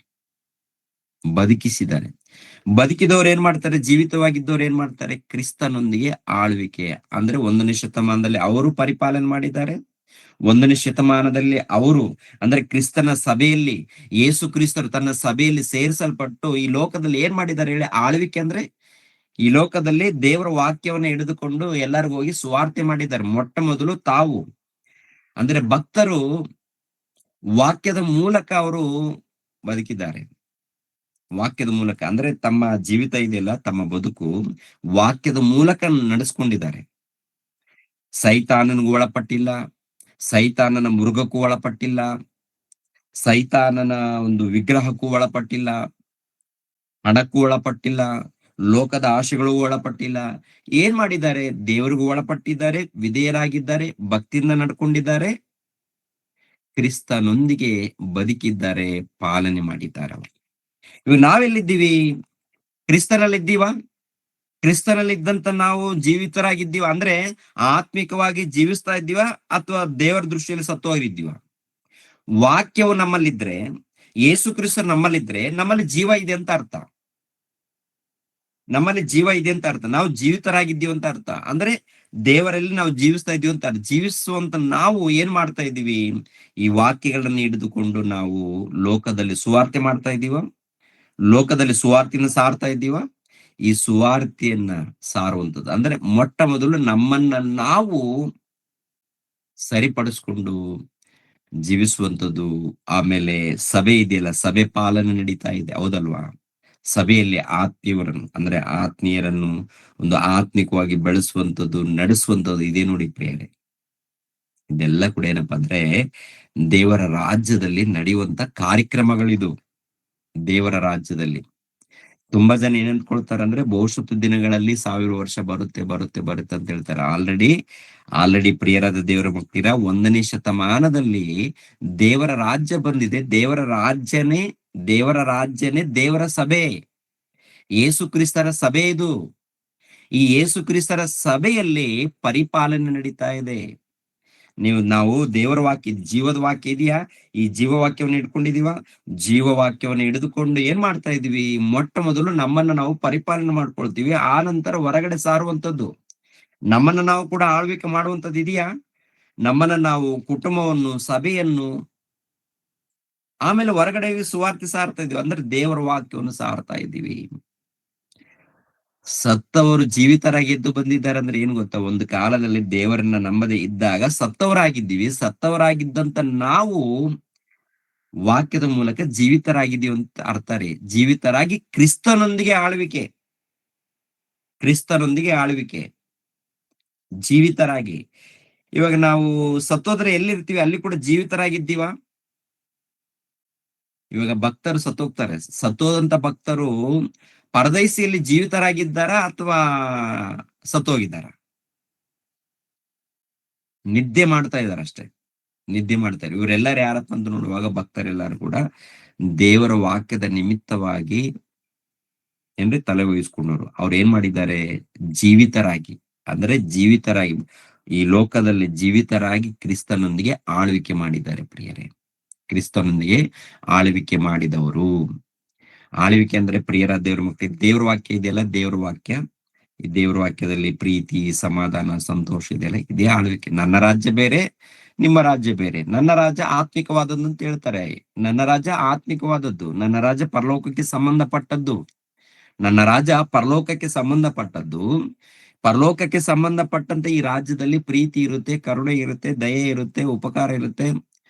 ಬದುಕಿದವ್ರು ಏನ್ ಮಾಡ್ತಾರೆ? ಜೀವಿತವಾಗಿದ್ದವ್ರು ಏನ್ ಮಾಡ್ತಾರೆ? ಕ್ರಿಸ್ತನೊಂದಿಗೆ ಆಳ್ವಿಕೆ, ಅಂದ್ರೆ 1ನೇ ಶತಮಾನದಲ್ಲಿ ಅವರು ಪರಿಪಾಲನೆ ಮಾಡಿದ್ದಾರೆ. 1ನೇ ಶತಮಾನದಲ್ಲಿ ಅವರು, ಅಂದ್ರೆ ಕ್ರಿಸ್ತನ ಸಭೆಯಲ್ಲಿ, ಯೇಸು ಕ್ರಿಸ್ತರು ತನ್ನ ಸಭೆಯಲ್ಲಿ ಸೇರಿಸಲ್ಪಟ್ಟು ಈ ಲೋಕದಲ್ಲಿ ಏನ್ ಮಾಡಿದ್ದಾರೆ ಹೇಳಿ? ಆಳ್ವಿಕೆ. ಅಂದ್ರೆ ಈ ಲೋಕದಲ್ಲಿ ದೇವರ ವಾಕ್ಯವನ್ನು ಹಿಡಿದುಕೊಂಡು ಎಲ್ಲರಿಗೂ ಹೋಗಿ ಸುವಾರ್ತೆ ಮಾಡಿದ್ದಾರೆ. ಮೊಟ್ಟ ಮೊದಲು ತಾವು, ಅಂದ್ರೆ ಭಕ್ತರು ವಾಕ್ಯದ ಮೂಲಕ ಅವರು ಬದುಕಿದ್ದಾರೆ. ವಾಕ್ಯದ ಮೂಲಕ, ಅಂದ್ರೆ ತಮ್ಮ ಜೀವಿತ ಇದೆಯಲ್ಲ, ತಮ್ಮ ಬದುಕು ವಾಕ್ಯದ ಮೂಲಕ ನಡೆಸ್ಕೊಂಡಿದ್ದಾರೆ. ಸೈತಾನನಿಗೂ ಒಳಪಟ್ಟಿಲ್ಲ, ಸೈತಾನನ ಮೃಗಕ್ಕೂ ಒಳಪಟ್ಟಿಲ್ಲ, ಸೈತಾನನ ಒಂದು ವಿಗ್ರಹಕ್ಕೂ ಒಳಪಟ್ಟಿಲ್ಲ, ಹಣಕ್ಕೂ ಒಳಪಟ್ಟಿಲ್ಲ, ಲೋಕದ ಆಶೆಗಳಿಗೂ ಒಳಪಟ್ಟಿಲ್ಲ. ಏನ್ ಮಾಡಿದ್ದಾರೆ? ದೇವರಿಗೂ ಒಳಪಟ್ಟಿದ್ದಾರೆ, ವಿಧೇಯರಾಗಿದ್ದಾರೆ, ಭಕ್ತಿಯಿಂದ ನಡ್ಕೊಂಡಿದ್ದಾರೆ, ಕ್ರಿಸ್ತನೊಂದಿಗೆ ಬದುಕಿದ್ದಾರೆ, ಪಾಲನೆ ಮಾಡಿದ್ದಾರೆ ಅವರು. ಇವಾಗ ನಾವೆಲ್ಲಿದ್ದೀವಿ? ಕ್ರಿಸ್ತನಲ್ಲಿದ್ದೀವ? ಕ್ರಿಸ್ತನಲ್ಲಿದ್ದಂತ ನಾವು ಜೀವಿತರಾಗಿದ್ದೀವ ಅಂದ್ರೆ ಆತ್ಮಿಕವಾಗಿ ಜೀವಿಸ್ತಾ ಇದ್ದೀವ ಅಥವಾ ದೇವರ ದೃಷ್ಟಿಯಲ್ಲಿ ಸತ್ತೋಗಿದ್ದೀವ? ವಾಕ್ಯವು ನಮ್ಮಲ್ಲಿದ್ರೆ, ಯೇಸು ಕ್ರಿಸ್ತ ನಮ್ಮಲ್ಲಿದ್ರೆ ನಮ್ಮಲ್ಲಿ ಜೀವ ಇದೆ ಅಂತ ಅರ್ಥ. ನಮ್ಮಲ್ಲಿ ಜೀವ ಇದೆ ಅಂತ ಅರ್ಥ. ನಾವು ಜೀವಿತರಾಗಿದ್ದೀವಿ ಅಂತ ಅರ್ಥ. ಅಂದ್ರೆ ದೇವರಲ್ಲಿ ನಾವು ಜೀವಿಸ್ತಾ ಇದೀವಿ ಅಂತ ಅರ್ಥ. ಜೀವಿಸುವಂತ ನಾವು ಏನ್ ಮಾಡ್ತಾ ಇದೀವಿ? ಈ ವಾಕ್ಯಗಳನ್ನ ಹಿಡಿದುಕೊಂಡು ನಾವು ಲೋಕದಲ್ಲಿ ಸುವಾರ್ತೆ ಮಾಡ್ತಾ ಇದೀವ, ಲೋಕದಲ್ಲಿ ಸುವಾರ್ತೆನ ಸಾರ್ತಾ ಇದ್ದೀವ. ಈ ಸುವಾರ್ತೆಯನ್ನ ಸಾರುವಂಥದ್ದು ಅಂದ್ರೆ ಮೊಟ್ಟ ಮೊದಲು ನಮ್ಮನ್ನ ನಾವು ಸರಿಪಡಿಸ್ಕೊಂಡು ಜೀವಿಸುವಂಥದ್ದು. ಆಮೇಲೆ ಸಭೆ ಇದೆಯಲ್ಲ, ಸಭೆ ಪಾಲನೆ ನಡೀತಾ ಇದೆ, ಹೌದಲ್ವಾ? ಸಭೆಯಲ್ಲಿ ಆತ್ಮೀಯರನ್ನು ಅಂದ್ರೆ ಆತ್ಮೀಯರನ್ನು ಒಂದು ಆತ್ಮಿಕವಾಗಿ ಬೆಳೆಸುವಂಥದ್ದು, ನಡೆಸುವಂಥದ್ದು ಇದೆ ನೋಡಿ ಪ್ರಿಯರೇ. ಇದೆಲ್ಲ ಕೂಡ ಏನಪ್ಪಾ ಅಂದ್ರೆ ದೇವರ ರಾಜ್ಯದಲ್ಲಿ ನಡೆಯುವಂತ ಕಾರ್ಯಕ್ರಮಗಳಿದು. ದೇವರ ರಾಜ್ಯದಲ್ಲಿ ತುಂಬಾ ಜನ ಏನ್ ಅಂದ್ಕೊಳ್ತಾರೆ ಅಂದ್ರೆ ಭವಿಷ್ಯತ್ತು ದಿನಗಳಲ್ಲಿ 1000 ವರ್ಷ ಬರುತ್ತೆ ಬರುತ್ತೆ ಬರುತ್ತೆ ಅಂತ ಹೇಳ್ತಾರೆ. ಆಲ್ರೆಡಿ ಪ್ರಿಯರಾದ ದೇವರ ಮಕ್ಕಳಿರ 1ನೇ ಶತಮಾನದಲ್ಲಿ ದೇವರ ರಾಜ್ಯ ಬಂದಿದೆ. ದೇವರ ರಾಜ್ಯನೇ ದೇವರ ಸಭೆ, ಯೇಸು ಕ್ರಿಸ್ತರ ಸಭೆ ಇದು. ಈ ಯೇಸು ಕ್ರಿಸ್ತರ ಸಭೆಯಲ್ಲಿ ಪರಿಪಾಲನೆ ನಡೀತಾ ಇದೆ. ನಾವು ದೇವರ ವಾಕ್ಯ, ಜೀವದ ವಾಕ್ಯ ಇದೆಯಾ? ಈ ಜೀವವಾಕ್ಯವನ್ನು ಇಟ್ಕೊಂಡಿದೀವ? ಜೀವವಾಕ್ಯವನ್ನು ಹಿಡಿದುಕೊಂಡು ಏನ್ ಮಾಡ್ತಾ ಇದೀವಿ? ಮೊಟ್ಟ ಮೊದಲು ನಮ್ಮನ್ನ ನಾವು ಪರಿಪಾಲನೆ ಮಾಡ್ಕೊಳ್ತೀವಿ, ಆ ನಂತರ ಹೊರಗಡೆ ಸಾರುವಂತದ್ದು. ನಮ್ಮನ್ನ ನಾವು ಕೂಡ ಆಳ್ವಿಕೆ ಮಾಡುವಂತದ್ದು ಇದೆಯಾ? ನಮ್ಮನ್ನ ನಾವು ಕುಟುಂಬವನ್ನು, ಸಭೆಯನ್ನು, ಆಮೇಲೆ ಹೊರಗಡೆ ಸುವಾರ್ತೆ ಸಾರ್ತಾ ಇದೀವಿ ಅಂದ್ರೆ ದೇವರ ವಾಕ್ಯವನ್ನು ಸಾರ್ತಾ ಇದ್ದೀವಿ. ಸತ್ತವರು ಜೀವಿತರಾಗಿ ಎದ್ದು ಬಂದಿದ್ದಾರೆ ಅಂದ್ರೆ ಏನು ಗೊತ್ತಾ? ಒಂದು ಕಾಲದಲ್ಲಿ ದೇವರನ್ನ ನಂಬದೆ ಇದ್ದಾಗ ಸತ್ತವರಾಗಿದ್ದೀವಿ. ಸತ್ತವರಾಗಿದ್ದಂತ ನಾವು ವಾಕ್ಯದ ಮೂಲಕ ಜೀವಿತರಾಗಿದ್ದೀವಿ ಅಂತ ಅರ್ಥ ರೀ. ಜೀವಿತರಾಗಿ ಕ್ರಿಸ್ತನೊಂದಿಗೆ ಆಳ್ವಿಕೆ, ಕ್ರಿಸ್ತನೊಂದಿಗೆ ಆಳ್ವಿಕೆ, ಜೀವಿತರಾಗಿ. ಇವಾಗ ನಾವು ಸತ್ತೋದ್ರೆ ಎಲ್ಲಿರ್ತೀವಿ? ಅಲ್ಲಿ ಕೂಡ ಜೀವಿತರಾಗಿದ್ದೀವ? ಇವಾಗ ಭಕ್ತರು ಸತ್ತೋಗ್ತಾರೆ. ಸತ್ತೋದಂತ ಭಕ್ತರು ಪರದೈಸಿಯಲ್ಲಿ ಜೀವಿತರಾಗಿದ್ದಾರಾ ಅಥವಾ ಸತ್ತೋಗಿದ್ದಾರ? ನಿದ್ದೆ ಮಾಡ್ತಾ ಇದಾರೆ ಅಷ್ಟೇ, ನಿದ್ದೆ ಮಾಡ್ತಾರೆ. ಇವರೆಲ್ಲರೂ ಯಾರಪ್ಪ ಅಂತ ನೋಡುವಾಗ ಭಕ್ತರೆಲ್ಲರೂ ಕೂಡ ದೇವರ ವಾಕ್ಯದ ನಿಮಿತ್ತವಾಗಿ ಏನ್ರಿ ತಲೆ ವಹಿಸ್ಕೊಂಡವ್ರು. ಅವ್ರು ಏನ್ ಮಾಡಿದ್ದಾರೆ? ಜೀವಿತರಾಗಿ, ಅಂದ್ರೆ ಜೀವಿತರಾಗಿ ಈ ಲೋಕದಲ್ಲಿ ಜೀವಿತರಾಗಿ ಕ್ರಿಸ್ತನೊಂದಿಗೆ ಆಳ್ವಿಕೆ ಮಾಡಿದ್ದಾರೆ ಪ್ರಿಯರೇ. ಕ್ರಿಸ್ತನೊಂದಿಗೆ ಆಳ್ವಿಕೆ ಮಾಡಿದವರು. ಆಳ್ವಿಕೆ ಅಂದ್ರೆ ಪ್ರಿಯರ ದೇವ್ರ ಮಕ್ಕಳಿಗೆ ದೇವ್ರ ವಾಕ್ಯ ಇದೆಯಲ್ಲ, ದೇವ್ರ ವಾಕ್ಯ, ಈ ದೇವ್ರ ವಾಕ್ಯದಲ್ಲಿ ಪ್ರೀತಿ, ಸಮಾಧಾನ, ಸಂತೋಷ ಇದೆಯಲ್ಲ, ಇದೇ ಆಳ್ವಿಕೆ. ನನ್ನ ರಾಜ್ಯ ಬೇರೆ, ನಿಮ್ಮ ರಾಜ್ಯ ಬೇರೆ. ನನ್ನ ರಾಜ್ಯ ಆತ್ಮಿಕವಾದದ್ದು ಅಂತ ಹೇಳ್ತಾರೆ. ನನ್ನ ರಾಜ್ಯ ಆತ್ಮಿಕವಾದದ್ದು, ನನ್ನ ರಾಜ್ಯ ಪರಲೋಕಕ್ಕೆ ಸಂಬಂಧಪಟ್ಟದ್ದು. ನನ್ನ ರಾಜ್ಯ ಪರಲೋಕಕ್ಕೆ ಸಂಬಂಧಪಟ್ಟದ್ದು. ಪರಲೋಕಕ್ಕೆ ಸಂಬಂಧಪಟ್ಟಂತೆ ಈ ರಾಜ್ಯದಲ್ಲಿ ಪ್ರೀತಿ ಇರುತ್ತೆ, ಕರುಣೆ ಇರುತ್ತೆ, ದಯೆ ಇರುತ್ತೆ, ಉಪಕಾರ ಇರುತ್ತೆ.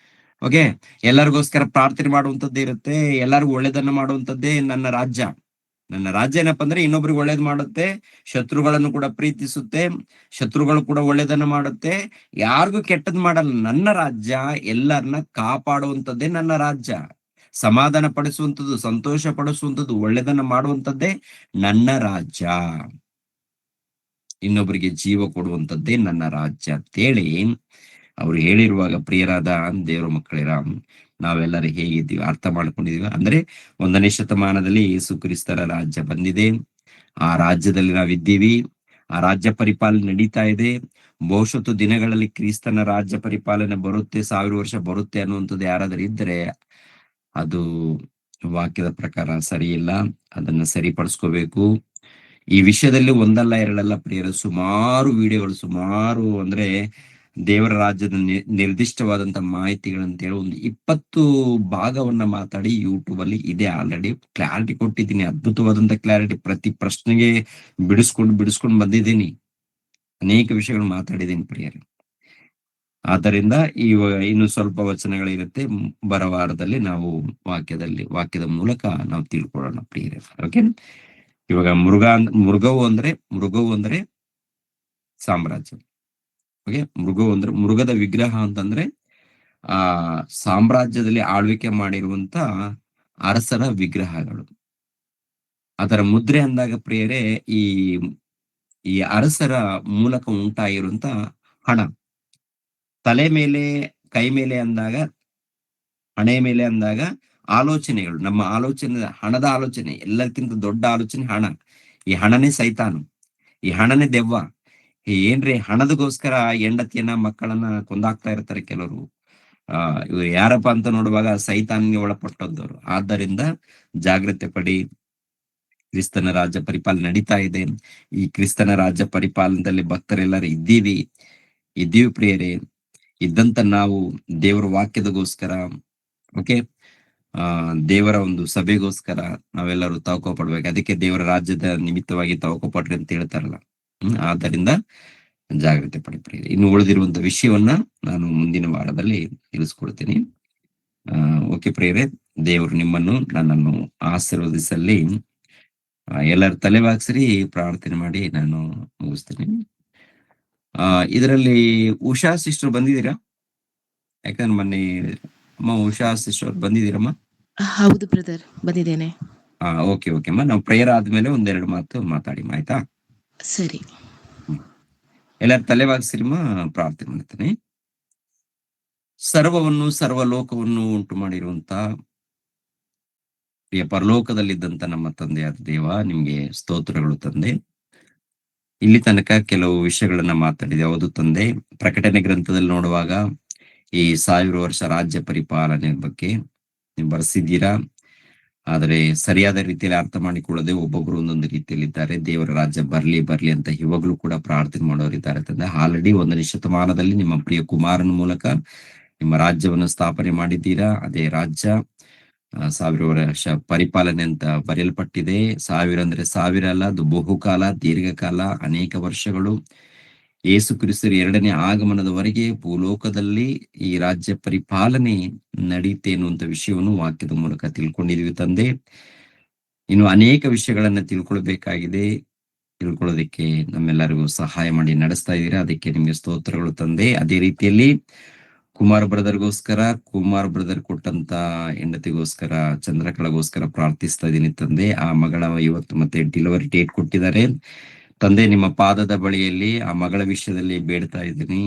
ಓಕೆ, ಎಲ್ಲರಿಗೋಸ್ಕರ ಪ್ರಾರ್ಥನೆ ಮಾಡುವಂತದ್ದು ಇರುತ್ತೆ, ಎಲ್ಲರಿಗೂ ಒಳ್ಳೇದನ್ನ ಮಾಡುವಂತದ್ದೇ ನನ್ನ ರಾಜ್ಯ. ನನ್ನ ರಾಜ್ಯ ಏನಪ್ಪಾ ಅಂದ್ರೆ ಇನ್ನೊಬ್ರಿಗೆ ಒಳ್ಳೇದ್ ಮಾಡುತ್ತೆ, ಶತ್ರುಗಳನ್ನು ಕೂಡ ಪ್ರೀತಿಸುತ್ತೆ, ಶತ್ರುಗಳು ಕೂಡ ಒಳ್ಳೇದನ್ನ ಮಾಡುತ್ತೆ, ಯಾರಿಗೂ ಕೆಟ್ಟದ್ ಮಾಡಲ್ಲ. ನನ್ನ ರಾಜ್ಯ ಎಲ್ಲರನ್ನ ಕಾಪಾಡುವಂತದ್ದೇ ನನ್ನ ರಾಜ್ಯ. ಸಮಾಧಾನ ಪಡಿಸುವಂಥದ್ದು, ಸಂತೋಷ ಪಡಿಸುವಂಥದ್ದು, ಒಳ್ಳೇದನ್ನ ಮಾಡುವಂತದ್ದೇ ನನ್ನ ರಾಜ್ಯ. ಇನ್ನೊಬ್ಬರಿಗೆ ಜೀವ ಕೊಡುವಂತದ್ದೇ ನನ್ನ ರಾಜ್ಯ ಅಂತೇಳಿ ಅವ್ರು ಹೇಳಿರುವಾಗ ಪ್ರಿಯರಾದ ದೇವರ ಮಕ್ಕಳಿರ, ನಾವೆಲ್ಲರೂ ಹೇಗಿದ್ದೀವಿ? ಅರ್ಥ ಮಾಡ್ಕೊಂಡಿದೀವಿ ಅಂದ್ರೆ 1ನೇ ಶತಮಾನದಲ್ಲಿ ಯೇಸು ಕ್ರಿಸ್ತರ ರಾಜ್ಯ ಬಂದಿದೆ. ಆ ರಾಜ್ಯದಲ್ಲಿ ನಾವಿದ್ದೀವಿ. ಆ ರಾಜ್ಯ ಪರಿಪಾಲನೆ ನಡೀತಾ ಇದೆ. ಭವಿಷ್ಯತ್ತು ದಿನಗಳಲ್ಲಿ ಕ್ರಿಸ್ತನ ರಾಜ್ಯ ಪರಿಪಾಲನೆ ಬರುತ್ತೆ, 1000 ವರ್ಷ ಬರುತ್ತೆ ಅನ್ನುವಂಥದ್ದು ಯಾರಾದ್ರೂ ಇದ್ರೆ ಅದು ವಾಕ್ಯದ ಪ್ರಕಾರ ಸರಿ ಇಲ್ಲ. ಅದನ್ನ ಸರಿಪಡಿಸ್ಕೋಬೇಕು. ಈ ವಿಷಯದಲ್ಲಿ ಒಂದಲ್ಲ ಎರಡಲ್ಲ ಪ್ರಿಯರು, ಸುಮಾರು ವಿಡಿಯೋಗಳು, ಸುಮಾರು ಅಂದ್ರೆ ದೇವರ ರಾಜ್ಯದ ನಿರ್ದಿಷ್ಟವಾದಂತ ಮಾಹಿತಿಗಳಂತೇಳಿ ಒಂದು 20 ಭಾಗವನ್ನ ಮಾತಾಡಿ ಯೂಟ್ಯೂಬ್ ಅಲ್ಲಿ ಇದೆ. ಆಲ್ರೆಡಿ ಕ್ಲಾರಿಟಿ ಕೊಟ್ಟಿದ್ದೀನಿ, ಅದ್ಭುತವಾದಂತ ಕ್ಲಾರಿಟಿ. ಪ್ರತಿ ಪ್ರಶ್ನೆಗೆ ಬಿಡಿಸ್ಕೊಂಡು ಬಂದಿದ್ದೀನಿ. ಅನೇಕ ವಿಷಯಗಳು ಮಾತಾಡಿದ್ದೀನಿ ಪ್ರಿಯರೇ. ಆದ್ದರಿಂದ ಇನ್ನು ಸ್ವಲ್ಪ ವಚನಗಳಿರುತ್ತೆ. ಬರೋ ವಾರದಲ್ಲಿ ನಾವು ವಾಕ್ಯದ ಮೂಲಕ ನಾವು ತಿಳ್ಕೊಳ್ಳೋಣ ಪ್ರಿಯರೇ. ಓಕೆ, ಇವಾಗ ಮೃಗವು ಅಂದ್ರೆ ಸಾಮ್ರಾಜ್ಯ. ಓಕೆ. ಮೃಗವು ಅಂದ್ರೆ ಮೃಗದ ವಿಗ್ರಹ ಅಂತಂದ್ರೆ ಆ ಸಾಮ್ರಾಜ್ಯದಲ್ಲಿ ಆಳ್ವಿಕೆ ಮಾಡಿರುವಂತ ಅರಸರ ವಿಗ್ರಹಗಳು. ಅದರ ಮುದ್ರೆ ಅಂದಾಗ ಪ್ರಿಯರೇ ಈ ಈ ಅರಸರ ಮೂಲಕ ಉಂಟಾಗಿರುವಂತ ಹಣ. ತಲೆ ಮೇಲೆ ಕೈ ಮೇಲೆ ಅಂದಾಗ, ಹಣೆ ಮೇಲೆ ಅಂದಾಗ ಆಲೋಚನೆಗಳು, ನಮ್ಮ ಆಲೋಚನೆ, ಹಣದ ಆಲೋಚನೆ, ಎಲ್ಲಕ್ಕಿಂತ ದೊಡ್ಡ ಆಲೋಚನೆ ಹಣ. ಈ ಹಣನೇ ಸೈತಾನು, ಈ ಹಣನೇ ದೆವ್ವ. ಏನ್ರಿ ಹಣದಗೋಸ್ಕರ ಹೆಂಡತಿಯನ್ನ ಮಕ್ಕಳನ್ನ ಕೊಂದಾಕ್ತಾ ಇರ್ತಾರೆ ಕೆಲವರು. ಇವ್ರು ಯಾರಪ್ಪ ಅಂತ ನೋಡುವಾಗ ಸೈತಾನ್ಗೆ ಒಳಪಟ್ಟದ್ದವರು. ಆದ್ದರಿಂದ ಜಾಗ್ರತೆ ಪಡಿ. ಕ್ರಿಸ್ತನ ರಾಜ್ಯ ಪರಿಪಾಲನೆ ನಡೀತಾ ಇದೆ. ಈ ಕ್ರಿಸ್ತನ ರಾಜ್ಯ ಪರಿಪಾಲನದಲ್ಲಿ ಭಕ್ತರೆಲ್ಲರೂ ಇದ್ದೀವಿ ಪ್ರಿಯರೇ. ಇದ್ದಂತ ನಾವು ದೇವರ ವಾಕ್ಯದಗೋಸ್ಕರ, ಓಕೆ, ದೇವರ ಒಂದು ಸಭೆಗೋಸ್ಕರ ನಾವೆಲ್ಲರೂ ತವಕ ಪಡ್ಬೇಕು. ಅದಕ್ಕೆ ದೇವರ ರಾಜ್ಯದ ನಿಮಿತ್ತವಾಗಿ ತವಕ ಪಡ್ರಿ ಅಂತ ಹೇಳ್ತಾರಲ್ಲ. ಆದ್ದರಿಂದ ಜಾಗ್ರತೆ ಪಡಿ ಪ್ರಿಯರೇ. ಇನ್ನು ಉಳಿದಿರುವಂತ ವಿಷಯವನ್ನ ನಾನು ಮುಂದಿನ ವಾರದಲ್ಲಿ ತಿಳಿಸ್ಕೊಡ್ತೀನಿ. ಓಕೆ ಪ್ರಿಯರೇ, ದೇವರು ನಿಮ್ಮನ್ನು ನನ್ನನ್ನು ಆಶೀರ್ವದಿಸಲಿ. ಎಲ್ಲರ ತಲೆಬಾಗ್ಸ್ರಿ, ಪ್ರಾರ್ಥನೆ ಮಾಡಿ ನಾನು ಮುಗಿಸ್ತೀನಿ. ಇದರಲ್ಲಿ ಉಷಾ ಸಿಸ್ಟರ್ ಬಂದಿದ್ದೀರಾ? ಯಾಕಂದ್ರೆ ಮೊನ್ನೆ ಅಮ್ಮ ಉಷಾ ಸಿಸ್ಟರ್ ಬಂದಿದ್ದೀರಮ್ಮ? ಹೌದು ಬ್ರದರ್, ಬಂದಿದ್ದೇನೆ. ಓಕೆ ಅಮ್ಮ, ನಾವು ಪ್ರೇಯರ್ ಆದ್ಮೇಲೆ ಒಂದೆರಡು ಮಾತು ಮಾತಾಡಿ, ಆಯ್ತಾ? ಸರಿ. ಎಲ್ಲರ ತಲೆಬಾಗ್ಸಿರಿಮ್ಮ, ಪ್ರಾರ್ಥನೆ ಮಾಡ್ತೇನೆ. ಸರ್ವವನ್ನು, ಸರ್ವಲೋಕವನ್ನು ಉಂಟು ಮಾಡಿರುವಂತ ಪರಲೋಕದಲ್ಲಿದ್ದಂತ ನಮ್ಮ ತಂದೆಯಾದ ದೇವ, ನಿಮ್ಗೆ ಸ್ತೋತ್ರಗಳು ತಂದೆ. ಇಲ್ಲಿ ತನಕ ಕೆಲವು ವಿಷಯಗಳನ್ನ ಮಾತಾಡಿದೆ. ಹೌದು ತಂದೆ, ಪ್ರಕಟಣೆ ಗ್ರಂಥದಲ್ಲಿ ನೋಡುವಾಗ ಈ 1000 ವರ್ಷ ರಾಜ್ಯ ಪರಿಪಾಲನೆ ಬಗ್ಗೆ ನೀವು ಬರೆಸಿದ್ದೀರಾ. ಆದರೆ ಸರಿಯಾದ ರೀತಿಯಲ್ಲಿ ಅರ್ಥ ಮಾಡಿಕೊಳ್ಳದೆ ಒಬ್ಬೊಬ್ರು ಒಂದೊಂದು ರೀತಿಯಲ್ಲಿ ಇದ್ದಾರೆ. ದೇವರ ರಾಜ್ಯ ಬರ್ಲಿ ಅಂತ ಇವಾಗ್ಲೂ ಕೂಡ ಪ್ರಾರ್ಥನೆ ಮಾಡೋರಿದ್ದಾರೆ ತಂದೆ. ಆಲ್ರೆಡಿ 1ನೇ ಶತಮಾನದಲ್ಲಿ ನಿಮ್ಮ ಪ್ರಿಯ ಕುಮಾರನ ಮೂಲಕ ನಿಮ್ಮ ರಾಜ್ಯವನ್ನು ಸ್ಥಾಪನೆ ಮಾಡಿದ್ದೀರಾ. ಅದೇ ರಾಜ್ಯ 1000 ವರ್ಷ ಪರಿಪಾಲನೆ ಅಂತ ಬರೆಯಲ್ಪಟ್ಟಿದೆ. 1000 ಅಂದ್ರೆ 1000 ಅಲ್ಲ, ಅದು ಬಹುಕಾಲ, ದೀರ್ಘಕಾಲ, ಅನೇಕ ವರ್ಷಗಳು. ಯೇಸು ಕ್ರಿಸ್ತರ 2ನೇ ಆಗಮನದವರೆಗೆ ಭೂಲೋಕದಲ್ಲಿ ಈ ರಾಜ್ಯ ಪರಿಪಾಲನೆ ನಡೀತೆ ಅನ್ನುವಂತ ವಿಷಯವನ್ನು ವಾಕ್ಯದ ಮೂಲಕ ತಿಳ್ಕೊಂಡಿದೀವಿ ತಂದೆ. ಇನ್ನು ಅನೇಕ ವಿಷಯಗಳನ್ನ ತಿಳ್ಕೊಳ್ಬೇಕಾಗಿದೆ. ತಿಳ್ಕೊಳ್ಳೋದಕ್ಕೆ ನಮ್ಮೆಲ್ಲರಿಗೂ ಸಹಾಯ ಮಾಡಿ ನಡೆಸ್ತಾ ಇದ್ದೀರಾ. ಅದಕ್ಕೆ ನಿಮ್ಗೆ ಸ್ತೋತ್ರಗಳು ತಂದೆ. ಅದೇ ರೀತಿಯಲ್ಲಿ ಕುಮಾರ್ ಬ್ರದರ್ ಕೊಟ್ಟಂತ ಹೆಂಡತಿಗೋಸ್ಕರ, ಚಂದ್ರಕಳಗೋಸ್ಕರ ಪ್ರಾರ್ಥಿಸ್ತಾ ಇದ್ದೀನಿ ತಂದೆ. ಆ ಮಗಳ ಇವತ್ತು ಮತ್ತೆ ಡೆಲಿವರಿ ಡೇಟ್ ಕೊಟ್ಟಿದ್ದಾರೆ ತಂದೆ. ನಿಮ್ಮ ಪಾದದ ಬಳಿಯಲ್ಲಿ ಆ ಮಗಳ ವಿಷಯದಲ್ಲಿ ಬೇಡ್ತಾ ಇದ್ದೀನಿ,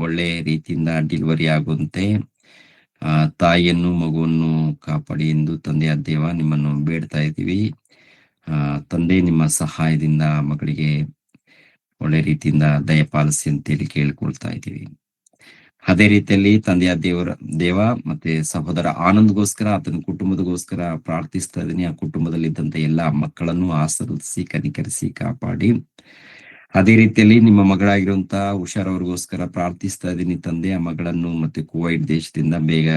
ಒಳ್ಳೆ ರೀತಿಯಿಂದ ಡೆಲಿವರಿ ಆಗುವಂತೆ ತಾಯಿಯನ್ನು ಮಗುವನ್ನು ಕಾಪಾಡಿ ಎಂದು ತಂದೆಯ ದೇವ ನಿಮ್ಮನ್ನು ಬೇಡ್ತಾ ಇದ್ದೀವಿ ತಂದೆ. ನಿಮ್ಮ ಸಹಾಯದಿಂದ ಮಗಳಿಗೆ ಒಳ್ಳೆ ರೀತಿಯಿಂದ ದಯಪಾಲಿಸಿ ಅಂತೇಳಿ ಕೇಳ್ಕೊಳ್ತಾ ಇದ್ದೀವಿ. ಅದೇ ರೀತಿಯಲ್ಲಿ ತಂದೆಯ ದೇವ ಮತ್ತೆ ಸಹೋದರ ಆನಂದ್ಗೋಸ್ಕರ, ಆತನ ಕುಟುಂಬದಗೋಸ್ಕರ ಪ್ರಾರ್ಥಿಸ್ತಾ ಇದ್ದೀನಿ. ಆ ಕುಟುಂಬದಲ್ಲಿದ್ದಂತ ಎಲ್ಲಾ ಮಕ್ಕಳನ್ನು ಆಶೀರ್ವದಿಸಿ, ಕನಿಕರಿಸಿ, ಕಾಪಾಡಿ. ಅದೇ ರೀತಿಯಲ್ಲಿ ನಿಮ್ಮ ಮಗಳಾಗಿರುವಂತ ಹುಷಾರವ್ರಿಗೋಸ್ಕರ ಪ್ರಾರ್ಥಿಸ್ತಾ ಇದ್ದೀನಿ ತಂದೆ. ಆ ಮಗಳನ್ನು ಮತ್ತೆ ಕುವೈಟ್ ದೇಶದಿಂದ ಬೇಗ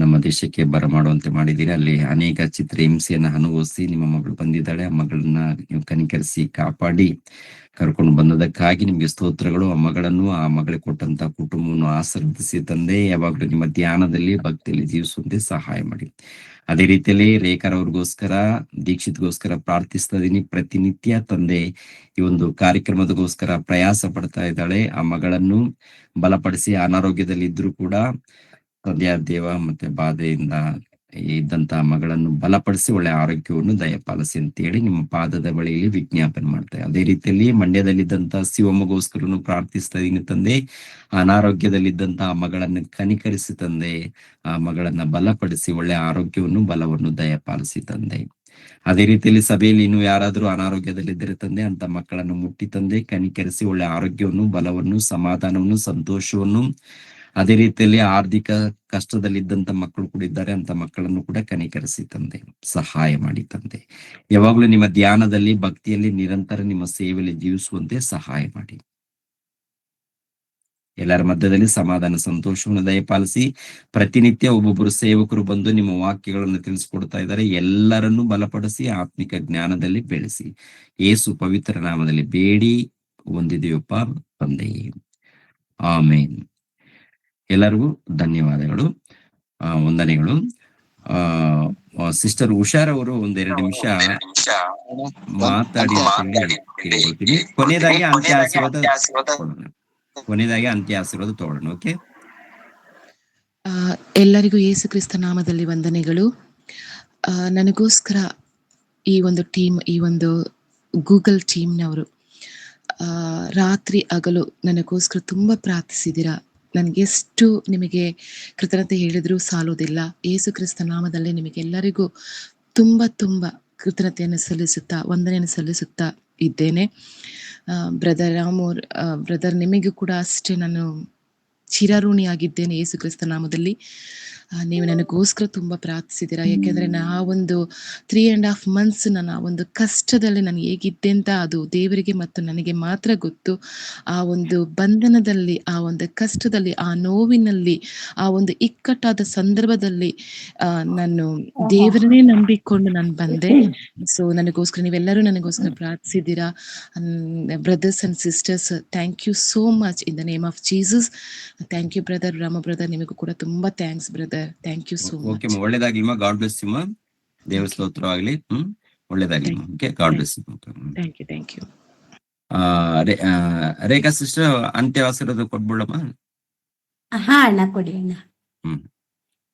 ನಮ್ಮ ದೇಶಕ್ಕೆ ಬರಮಾಡುವಂತೆ ಮಾಡಿದ್ದೀರಿ. ಅಲ್ಲಿ ಅನೇಕ ಚಿತ್ರ ಹಿಂಸೆಯನ್ನ ಅನುಭವಿಸಿ ನಿಮ್ಮ ಮಗಳು ಬಂದಿದ್ದಾಳೆ. ಆ ಮಗಳನ್ನ ನೀವು ಕನಿಕರಿಸಿ, ಕಾಪಾಡಿ ಕರ್ಕೊಂಡು ಬಂದದಕ್ಕಾಗಿ ನಿಮ್ಗೆ ಸ್ತೋತ್ರಗಳು. ಆ ಮಗಳನ್ನು, ಆ ಮಗಳಿಗೆ ಕೊಟ್ಟಂತ ಕುಟುಂಬವನ್ನು ಆಶೀರ್ವದಿಸಿ ತಂದೆ. ಯಾವಾಗ್ಲೂ ನಿಮ್ಮ ಧ್ಯಾನದಲ್ಲಿ, ಭಕ್ತಿಯಲ್ಲಿ ಜೀವಿಸುವಂತೆ ಸಹಾಯ ಮಾಡಿ. ಅದೇ ರೀತಿಯಲ್ಲಿ ರೇಖಾರವ್ರಿಗೋಸ್ಕರ, ದೀಕ್ಷಿತ್ಗೋಸ್ಕರ ಪ್ರಾರ್ಥಿಸ್ತಾ ಇದೀನಿ ಪ್ರತಿನಿತ್ಯ ತಂದೆ. ಈ ಒಂದು ಕಾರ್ಯಕ್ರಮದಗೋಸ್ಕರ ಪ್ರಯಾಸ ಪಡ್ತಾ ಇದ್ದಾಳೆ. ಆ ಮಗಳನ್ನು ಬಲಪಡಿಸಿ, ಅನಾರೋಗ್ಯದಲ್ಲಿ ಇದ್ರು ಕೂಡ ತಂದೆಯ ದೇವ ಮತ್ತೆ ಬಾಧೆಯಿಂದ ಇದ್ದಂತಹ ಮಗಳನ್ನು ಬಲಪಡಿಸಿ ಒಳ್ಳೆ ಆರೋಗ್ಯವನ್ನು ದಯಪಾಲಿಸಿ ಅಂತೇಳಿ ನಿಮ್ಮ ಪಾದದ ಬಳಿಯಲ್ಲಿ ವಿಜ್ಞಾಪನೆ ಮಾಡ್ತಾರೆ. ಅದೇ ರೀತಿಯಲ್ಲಿ ಮಂಡ್ಯದಲ್ಲಿದ್ದಂತಹ ಶಿವಮ್ಮಗೋಸ್ಕರನು ಪ್ರಾರ್ಥಿಸ್ತಾ ಇದೀನಿ ತಂದೆ. ಅನಾರೋಗ್ಯದಲ್ಲಿದ್ದಂತಹ ಮಗಳನ್ನು ಕನಿಕರಿಸಿ ತಂದೆ. ಆ ಮಗಳನ್ನ ಬಲಪಡಿಸಿ ಒಳ್ಳೆ ಆರೋಗ್ಯವನ್ನು, ಬಲವನ್ನು ದಯಪಾಲಿಸಿ ತಂದೆ. ಅದೇ ರೀತಿಯಲ್ಲಿ ಸಭೆಯಲ್ಲಿ ಇನ್ನು ಯಾರಾದ್ರೂ ಅನಾರೋಗ್ಯದಲ್ಲಿದ್ದರೆ ತಂದೆ, ಅಂತ ಮಕ್ಕಳನ್ನು ಮುಟ್ಟಿ ತಂದೆ, ಕನಿಕರಿಸಿ ಒಳ್ಳೆ ಆರೋಗ್ಯವನ್ನು, ಬಲವನ್ನು, ಸಮಾಧಾನವನ್ನು, ಸಂತೋಷವನ್ನು. ಅದೇ ರೀತಿಯಲ್ಲಿ ಆರ್ಥಿಕ ಕಷ್ಟದಲ್ಲಿದ್ದಂತ ಮಕ್ಕಳು ಕೂಡ ಇದ್ದಾರೆ, ಅಂತ ಮಕ್ಕಳನ್ನು ಕೂಡ ಕನಿಕರಿಸಿ ತಂದೆ, ಸಹಾಯ ಮಾಡಿ ತಂದೆ. ಯಾವಾಗ್ಲೂ ನಿಮ್ಮ ಧ್ಯಾನದಲ್ಲಿ, ಭಕ್ತಿಯಲ್ಲಿ ನಿರಂತರ ನಿಮ್ಮ ಸೇವೆಯಲ್ಲಿ ಜೀವಿಸುವಂತೆ ಸಹಾಯ ಮಾಡಿ. ಎಲ್ಲರ ಮಧ್ಯದಲ್ಲಿ ಸಮಾಧಾನ, ಸಂತೋಷವನ್ನು ದಯಪಾಲಿಸಿ. ಪ್ರತಿನಿತ್ಯ ಒಬ್ಬೊಬ್ಬರು ಸೇವಕರು ಬಂದು ನಿಮ್ಮ ವಾಕ್ಯಗಳನ್ನು ತಿಳಿಸ್ಕೊಡ್ತಾ ಇದ್ದಾರೆ. ಎಲ್ಲರನ್ನೂ ಬಲಪಡಿಸಿ, ಆತ್ಮಿಕ ಜ್ಞಾನದಲ್ಲಿ ಬೆಳೆಸಿ. ಯೇಸು ಪವಿತ್ರ ನಾಮದಲ್ಲಿ ಬೇಡಿ ಹೊಂದಿದೆಯಪ್ಪ ತಂದೆಯೇ, ಆಮೇನ್. ಎಲ್ಲರಿಗೂ ಧನ್ಯವಾದಗಳು, ವಂದನೆಗಳು. ಸಿಸ್ಟರ್ ಹುಷಾರ್ ಅವರು ಒಂದೆರಡು ನಿಮಿಷ ಮಾತಾಡಿ ಅಂತ ಹೇಳಿ ಕೇಳ್ಕೊಳ್ತೀನಿ. ಕೊನೆಯದಾಗಿ ಅಂತ್ಯ ಆಶೀರ್ವಾದ ಕೊಡೋಣ. ಕೊನೆಯದಾಗಿ ಅಂತ್ಯ ಆಶೀರ್ವಾದ ತಗೊಳ್ಳೋಣ. ಓಕೆ, ಎಲ್ಲರಿಗೂ ಯೇಸು ಕ್ರಿಸ್ತ ನಾಮದಲ್ಲಿ ವಂದನೆಗಳು. ನನಗೋಸ್ಕರ ಈ ಒಂದು ಟೀಮ್, ಈ ಒಂದು ಗೂಗಲ್ ಟೀಮ್ನವರು ರಾತ್ರಿ ಹಗಲು ನನಗೋಸ್ಕರ ತುಂಬ ಪ್ರಾರ್ಥಿಸಿದ್ದೀರಾ. ನನಗೆಷ್ಟು ನಿಮಗೆ ಕೃತಜ್ಞತೆ ಹೇಳಿದ್ರೂ ಸಾಲೋದಿಲ್ಲ. ಯೇಸು ಕ್ರಿಸ್ತ ನಾಮದಲ್ಲಿ ನಿಮಗೆಲ್ಲರಿಗೂ ತುಂಬ ತುಂಬ ಕೃತಜ್ಞತೆಯನ್ನು ಸಲ್ಲಿಸುತ್ತಾ, ವಂದನೆಯನ್ನು ಸಲ್ಲಿಸುತ್ತಾ ಇದ್ದೇನೆ. ಬ್ರದರ್ ರಾಮೋರ್, ಬ್ರದರ್ ನಿಮಗೂ ಕೂಡ ಅಷ್ಟೇ ನಾನು ಚಿರಋಣಿಯಾಗಿದ್ದೇನೆ ಯೇಸು ಕ್ರಿಸ್ತ ನಾಮದಲ್ಲಿ. ನೀವು ನನಗೋಸ್ಕರ ತುಂಬ ಪ್ರಾರ್ಥಿಸಿದ್ದೀರಾ. ಯಾಕೆಂದರೆ ಆ ಒಂದು 3.5 months ನಾನು ಆ ಒಂದು ಕಷ್ಟದಲ್ಲಿ ನಾನು ಹೇಗಿದ್ದೆ ಅಂತ ಅದು ದೇವರಿಗೆ ಮತ್ತು ನನಗೆ ಮಾತ್ರ ಗೊತ್ತು. ಆ ಒಂದು ಬಂಧನದಲ್ಲಿ, ಆ ಒಂದು ಕಷ್ಟದಲ್ಲಿ, ಆ ನೋವಿನಲ್ಲಿ, ಆ ಒಂದು ಇಕ್ಕಟ್ಟಾದ ಸಂದರ್ಭದಲ್ಲಿ ನಾನು ದೇವರನ್ನೇ ನಂಬಿಕೊಂಡು ನಾನು ಬಂದೆ. ಸೊ ನನಗೋಸ್ಕರ ನೀವೆಲ್ಲರೂ ನನಗೋಸ್ಕರ ಪ್ರಾರ್ಥಿಸಿದ್ದೀರಾ. Brothers and sisters, thank you so much in the name of Jesus. Thank you brother Rama brother, ನಿಮಗೂ ಕೂಡ ತುಂಬಾ thanks brother. Thank you so okay, much. ಒಳ್ಳೇದಾಗ್ಲಿಮ್ಮ. God bless you. ದೇವ ಸ್ತೋತ್ರ ಆಗ್ಲಿ. ಒಳ್ಳೇದಾಗ್ಲಿ. Okay, God bless you. Thank you. Rekha sister, ಅಂತ್ಯ ಆಶೀರ್ವಾದ ಕೊಟ್ಬಿಡಮ್ಮ. ಹಾ ಅಣ್ಣ, ಕೊಡಿ ಅಣ್ಣ.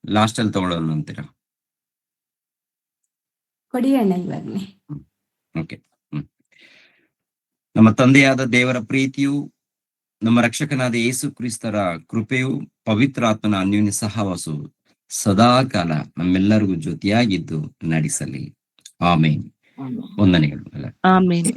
ಲಾಸ್ಟ್ ಅಲ್ಲಿ ತಗೊಳ್ಳೋಣ ಅಂತೀರಾ? ಕೊಡಿ ಅಣ್ಣ ಇವಾಗ್ಲೇ. ಓಕೆ. ನಮ್ಮ ತಂದೆಯಾದ ದೇವರ ಪ್ರೀತಿಯು, ನಮ್ಮ ರಕ್ಷಕನಾದ ಯೇಸು ಕ್ರಿಸ್ತರ ಕೃಪೆಯು, ಪವಿತ್ರಾತ್ಮನ ಅನ್ಯೋನ್ಯ ಸಹವಾಸವು ಸದಾ ಕಾಲ ನಮ್ಮೆಲ್ಲರಿಗೂ ಜೊತೆಯಾಗಿದ್ದು ನಡೆಸಲಿ. ಆಮೇನ್. ವಂದನೆಗಳು. ಆಮೇನ್.